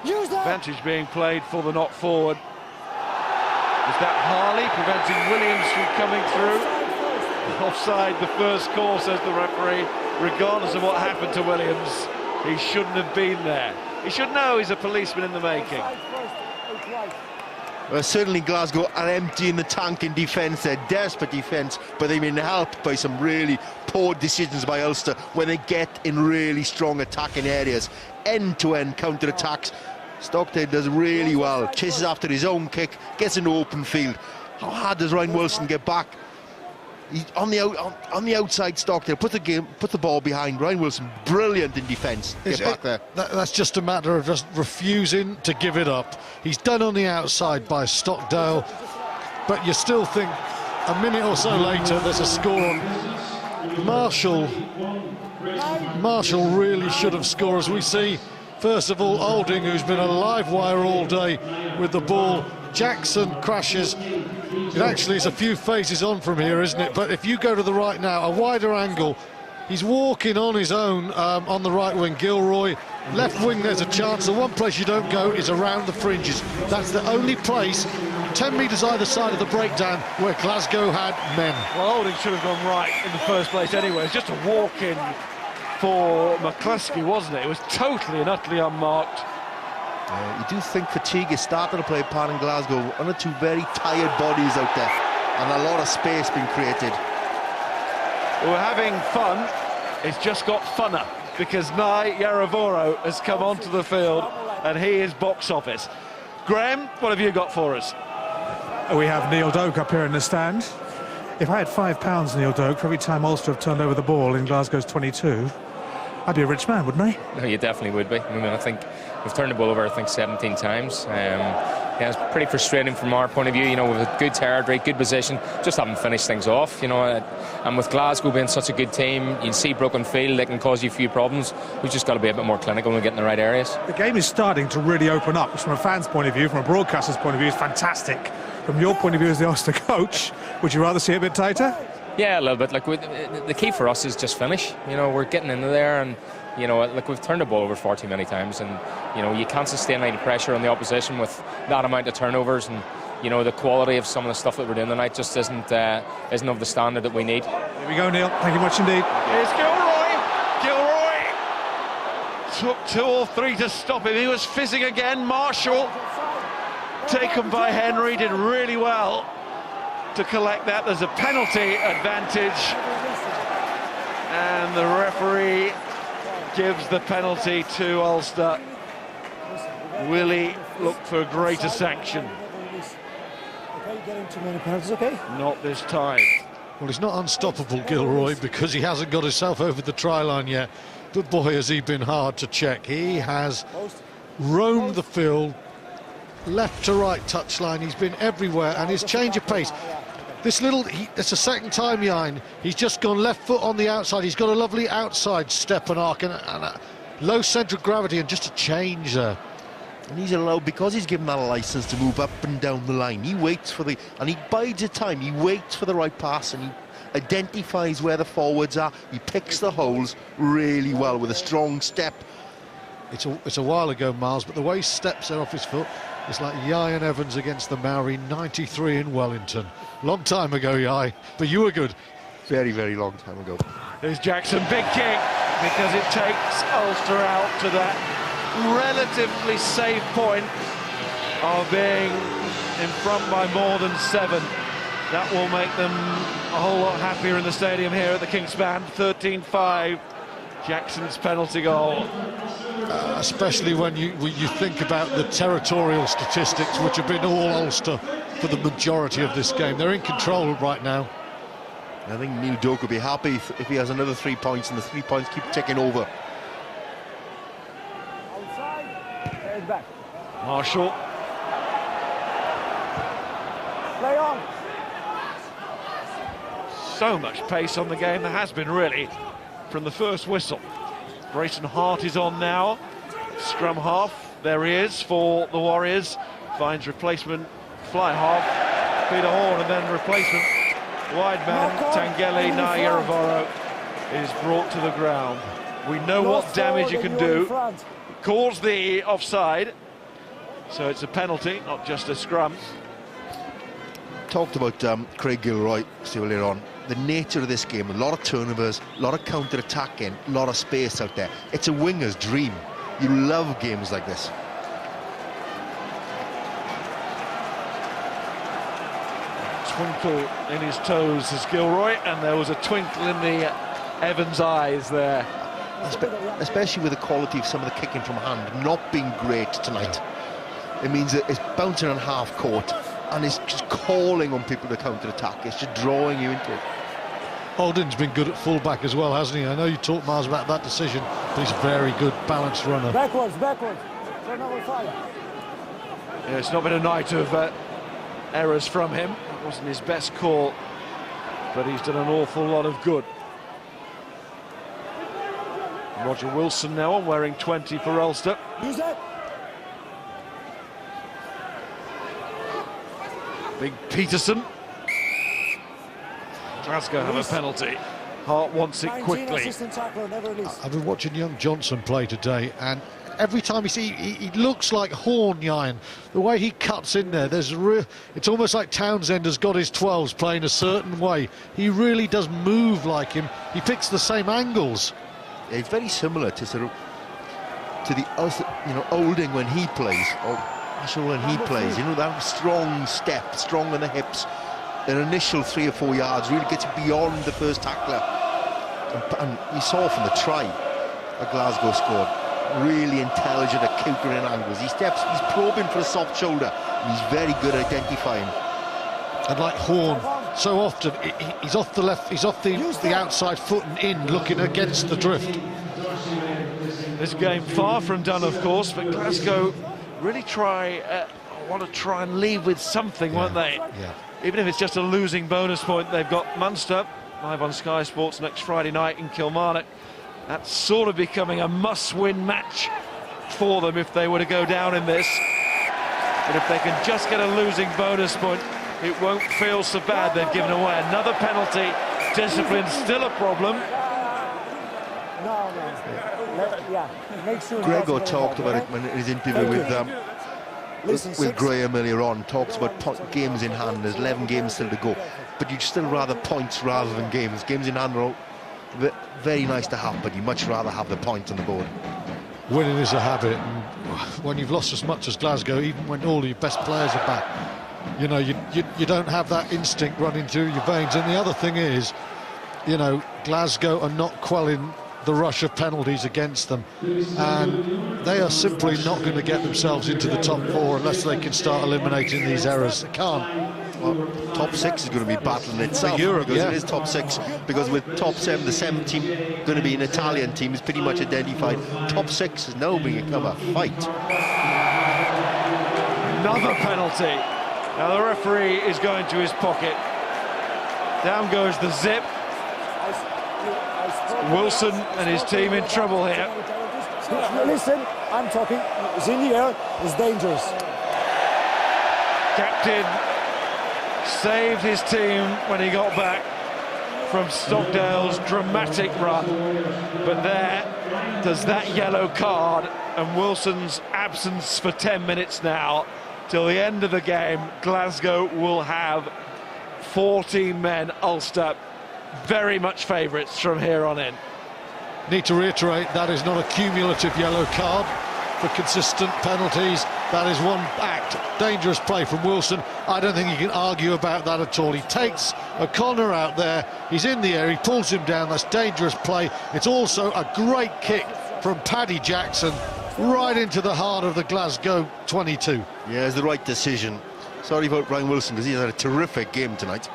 Advantage being played for the knock forward. Is that Harley preventing Williams from coming through? Offside the first call, says the referee. Regardless of what happened to Williams, he shouldn't have been there. He should know he's a policeman in the making. Well, certainly Glasgow are emptying the tank in defence. They're desperate defence, but they've been helped by some really poor decisions by Ulster when they get in really strong attacking areas. End-to-end counter-attacks. Stockdale does really well, chases after his own kick, gets into open field. How hard does Ryan Wilson get back? He's on the outside. Stockdale put the ball behind. Ryan Wilson, brilliant in defence. Get back there. That's just a matter of just refusing to give it up. He's done on the outside by Stockdale, but you still think a minute or so later there's a score. Marshall really should have scored, as we see. First of all, Olding, who's been a live wire all day with the ball. Jackson crashes. It actually is a few phases on from here, isn't it? But if you go to the right now, a wider angle, he's walking on his own on the right wing. Gilroy, left wing, there's a chance. The one place you don't go is around the fringes. That's the only place, 10 metres either side of the breakdown, where Glasgow had men. Well, Olding should have gone right in the first place anyway. It's just a walk-in for McCluskey, wasn't it? It was totally and utterly unmarked. You do think fatigue is starting to play a part in Glasgow. One or two very tired bodies out there, and a lot of space being created. We're having fun. It's just got funner because Nye Yaravoro has come onto the field, and he is box office. Graham, what have you got for us? We have Neil Doak up here in the stand. If I had £5, Neil Doak, for every time Ulster have turned over the ball in Glasgow's 22, I'd be a rich man, wouldn't I? No, you definitely would be. I mean, I think we've turned the ball over, 17 times. Yeah, it's pretty frustrating from our point of view. You know, with a good territory, good position, just haven't finished things off. You know, and with Glasgow being such a good team, you can see broken field, they can cause you a few problems. We've just got to be a bit more clinical and get in the right areas. The game is starting to really open up. From a fan's point of view, from a broadcaster's point of view, it's fantastic. From your point of view as the Ulster coach, would you rather see it a bit tighter? Yeah, a little bit. Like the key for us is just finish. You know, we're getting into there, and you know, like we've turned the ball over far too many times, and you know, you can't sustain any pressure on the opposition with that amount of turnovers, and you know, the quality of some of the stuff that we're doing tonight just isn't of the standard that we need. Here we go, Neil. Thank you much indeed. Here's Gilroy. Gilroy took 2 or 3 to stop him. He was fizzing again. Marshall, taken by Henry, did really well to collect that. There's a penalty advantage, and the referee gives the penalty to Ulster. Willie looked for a greater sanction. Not this time. Well, he's not unstoppable, Gilroy, because he hasn't got himself over the try line yet. But boy, has he been hard to check. He has roamed the field, left to right touchline. He's been everywhere, and his change of pace. It's the second time behind. He's just gone left foot on the outside. He's got a lovely outside step and arc and a low central gravity, and just a change there. And he's allowed, because he's given that license to move up and down the line. He waits and he bides his time. He waits for the right pass, and he identifies where the forwards are. He picks the holes really well with a strong step. It's a while ago, Miles, but the way he steps there off his foot, it's like Yai and Evans against the Maori, 93 in Wellington. Long time ago, Yai, but you were good. Very, very long time ago. There's Jackson, big kick, because it takes Ulster out to that relatively safe point of being in front by more than 7. That will make them a whole lot happier in the stadium here at the Kingspan. 13-5, Jackson's penalty goal. Especially when you think about the territorial statistics, which have been all Ulster for the majority of this game. They're in control right now. I think Neil Doak will be happy if he has another 3 points and the 3 points keep ticking over. Back. Marshall. Play on. So much pace on the game, there has been really, from the first whistle. Grayson Hart is on now. Scrum half, there he is for the Warriors. Finds replacement, fly half, Peter Horn, and then replacement. Wide man, Tangeli Nayaravoro is brought to the ground. We know what damage you can do. Calls the offside, so it's a penalty, not just a scrum. Talked about Craig Gilroy earlier on. The nature of this game, a lot of turnovers, a lot of counter-attacking, a lot of space out there. It's a winger's dream. You love games like this. Twinkle in his toes as Gilroy, and there was a twinkle in the Evans' eyes there. Especially with the quality of some of the kicking from hand not being great tonight. It means that it's bouncing on half court and it's just calling on people to counter-attack. It's just drawing you into it. Holding's been good at full-back as well, hasn't he? I know you talked, Miles, about that decision, but he's a very good balanced runner. Backwards. For number 5. Yeah, it's not been a night of errors from him. It wasn't his best call, but he's done an awful lot of good. Roger Wilson now on, wearing 20 for Ulster. Use that. Big Peterson. Glasgow have a penalty. Hart wants it quickly. I've been watching young Johnson play today, and every time he looks like Horn, Ian. The way he cuts in there, it's almost like Townsend has got his 12s playing a certain way. He really does move like him. He picks the same angles. Yeah, it's very similar to the Olding when he plays, or Marshall when he plays. You know, that strong step, strong on the hips. An initial 3 or 4 yards really gets beyond the first tackler. And you saw from the try that Glasgow scored. Really intelligent at countering angles. He's probing for a soft shoulder, and he's very good at identifying. And like Horn, so often he's off the left, he's off the outside foot and in, looking against the drift. This game far from done, of course, but Glasgow really want to try and leave with something, won't they? Yeah. Even if it's just a losing bonus point. They've got Munster live on Sky Sports next Friday night in Kilmarnock. That's sort of becoming a must-win match for them if they were to go down in this. But if they can just get a losing bonus point, it won't feel so bad. They've given away another penalty. Discipline still a problem. Make sure. Gregor talked about it in his interview with Graham earlier on. Talks about games in hand. There's 11 games still to go, but you'd still rather points rather than games. Games in hand are all very nice to have, but you much rather have the points on the board. Winning is a habit, and when you've lost as much as Glasgow, even when all your best players are back, you know, you don't have that instinct running through your veins. And the other thing is, you know, Glasgow are not quelling the rush of penalties against them, and they are simply not going to get themselves into the top 4 unless they can start eliminating these errors. They can't. Well, top 6 is going to be battling itself for Europe, because it is top 6. Because with top 7, the 7th team going to be an Italian team is pretty much identified. Top 6 is now being a fight. Another penalty. Now the referee is going to his pocket. Down goes the zip. Wilson and his team in trouble here. Listen, I'm talking. It's in the air. It's dangerous. Captain saved his team when he got back from Stockdale's dramatic run. But there's that yellow card and Wilson's absence for 10 minutes now. Till the end of the game, Glasgow will have 14 men. Ulster very much favourites from here on in. Need to reiterate, that is not a cumulative yellow card for consistent penalties. That is one act. Dangerous play from Wilson. I don't think you can argue about that at all. He takes a corner out there. He's in the air. He pulls him down. That's dangerous play. It's also a great kick from Paddy Jackson right into the heart of the Glasgow 22. Yeah, it's the right decision. Sorry about Brian Wilson, because he's had a terrific game tonight.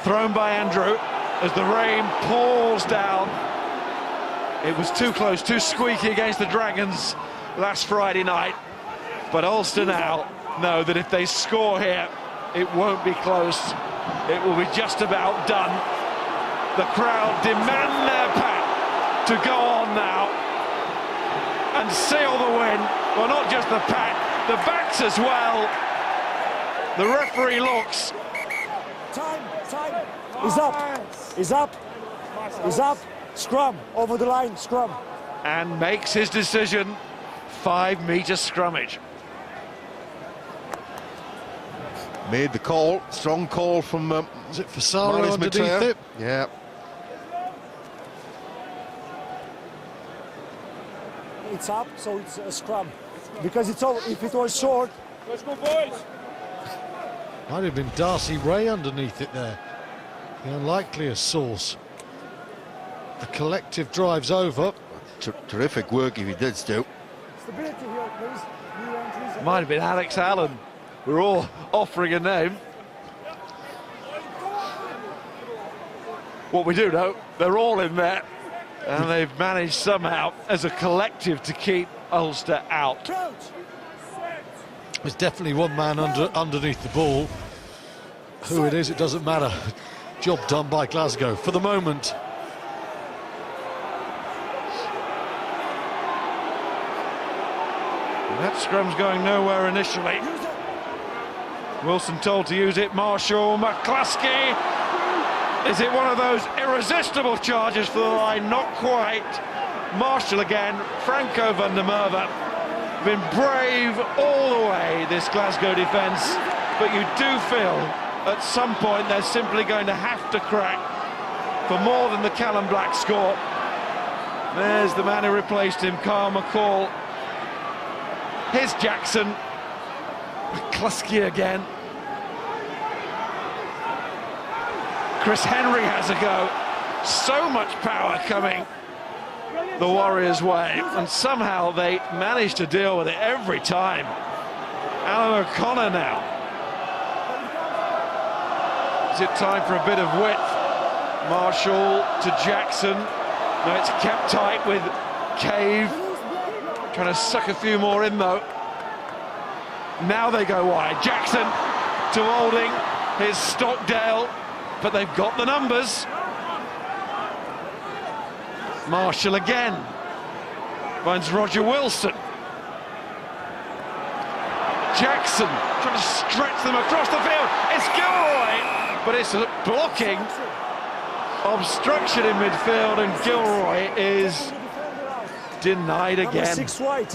Thrown by Andrew as the rain pours down. It was too close, too squeaky against the Dragons last Friday night. But Ulster now know that if they score here, it won't be close. It will be just about done. The crowd demand their pack to go on now and seal the win. Well, not just the pack, the backs as well. The referee looks. Time. He's up. Scrum, over the line, scrum. And makes his decision. 5-metre scrummage. Made the call, strong call from is it Fasaro underneath it? Yeah. It's up, so it's a scrum. Because it's over. If it was short. Let's go, boys. Might have been Darcy Ray underneath it there. The unlikeliest source. The collective drives over. Terrific work if he did, Stu. Stability here, please. New entries. Might have been Alex Allen. We're all offering a name. What we do know, they're all in there. And they've managed somehow, as a collective, to keep Ulster out. There's definitely one man underneath the ball. Who it is, it doesn't matter. Job done by Glasgow for the moment. That scrum's going nowhere initially. Wilson told to use it. Marshall, McCluskey. Is it one of those irresistible charges for the line? Not quite. Marshall again. Franco van der Merwe. Been brave all the way, this Glasgow defence. But you do feel at some point they're simply going to have to crack for more than the Callum Black score. There's the man who replaced him, Carl McCall. Here's Jackson. McCluskey again. Chris Henry has a go. So much power coming the Warriors' way, and somehow they manage to deal with it every time. Alan O'Connor now. Is it time for a bit of width? Marshall to Jackson. No, it's kept tight with Cave. Trying to suck a few more in though. Now they go wide. Jackson to Olding. Here's Stockdale, but they've got the numbers. Marshall again. Finds Roger Wilson. Jackson trying to stretch them across the field. It's Gilroy, but it's a blocking obstruction in midfield, and Gilroy is denied again. 6 wide.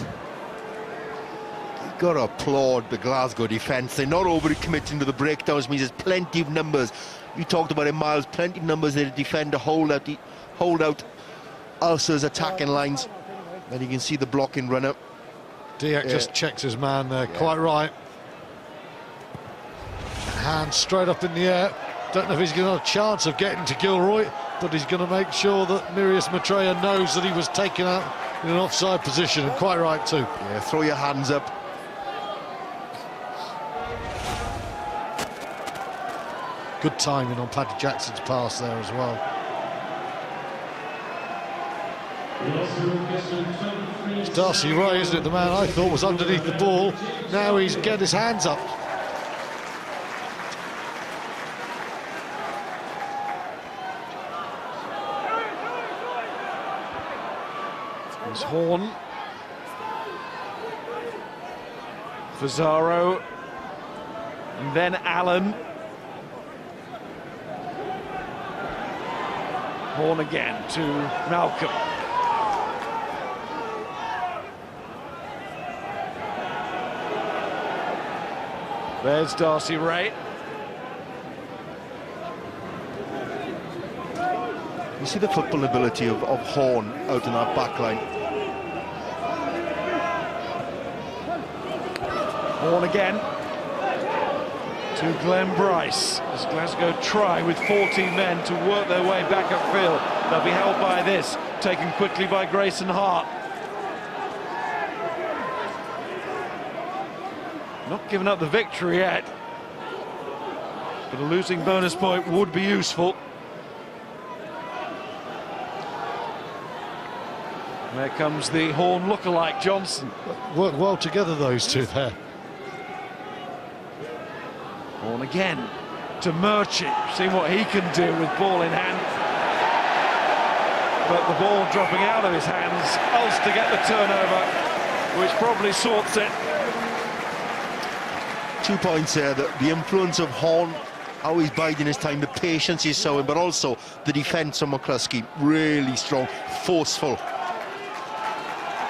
You've got to applaud the Glasgow defence. They're not over-committing to the breakdowns. Means there's plenty of numbers. You talked about it, Miles. Plenty of numbers there to defend, to hold out Ulster's attacking lines. And you can see the blocking runner. Diak just checks his man there, quite right. Hand straight up in the air. Don't know if he's going to have a chance of getting to Gilroy, but he's going to make sure that Mirius Maitreya knows that he was taken out in an offside position, and quite right too. Yeah, throw your hands up. Good timing on Paddy Jackson's pass there as well. It's Darcy Ray, isn't it? The man I thought was underneath the ball. Now he's getting his hands up. It's Horn. Fasaro. And then Allen. Horn again to Malcolm. There's Darcy Ray. You see the football ability of Horn out in that back line. Horn again to Glenn Bryce as Glasgow try with 14 men to work their way back upfield. They'll be held by this, taken quickly by Grayson Hart. Not giving up the victory yet, but a losing bonus point would be useful. And there comes the Horn lookalike Johnson. Work well together, those two there. Horn again to Murchie, seeing what he can do with ball in hand. But the ball dropping out of his hands. Ulster get the turnover, which probably sorts it. 2 points there, the influence of Horn, how he's biding his time, the patience he's showing, but also the defence of McCluskey, really strong, forceful.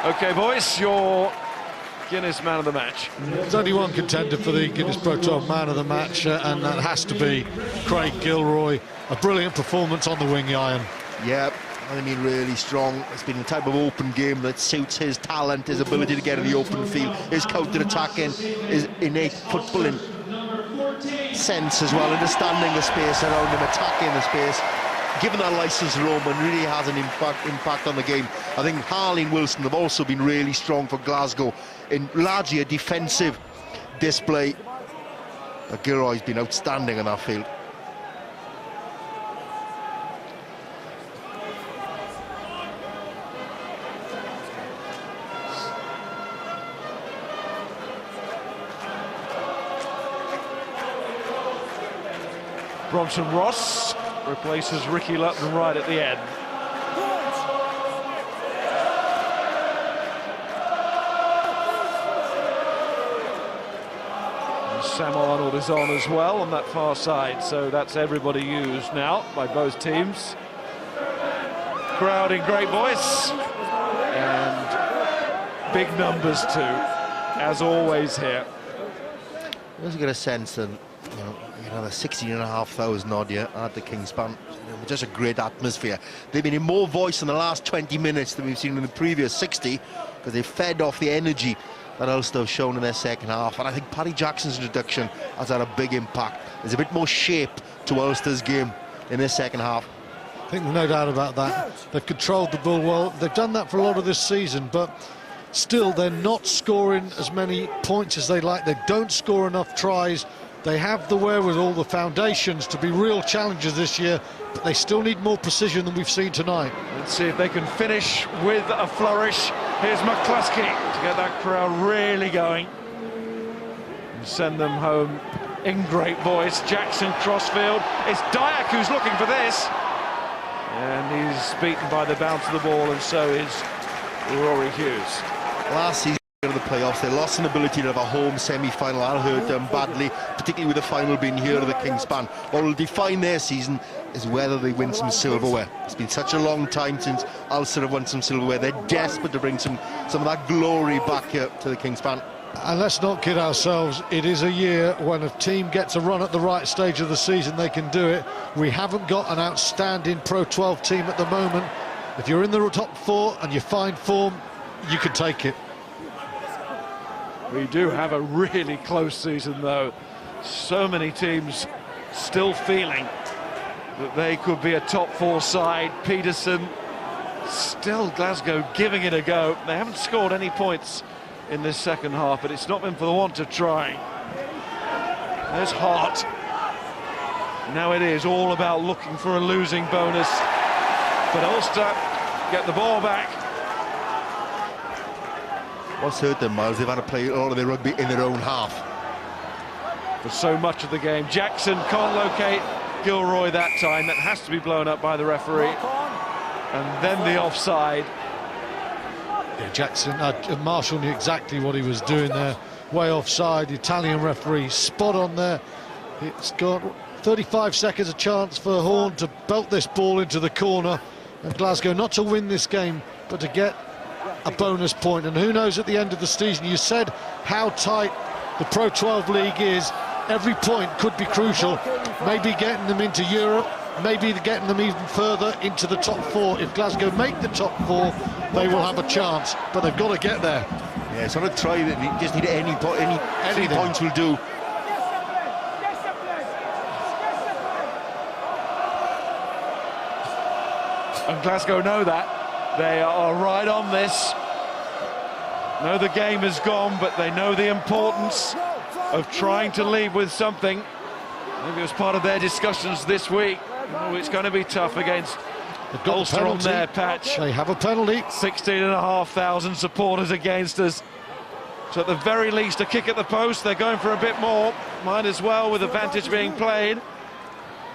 OK, boys, your Guinness man of the match. There's only one contender for the Guinness Pro 12 man of the match, and that has to be Craig Gilroy. A brilliant performance on the wing iron. Yeah, I mean, really strong. It's been the type of open game that suits his talent, his ability to get in the open field, his counter-attacking, his innate footballing sense as well, understanding the space around him, attacking the space, giving that licence to roam, and really has an impact on the game. I think Harley and Wilson have also been really strong for Glasgow in largely a defensive display. But Gilroy's been outstanding in that field. Bronson Ross replaces Ricky Lutton right at the end. And Sam Arnold is on as well on that far side, so that's everybody used now by both teams. Crowd in great voice, and big numbers too, as always here. You also get a sense that, you know, the 16,500 odd here at the Kingspan, just a great atmosphere. They've been in more voice in the last 20 minutes than we've seen in the previous 60, because they've fed off the energy that Ulster have shown in their second half. And I think Paddy Jackson's introduction has had a big impact. There's a bit more shape to Ulster's game in this second half. I think there's no doubt about that. They've controlled the ball well. They've done that for a lot of this season, but still they're not scoring as many points as they like. They don't score enough tries. They have the wherewithal, the foundations to be real challengers this year, but they still need more precision than we've seen tonight. Let's see if they can finish with a flourish. Here's McCluskey to get that crowd really going and send them home in great voice. Jackson crossfield. It's Dyack who's looking for this, and he's beaten by the bounce of the ball, and so is Rory Hughes. Last season of the playoffs, they lost an ability to have a home semi-final. That hurt them badly, particularly with the final being here at the Kingspan. What will define their season is whether they win some silverware. It's been such a long time since Ulster have won some silverware. They're desperate to bring some of that glory back here to the Kingspan. And let's not kid ourselves, it is a year when a team gets a run at the right stage of the season, they can do it. We haven't got an outstanding Pro 12 team at the moment. If you're in the top four and you find form, you can take it. We do have a really close season, though. So many teams still feeling that they could be a top four side. Peterson, still Glasgow giving it a go. They haven't scored any points in this second half, but it's not been for the want of trying. There's Hart. Now it is all about looking for a losing bonus. But Ulster get the ball back. What's hurt them, Miles? They've had to play a lot of their rugby in their own half. For so much of the game. Jackson can't locate Gilroy that time. That has to be blown up by the referee. And then the offside. Yeah, Jackson, Marshall knew exactly what he was doing there. Way offside, the Italian referee spot on there. It's got 35 seconds a chance for Horn to belt this ball into the corner. And Glasgow not to win this game, but to get a bonus point. And who knows at the end of the season, you said how tight the Pro 12 league is. Every point could be crucial. Maybe getting them into Europe, maybe getting them even further into the top four. If Glasgow make the top four, they will have a chance, but they've got to get there. Yeah, it's not a try, that you just need any 3 points will do. And Glasgow know that. They are right on this. Know the game is gone, but they know the importance of trying to leave with something. Maybe it was part of their discussions this week. Oh, it's going to be tough against Ulster on their patch. They have a penalty. 16,500 supporters against us. So at the very least, a kick at the post. They're going for a bit more. Might as well, with advantage being played.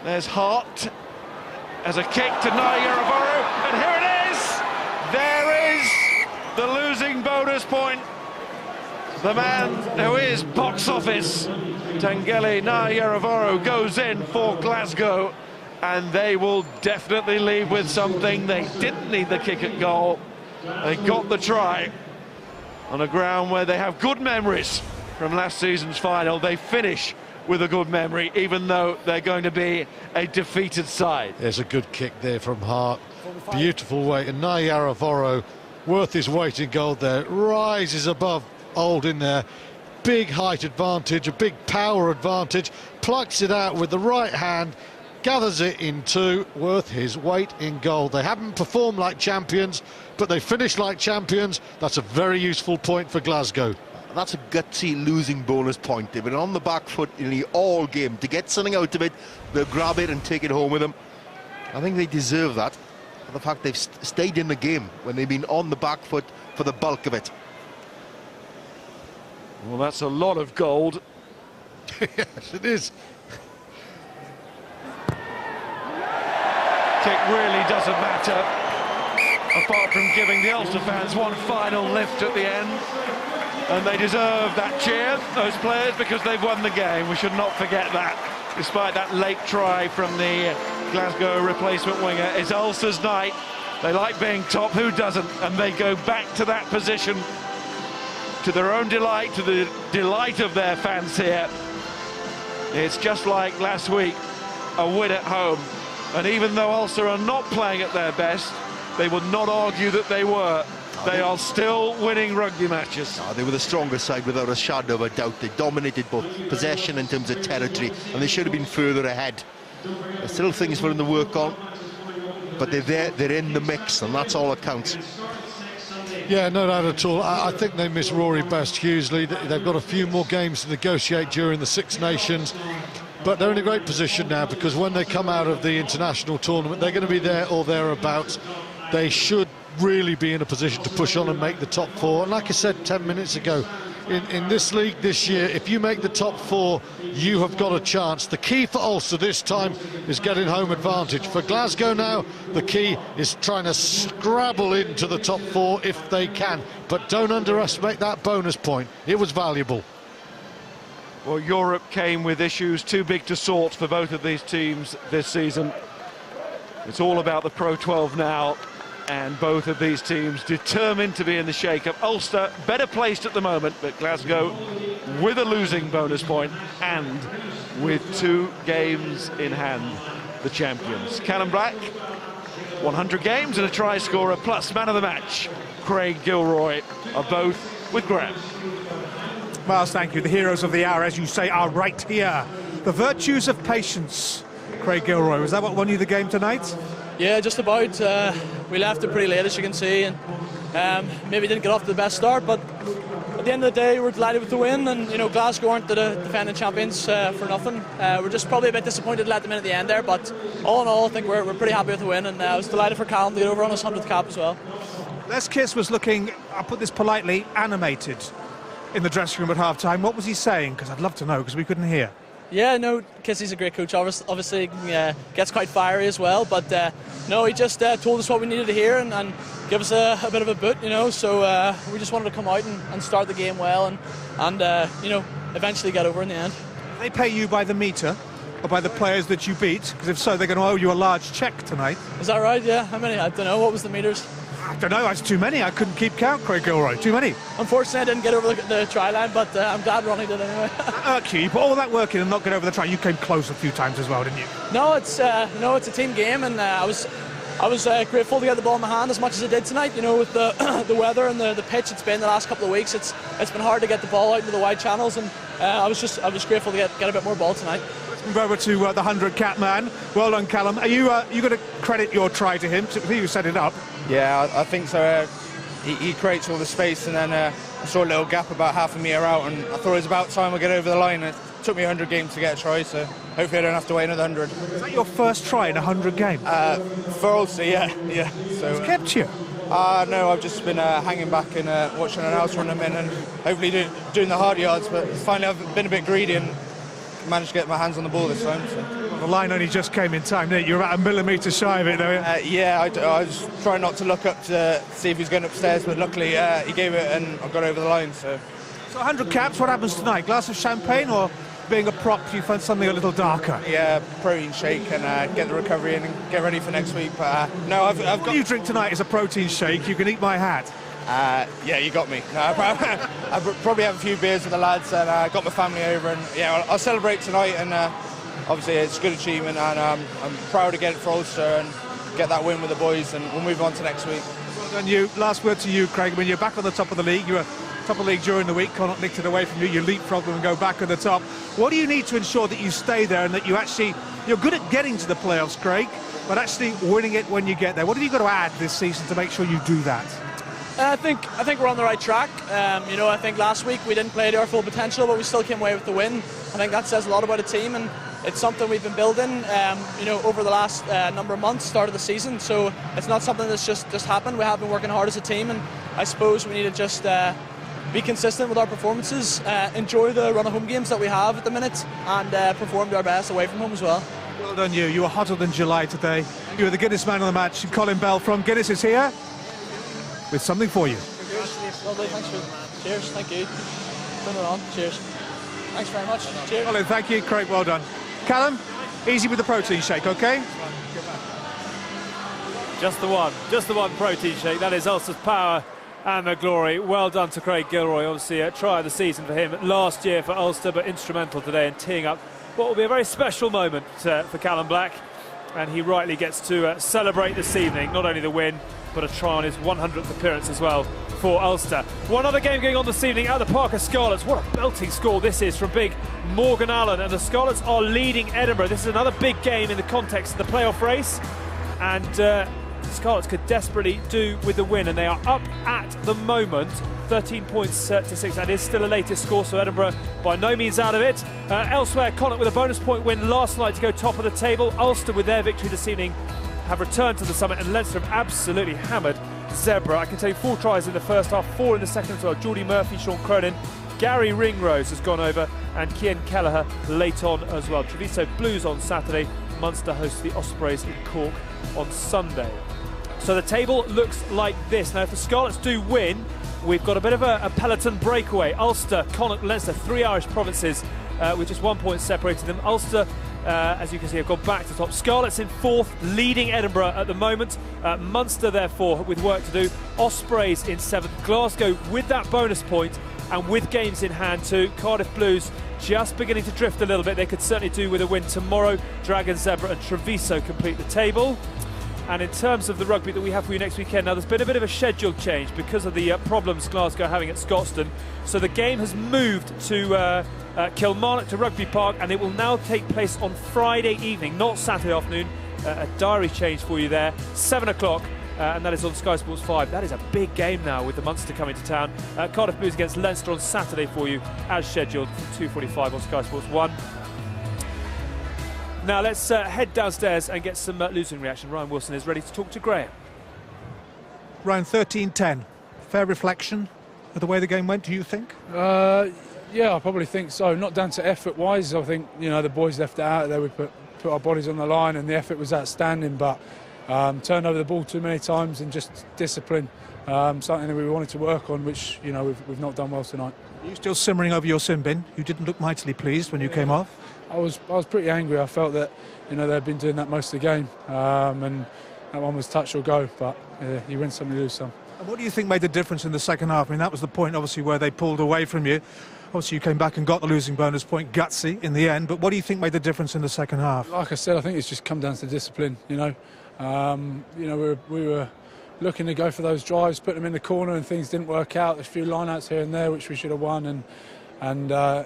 There's Hart as a kick to Naiyaravoro, and here it is! There is the losing bonus point. The man who is box office, Tangeli Naiyaravoro, goes in for Glasgow, and they will definitely leave with something. They didn't need the kick at goal. They got the try on a ground where they have good memories from last season's final. They finish with a good memory, even though they're going to be a defeated side. There's a good kick there from Hart. Beautiful weight, and Naiyaravoro, worth his weight in gold there, rises above Old in there. Big height advantage, a big power advantage, plucks it out with the right hand, gathers it in two, worth his weight in gold. They haven't performed like champions, but they finished like champions. That's a very useful point for Glasgow. That's a gutsy losing bonus point. They've been on the back foot in the all game. To get something out of it, they'll grab it and take it home with them. I think they deserve that, for the fact they've stayed in the game when they've been on the back foot for the bulk of it. Well, that's a lot of gold. Yes, it is. Kick really doesn't matter, apart from giving the Ulster fans one final lift at the end. And they deserve that cheer, those players, because they've won the game. We should not forget that. Despite that late try from the Glasgow replacement winger, it's Ulster's night. They like being top, who doesn't? And they go back to that position, to their own delight, to the delight of their fans here. It's just like last week, a win at home. And even though Ulster are not playing at their best, they would not argue that they were. They are still winning rugby matches. They were the stronger side without a shadow of a doubt. They dominated both possession in terms of territory, and they should have been further ahead. There's still things for them to work on, but they're there, they're in the mix, and that's all that counts. Yeah, no doubt at all. I think they miss Rory Best hugely. They've got a few more games to negotiate during the Six Nations, but they're in a great position now, because when they come out of the international tournament, they're going to be there or thereabouts. They should really be in a position to push on and make the top four. And like I said 10 minutes ago, in this league this year, if you make the top four, you have got a chance. The key for Ulster this time is getting home advantage. For Glasgow now, the key is trying to scrabble into the top four if they can. But don't underestimate that bonus point. It was valuable. Well, Europe came with issues too big to sort for both of these teams this season. It's all about the Pro 12 now, and both of these teams determined to be in the shake-up. Ulster better placed at the moment, but Glasgow with a losing bonus point and with 2 games in hand, the champions. Callum Black, 100 games and a try scorer, plus man of the match, Craig Gilroy, are both with Graham. Miles, thank you. The heroes of the hour, as you say, are right here. The virtues of patience. Craig Gilroy, was that what won you the game tonight? Yeah, just about. We left it pretty late, as you can see, and maybe didn't get off to the best start, but at the end of the day, we're delighted with the win, and, you know, Glasgow aren't the defending champions for nothing. We're just probably a bit disappointed to let them in at the end there, but all in all, I think we're pretty happy with the win, and I was delighted for Callum to get over on his 100th cap as well. Les Kiss was looking, I'll put this politely, animated in the dressing room at half-time. What was he saying? Because I'd love to know, because we couldn't hear. Yeah, no, Kissie's a great coach. Obviously, gets quite fiery as well. But no, he just told us what we needed to hear and give us a bit of a boot, you know. So we just wanted to come out and start the game well and you know, eventually get over in the end. They pay you by the metre or by the players that you beat? Because if so, they're going to owe you a large cheque tonight. Is that right? Yeah. How many? I don't know. What was the metres? I don't know, that's too many. I couldn't keep count, Craig Gilroy. Too many. Unfortunately, I didn't get over the try line, but I'm glad Ronnie did anyway. You put all that work in and not get over the try. You came close a few times as well, didn't you? No, it's a team game, and I was grateful to get the ball in my hand as much as I did tonight. You know, with the weather and the pitch it's been the last couple of weeks, it's been hard to get the ball out into the wide channels, and I was grateful to get a bit more ball tonight. Let's move over to the 100-cap man. Well done, Callum. Are you going to credit your try to him? Who you set it up? Yeah, I think so. he creates all the space, and then I saw a little gap about half a metre out, and I thought it was about time I get over the line. It took me 100 games to get a try, so hopefully I don't have to wait another 100. Is that your first try in 100 games? For Ulster, yeah. So, it's kept you? No, I've just been hanging back and watching an else run them in, and hopefully doing the hard yards, but finally I've been a bit greedy and managed to get my hands on the ball this time. So. Well, the line only just came in time, didn't it? You're about a millimetre shy of it, though. Yeah, I was trying not to look up to see if he was going upstairs, but luckily he gave it and I got over the line. So 100 caps, what happens tonight? Glass of champagne, or being a prop, do you find something a little darker? Yeah, protein shake and get the recovery in and get ready for next week. But no, I've got... What you drink tonight is a protein shake. You can eat my hat. Yeah, you got me. No, I probably have a few beers with the lads, and I got my family over, and yeah, I'll celebrate tonight. And obviously, it's a good achievement, and I'm proud to get it for Ulster and get that win with the boys, and we'll move on to next week. Well done, you. Last word to you, Craig. When you're back on the top of the league, you were top of the league during the week. Connacht nicked it away from you. You leapfrog them and go back at the top. What do you need to ensure that you stay there and that you're good at getting to the playoffs, Craig, but actually winning it when you get there? What have you got to add this season to make sure you do that? I think we're on the right track. I think last week we didn't play to our full potential, but we still came away with the win. I think that says a lot about a team, and it's something we've been building, over the last number of months, start of the season. So it's not something that's just happened. We have been working hard as a team, and I suppose we need to just be consistent with our performances, enjoy the run of home games that we have at the minute, and perform to our best away from home as well. Well done, you. You were hotter than July today. You were the Guinness man of the match. Colin Bell from Guinness is here with something for you. Lovely, thanks for cheers, thank you. Turn it on, cheers. Thanks very much. Cheers. Colin, thank you. Craig, well done. Callum, easy with the protein shake, okay? Just the one protein shake. That is Ulster's power and the glory. Well done to Craig Gilroy. Obviously a try of the season for him last year for Ulster, but instrumental today in teeing up what will be a very special moment for Callum Black. And he rightly gets to celebrate this evening, not only the win, but a try on his 100th appearance as well for Ulster. One other game going on this evening at the Parker Scarlets. What a belting score this is from big Morgan Allen, and the Scarlets are leading Edinburgh. This is another big game in the context of the playoff race, and the Scarlets could desperately do with the win, and they are up at the moment 13 points to 6. That is still the latest score, so Edinburgh by no means out of it. Elsewhere, Connacht with a bonus point win last night to go top of the table. Ulster with their victory this evening have returned to the summit, and Leinster have absolutely hammered Zebra. I can tell you 4 tries in the first half, 4 in the second as well. Geordie Murphy, Sean Cronin, Gary Ringrose has gone over, and Cian Kelleher late on as well. Treviso Blues on Saturday. Munster hosts the Ospreys in Cork on Sunday. So the table looks like this. Now if the Scarlets do win, we've got a bit of a peloton breakaway. Ulster, Connacht, Leinster, 3 Irish provinces with just 1 point separating them. Ulster, as you can see, have gone back to the top. Scarlets in 4th, leading Edinburgh at the moment. Munster, therefore, with work to do. Ospreys in 7th. Glasgow with that bonus point and with games in hand too. Cardiff Blues just beginning to drift a little bit. They could certainly do with a win tomorrow. Dragons, Zebra and Treviso complete the table. And in terms of the rugby that we have for you next weekend, now there's been a bit of a schedule change because of the problems Glasgow are having at Scotstoun. So the game has moved to Kilmarnock, to Rugby Park, and it will now take place on Friday evening, not Saturday afternoon. A diary change for you there, 7 o'clock, and that is on Sky Sports 5. That is a big game now with the Munster coming to town. Cardiff Blues against Leinster on Saturday for you, as scheduled, from 2:45 on Sky Sports 1. Now let's head downstairs and get some losing reaction. Ryan Wilson is ready to talk to Graham. Ryan, 13-10. Fair reflection of the way the game went, do you think? Yeah, I probably think so. Not down to effort-wise. I think, the boys left it out there. We put our bodies on the line and the effort was outstanding, but turned over the ball too many times and just discipline. Something that we wanted to work on, which, we've not done well tonight. Are you still simmering over your sin bin? You didn't look mightily pleased when you came off. I was pretty angry. I felt that they'd been doing that most of the game, and that one was touch or go. But you win some, you lose some. And what do you think made the difference in the second half? I mean, that was the point, obviously, where they pulled away from you. Obviously, you came back and got the losing bonus point, gutsy in the end. But what do you think made the difference in the second half? Like I said, I think it's just come down to discipline. We were looking to go for those drives, put them in the corner, and things didn't work out. There's a few lineouts here and there which we should have won, and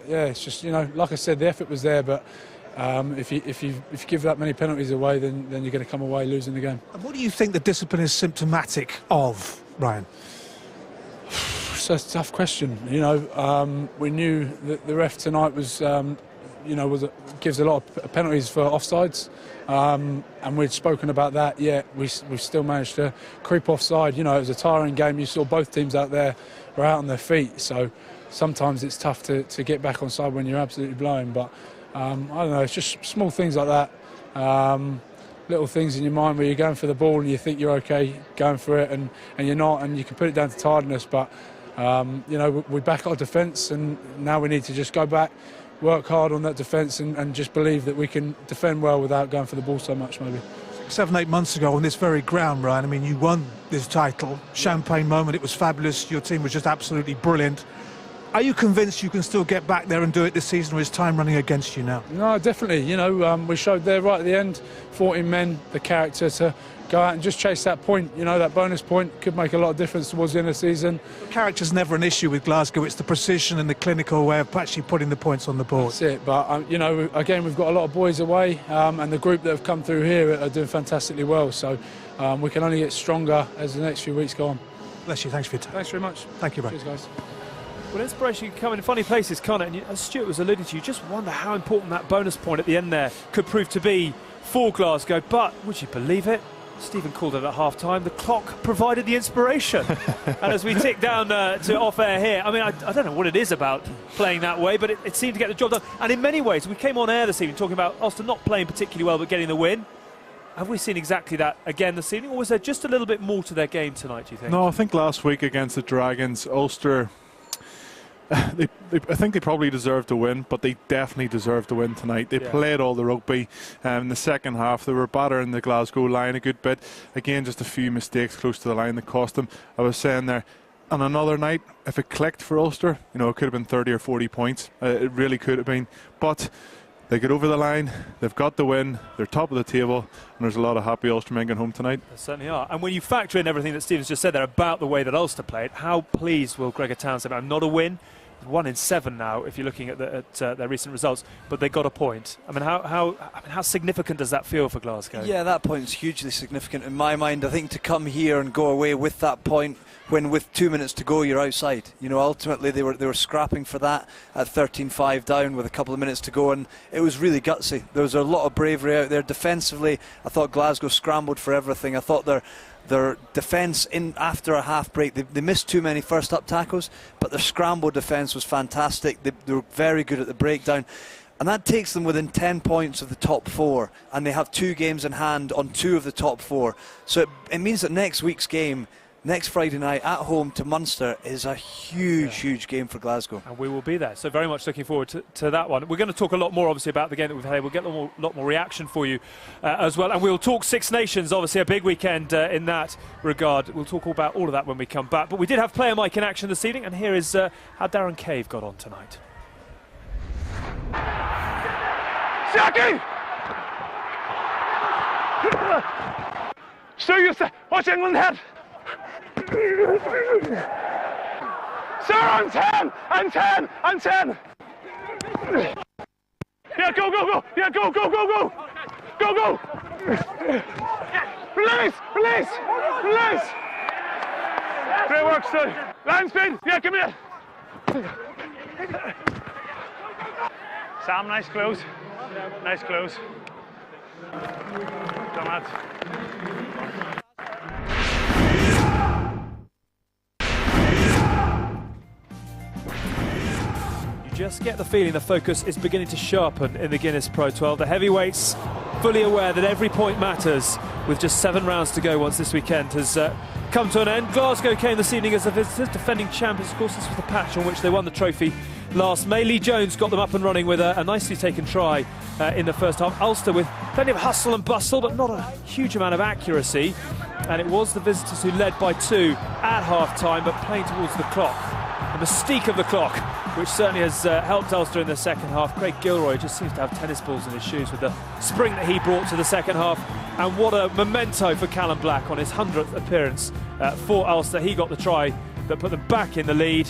it's just like I said, the effort was there, but if you give that many penalties away, then you're going to come away losing the game. And what do you think the discipline is symptomatic of, Ryan? That's a tough question. You know, we knew that the ref tonight was, gives a lot of penalties for offsides, and we'd spoken about that. Yet we still managed to creep offside. You know, it was a tiring game. You saw both teams out there were out on their feet. So sometimes it's tough to get back on side when you're absolutely blowing. But I don't know. It's just small things like that. Little things in your mind where you're going for the ball and you think you're okay going for it and you're not, and you can put it down to tiredness. But we back our defence, and now we need to just go back, work hard on that defence, and just believe that we can defend well without going for the ball so much. Maybe 7-8 months ago on this very ground, Ryan, I mean, you won this title, champagne moment, it was fabulous, your team was just absolutely brilliant. Are you convinced you can still get back there and do it this season, or is time running against you now? No, definitely. You know, we showed there right at the end, 14 men, the character to go out and just chase that point. You know, that bonus point could make a lot of difference towards the end of the season. Character's never an issue with Glasgow. It's the precision and the clinical way of actually putting the points on the board. That's it. But, again, we've got a lot of boys away, and the group that have come through here are doing fantastically well. So we can only get stronger as the next few weeks go on. Bless you. Thanks for your time. Thanks very much. Thank you, Ryan. Cheers, guys. Well, inspiration can come in funny places, can't it? And as Stuart was alluding to, you just wonder how important that bonus point at the end there could prove to be for Glasgow. But would you believe it? Stephen called it at half-time. The clock provided the inspiration. And as we tick down to off-air here, I mean, I don't know what it is about playing that way, but it seemed to get the job done. And in many ways, we came on air this evening talking about Ulster not playing particularly well, but getting the win. Have we seen exactly that again this evening, or was there just a little bit more to their game tonight, do you think? No, I think last week against the Dragons, Ulster, I think they probably deserved to win, but they definitely deserved to win tonight. They played all the rugby. In the second half, they were battering the Glasgow line a good bit. Again, just a few mistakes close to the line that cost them. I was saying there, on another night, if it clicked for Ulster, you know, it could have been 30 or 40 points. It really could have been. But they get over the line, they've got the win, they're top of the table, and there's a lot of happy Ulstermen going home tonight. There certainly are. And when you factor in everything that Stephen's just said there about the way that Ulster played, how pleased will Gregor Townsend be? Not a win, 1 in 7 now, if you're looking at their recent results, but they got a point. I mean, how significant does that feel for Glasgow? Yeah, that point's hugely significant in my mind. I think to come here and go away with that point, when with 2 minutes to go you're outside. You know, ultimately they were scrapping for that at 13-5 down with a couple of minutes to go, and it was really gutsy. There was a lot of bravery out there defensively. I thought Glasgow scrambled for everything. I thought their defence in after a half break, they missed too many first up tackles, but their scramble defence was fantastic. They were very good at the breakdown, and that takes them within 10 points of the top 4, and they have 2 games in hand on 2 of the top 4. So it means that next week's game, next Friday night at home to Munster, is a huge game for Glasgow. And we will be there, so very much looking forward to that one. We're going to talk a lot more, obviously, about the game that we've had. We'll get a lot more reaction for you as well. And we'll talk Six Nations, obviously a big weekend in that regard. We'll talk all about all of that when we come back. But we did have Player Mike in action this evening, and here is how Darren Cave got on tonight. Shaki! Sir, you say, watch England head! Sir, on 10! On 10! On 10! Yeah, go! Yeah, go! Go! Release! Great work, sir. Line spin! Yeah, come here! Sam, nice close. Nice close. Come on. Just get the feeling the focus is beginning to sharpen in the Guinness Pro 12. The heavyweights fully aware that every point matters, with just 7 rounds to go once this weekend has come to an end. Glasgow came this evening as the visitors, defending champions. Of course, this was the patch on which they won the trophy last May. Lee Jones got them up and running with a nicely taken try in the first half. Ulster with plenty of hustle and bustle, but not a huge amount of accuracy. And it was the visitors who led by 2 at half-time, but playing towards the clock. The mystique of the clock, which certainly has helped Ulster in the second half. Craig Gilroy just seems to have tennis balls in his shoes with the spring that he brought to the second half. And what a memento for Callum Black on his 100th appearance for Ulster. He got the try that put them back in the lead,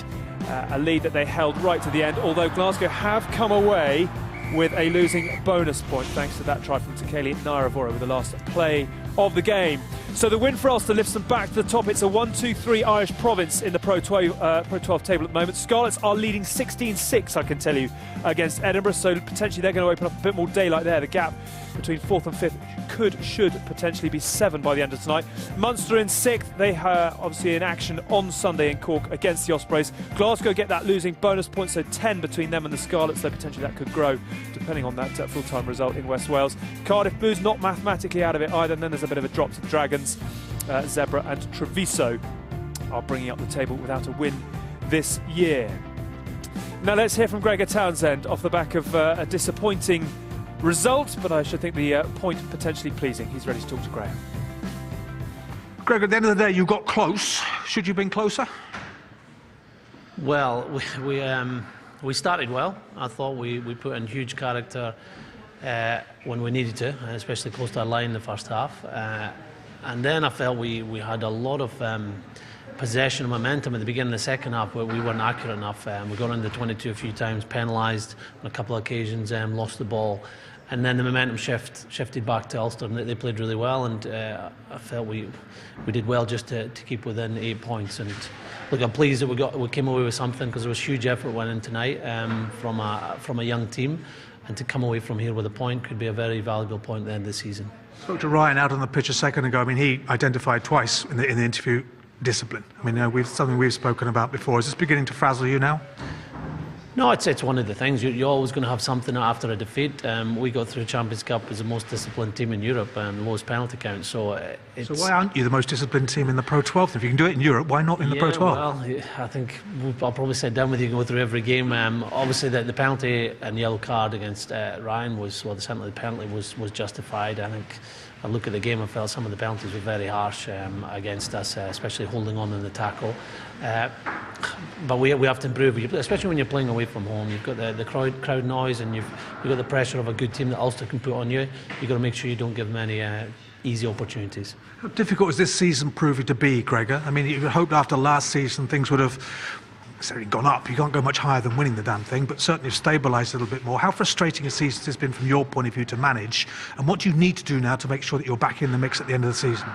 a lead that they held right to the end, although Glasgow have come away with a losing bonus point thanks to that try from Tekeli Nairavora with the last play of the game. So the win for Ulster lifts them back to the top. It's a 1-2-3 Irish province in the Pro 12 table at the moment. Scarlets are leading 16-6, I can tell you, against Edinburgh, so potentially they're going to open up a bit more daylight there. The gap between 4th and 5th should potentially be 7 by the end of tonight. Munster in 6th. They are obviously in action on Sunday in Cork against the Ospreys. Glasgow get that losing bonus point, so 10 between them and the Scarlets, so potentially that could grow depending on that full-time result in West Wales. Cardiff Blues not mathematically out of it either, and then there's a bit of a drop to the Dragons. Zebra and Treviso are bringing up the table without a win this year. Now let's hear from Gregor Townsend off the back of a disappointing result, but I should think the point potentially pleasing. He's ready to talk to Graham. Greg, at the end of the day, you got close. Should you have been closer? Well, we started well. I thought we put in huge character when we needed to, especially close to our line in the first half. And then I felt we had a lot of possession and momentum at the beginning of the second half, where we weren't accurate enough. We got into 22 a few times, penalised on a couple of occasions, lost the ball. And then the momentum shifted back to Ulster, and they played really well. And I felt we did well just to keep within 8 points. And look, I'm pleased that we came away with something, because there was huge effort went in tonight from a young team, and to come away from here with a point could be a very valuable point at the end of the season. Spoke to Ryan out on the pitch a second ago. I mean, he identified twice in the interview discipline. I mean, something we've spoken about before. Is this beginning to frazzle you now? No, it's one of the things. You're always going to have something after a defeat. We got through the Champions Cup as the most disciplined team in Europe and the lowest penalty count. So why aren't you the most disciplined team in the Pro 12? If you can do it in Europe, why not in the Pro 12? Well, I think I'll probably sit down with you and go through every game. Obviously, the penalty and yellow card against Ryan the penalty was justified. I think I look at the game and felt some of the penalties were very harsh against us, especially holding on in the tackle. But we have to improve, especially when you're playing away from home. You've got the crowd noise, and you've got the pressure of a good team that Ulster can put on you. You've got to make sure you don't give them any easy opportunities. How difficult is this season proving to be, Gregor? I mean, you hoped after last season things would have necessarily gone up. You can't go much higher than winning the damn thing, but certainly have stabilised a little bit more. How frustrating a season has this been from your point of view to manage, and what do you need to do now to make sure that you're back in the mix at the end of the season?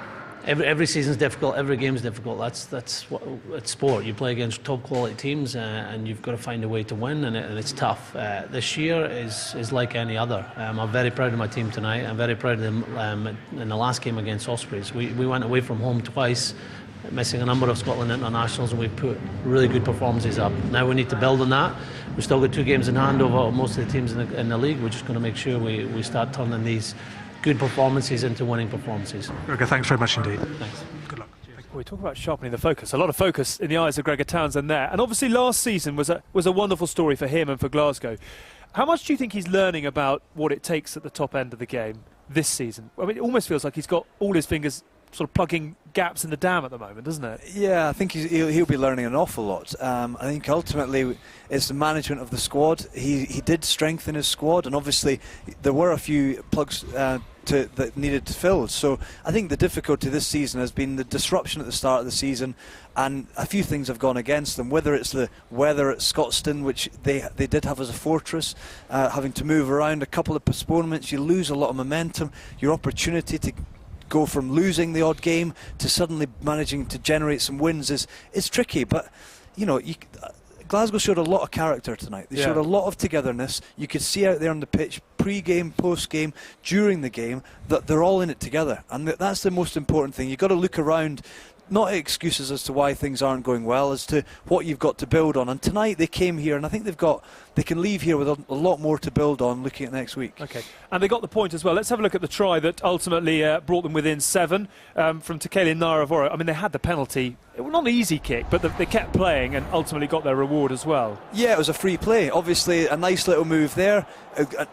Every season's difficult, every game's difficult. That's what it's sport. You play against top quality teams, and you've got to find a way to win, and it's tough. This year is like any other. I'm very proud of my team tonight. I'm very proud of them in the last game against Ospreys. We went away from home twice, missing a number of Scotland internationals, and we put really good performances up. Now we need to build on that. We've still got 2 games in hand over most of the teams in the league. We're just going to make sure we start turning these good performances into winning performances. Okay, thanks very much indeed. Thanks. Good luck. We talk about sharpening the focus. A lot of focus in the eyes of Gregor Townsend there. And obviously last season was a wonderful story for him and for Glasgow. How much do you think he's learning about what it takes at the top end of the game this season? I mean, it almost feels like he's got all his fingers sort of plugging gaps in the dam at the moment, doesn't it? Yeah, I think he'll be learning an awful lot. I think ultimately it's the management of the squad. He did strengthen his squad, and obviously there were a few plugs that needed to fill. So I think the difficulty this season has been the disruption at the start of the season, and a few things have gone against them, whether it's the weather at Scotstoun, which they did have as a fortress, having to move around, a couple of postponements. You lose a lot of momentum, your opportunity to go from losing the odd game to suddenly managing to generate some wins is tricky. But you know, Glasgow showed a lot of character tonight. They showed a lot of togetherness. You could see out there on the pitch, pre-game, post-game, during the game, that they're all in it together, and that's the most important thing. You've got to look around, not excuses as to why things aren't going well, as to what you've got to build on. And tonight they came here, and I think they can leave here with a lot more to build on looking at next week. Okay, and they got the point as well. Let's have a look at the try that ultimately brought them within 7 from Tekeli Naravoro. I mean, they had the penalty. It was not an easy kick, but they kept playing and ultimately got their reward as well. Yeah, it was a free play. Obviously, a nice little move there. A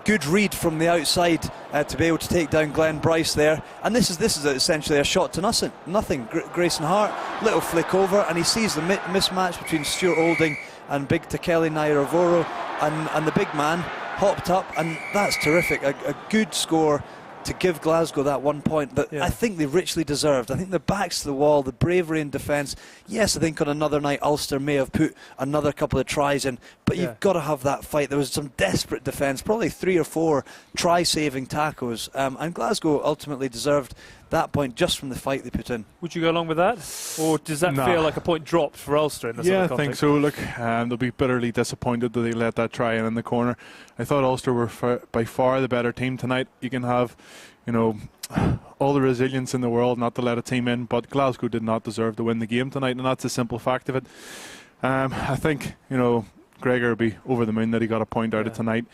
good read from the outside to be able to take down Glenn Bryce there. And this is essentially a shot to nothing. Grayson Hart, little flick over, and he sees the mismatch between Stuart Olding and big Tekeli Naravoro, and the big man hopped up, and that's terrific. A good score to give Glasgow that 1 point that I think they richly deserved. I think the backs to the wall, the bravery in defence. Yes, I think on another night Ulster may have put another couple of tries in, but you've got to have that fight. There was some desperate defence, probably 3 or 4 try-saving tackles, and Glasgow ultimately deserved that point just from the fight they put in. Would you go along with that? Or does that feel like a point dropped for Ulster in the Yeah, I think so. Look, they'll be bitterly disappointed that they let that try in the corner. I thought Ulster were by far the better team tonight. You can have, you know, all the resilience in the world not to let a team in, but Glasgow did not deserve to win the game tonight, and that's the simple fact of it. I think, you know, Gregor will be over the moon that he got a point out of tonight.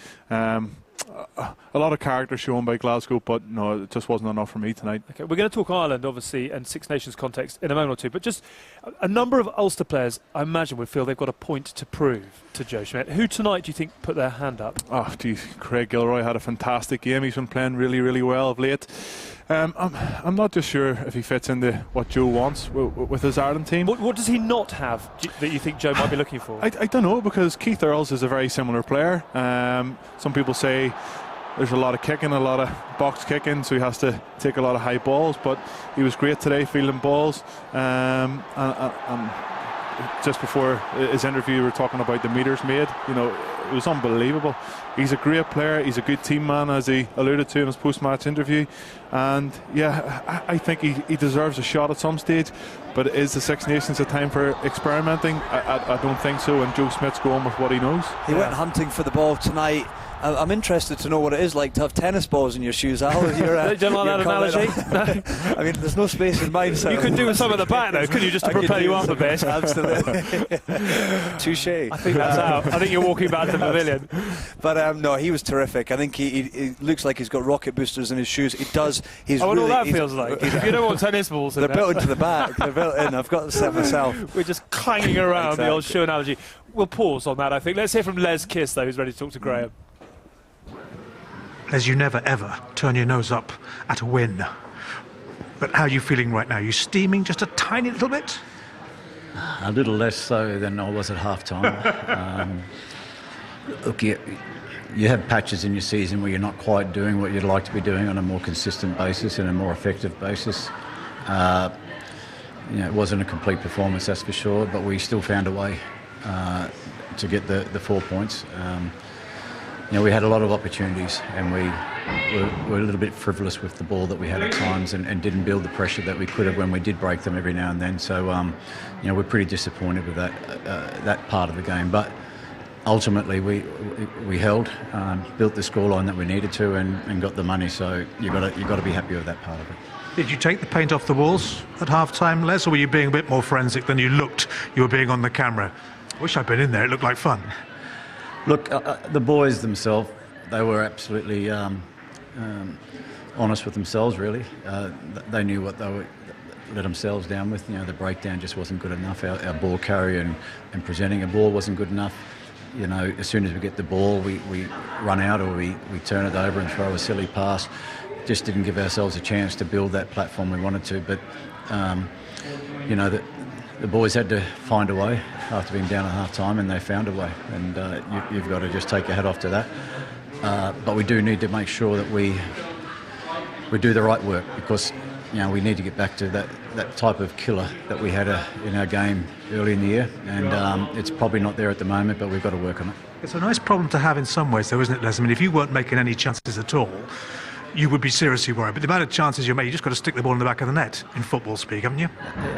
A lot of character shown by Glasgow, but no, it just wasn't enough for me tonight. Okay, we're going to talk Ireland, obviously, and Six Nations context in a moment or two, but just a number of Ulster players, I imagine, would feel they've got a point to prove to Joe Schmidt. Who tonight do you think put their hand up? Oh, geez, Craig Gilroy had a fantastic game. He's been playing really, really well of late. I'm not just sure if he fits into what Joe wants with his Ireland team. What does he not have that you think Joe might be looking for? I don't know, because Keith Earls is a very similar player. Some people say there's a lot of kicking, a lot of box kicking, so he has to take a lot of high balls, but he was great today fielding balls. And just before his interview, we were talking about the meters made. You know, it was unbelievable. He's a great player. He's a good team man, as he alluded to in his post-match interview. And yeah, I think he deserves a shot at some stage. But is the Six Nations a time for experimenting? I don't think so. And Joe Smith's going with what he knows. He went hunting for the ball tonight. I'm interested to know what it is like to have tennis balls in your shoes, Al. Do you like that analogy? I mean, there's no space in mine. So you could do with some at the back, though, couldn't you, just to propel you up a bit? Absolutely. Touché. I think that's out. I think you're walking back to the pavilion. But no, he was terrific. I think he looks like he's got rocket boosters in his shoes. He does. He's what really, all that feels like. If you don't want tennis balls in they're built into the back. They're built in. I've got the set myself. We're just clanging around the old shoe analogy. We'll pause on that, I think. Let's hear from Les Kiss, though, who's ready to talk to Graham. As you never ever turn your nose up at a win. But how are you feeling right now? Are you steaming just a tiny little bit? A little less so than I was at half-time. Look, you have patches in your season where you're not quite doing what you'd like to be doing on a more consistent basis and a more effective basis. You know, it wasn't a complete performance, that's for sure, but we still found a way to get the 4 points. You know, we had a lot of opportunities, and we were a little bit frivolous with the ball that we had at times, and didn't build the pressure that we could have when we did break them every now and then. So, you know, we're pretty disappointed with that part of the game. But ultimately, we held, built the scoreline that we needed to, and got the money. So you got to be happy with that part of it. Did you take the paint off the walls at half-time, Les, or were you being a bit more forensic than you looked you were being on the camera? I wish I'd been in there. It looked like fun. Look, the boys themselves, they were absolutely honest with themselves, really. They knew what they were let themselves down with. You know, the breakdown just wasn't good enough. Our ball carry and presenting a ball wasn't good enough. You know, as soon as we get the ball, we run out, or we turn it over and throw a silly pass. Just didn't give ourselves a chance to build that platform we wanted to. But, you know, the boys had to find a way after being down at half-time, and they found a way. And you've got to just take your hat off to that. But we do need to make sure that we do the right work, because, you know, we need to get back to that type of killer that we had in our game early in the year. And it's probably not there at the moment, but we've got to work on it. It's a nice problem to have in some ways, though, isn't it, Les? I mean, if you weren't making any chances at all, you would be seriously worried. But the amount of chances you make, you just got to stick the ball in the back of the net, in football speak, haven't you?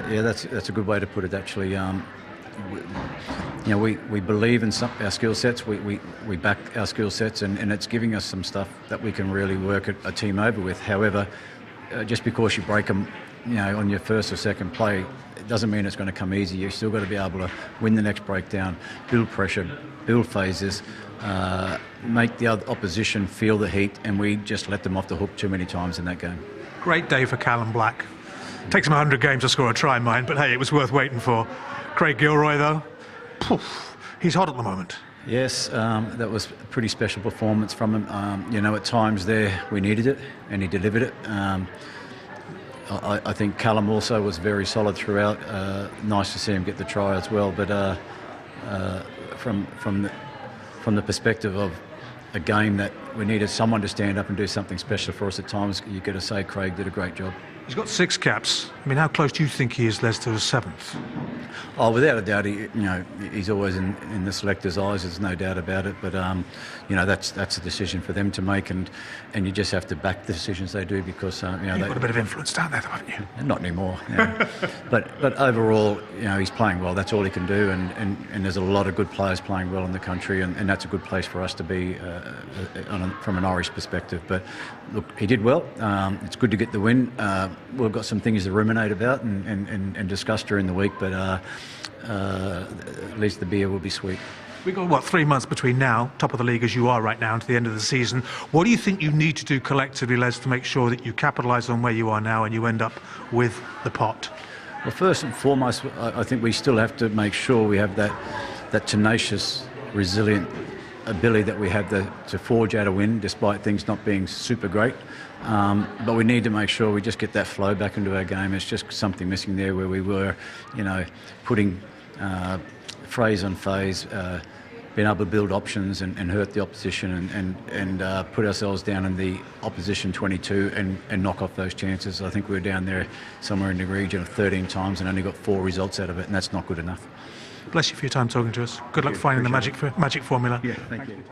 Yeah, that's a good way to put it, actually. You know, we believe in our skill sets. We back our skill sets, and it's giving us some stuff that we can really work a team over with. However, just because you break them, you know, on your first or second play, it doesn't mean it's going to come easy. You've still got to be able to win the next breakdown, build pressure, build phases, make the other opposition feel the heat, and we just let them off the hook too many times in that game. Great day for Callum Black. Takes him 100 games to score a try, mind, but hey, it was worth waiting for. Craig Gilroy, though, poof, he's hot at the moment. Yes, that was a pretty special performance from him. You know, at times there we needed it, and he delivered it. I think Callum also was very solid throughout. Nice to see him get the try as well. But from the perspective of a game that we needed someone to stand up and do something special for us at times, you've got to say Craig did a great job. He's got 6 caps. I mean, how close do you think he is, Les, to a 7th? Oh, without a doubt, he's always in the selectors' eyes. There's no doubt about it. But that's a decision for them to make, and you just have to back the decisions they do because you've got a bit of influence down there, haven't you? Not anymore. Yeah. but overall, he's playing well. That's all he can do, and there's a lot of good players playing well in the country, and that's a good place for us to be from an Irish perspective. But look, he did well. It's good to get the win. We've got some things to ruminate about and discuss during the week, but at least the beer will be sweet. We've got, 3 months between now, top of the league as you are right now, and to the end of the season. What do you think you need to do collectively, Les, to make sure that you capitalise on where you are now and you end up with the pot? Well, first and foremost, I think we still have to make sure we have that tenacious, resilient ability that we have to forge out a win despite things not being super great. But we need to make sure we just get that flow back into our game. It's just something missing there where we were, putting phrase on phase, being able to build options and hurt the opposition and put ourselves down in the opposition 22 and knock off those chances. I think we were down there somewhere in the region of 13 times and only got 4 results out of it, and that's not good enough. Bless you for your time talking to us. Good luck finding the magic formula. Yeah, thank you.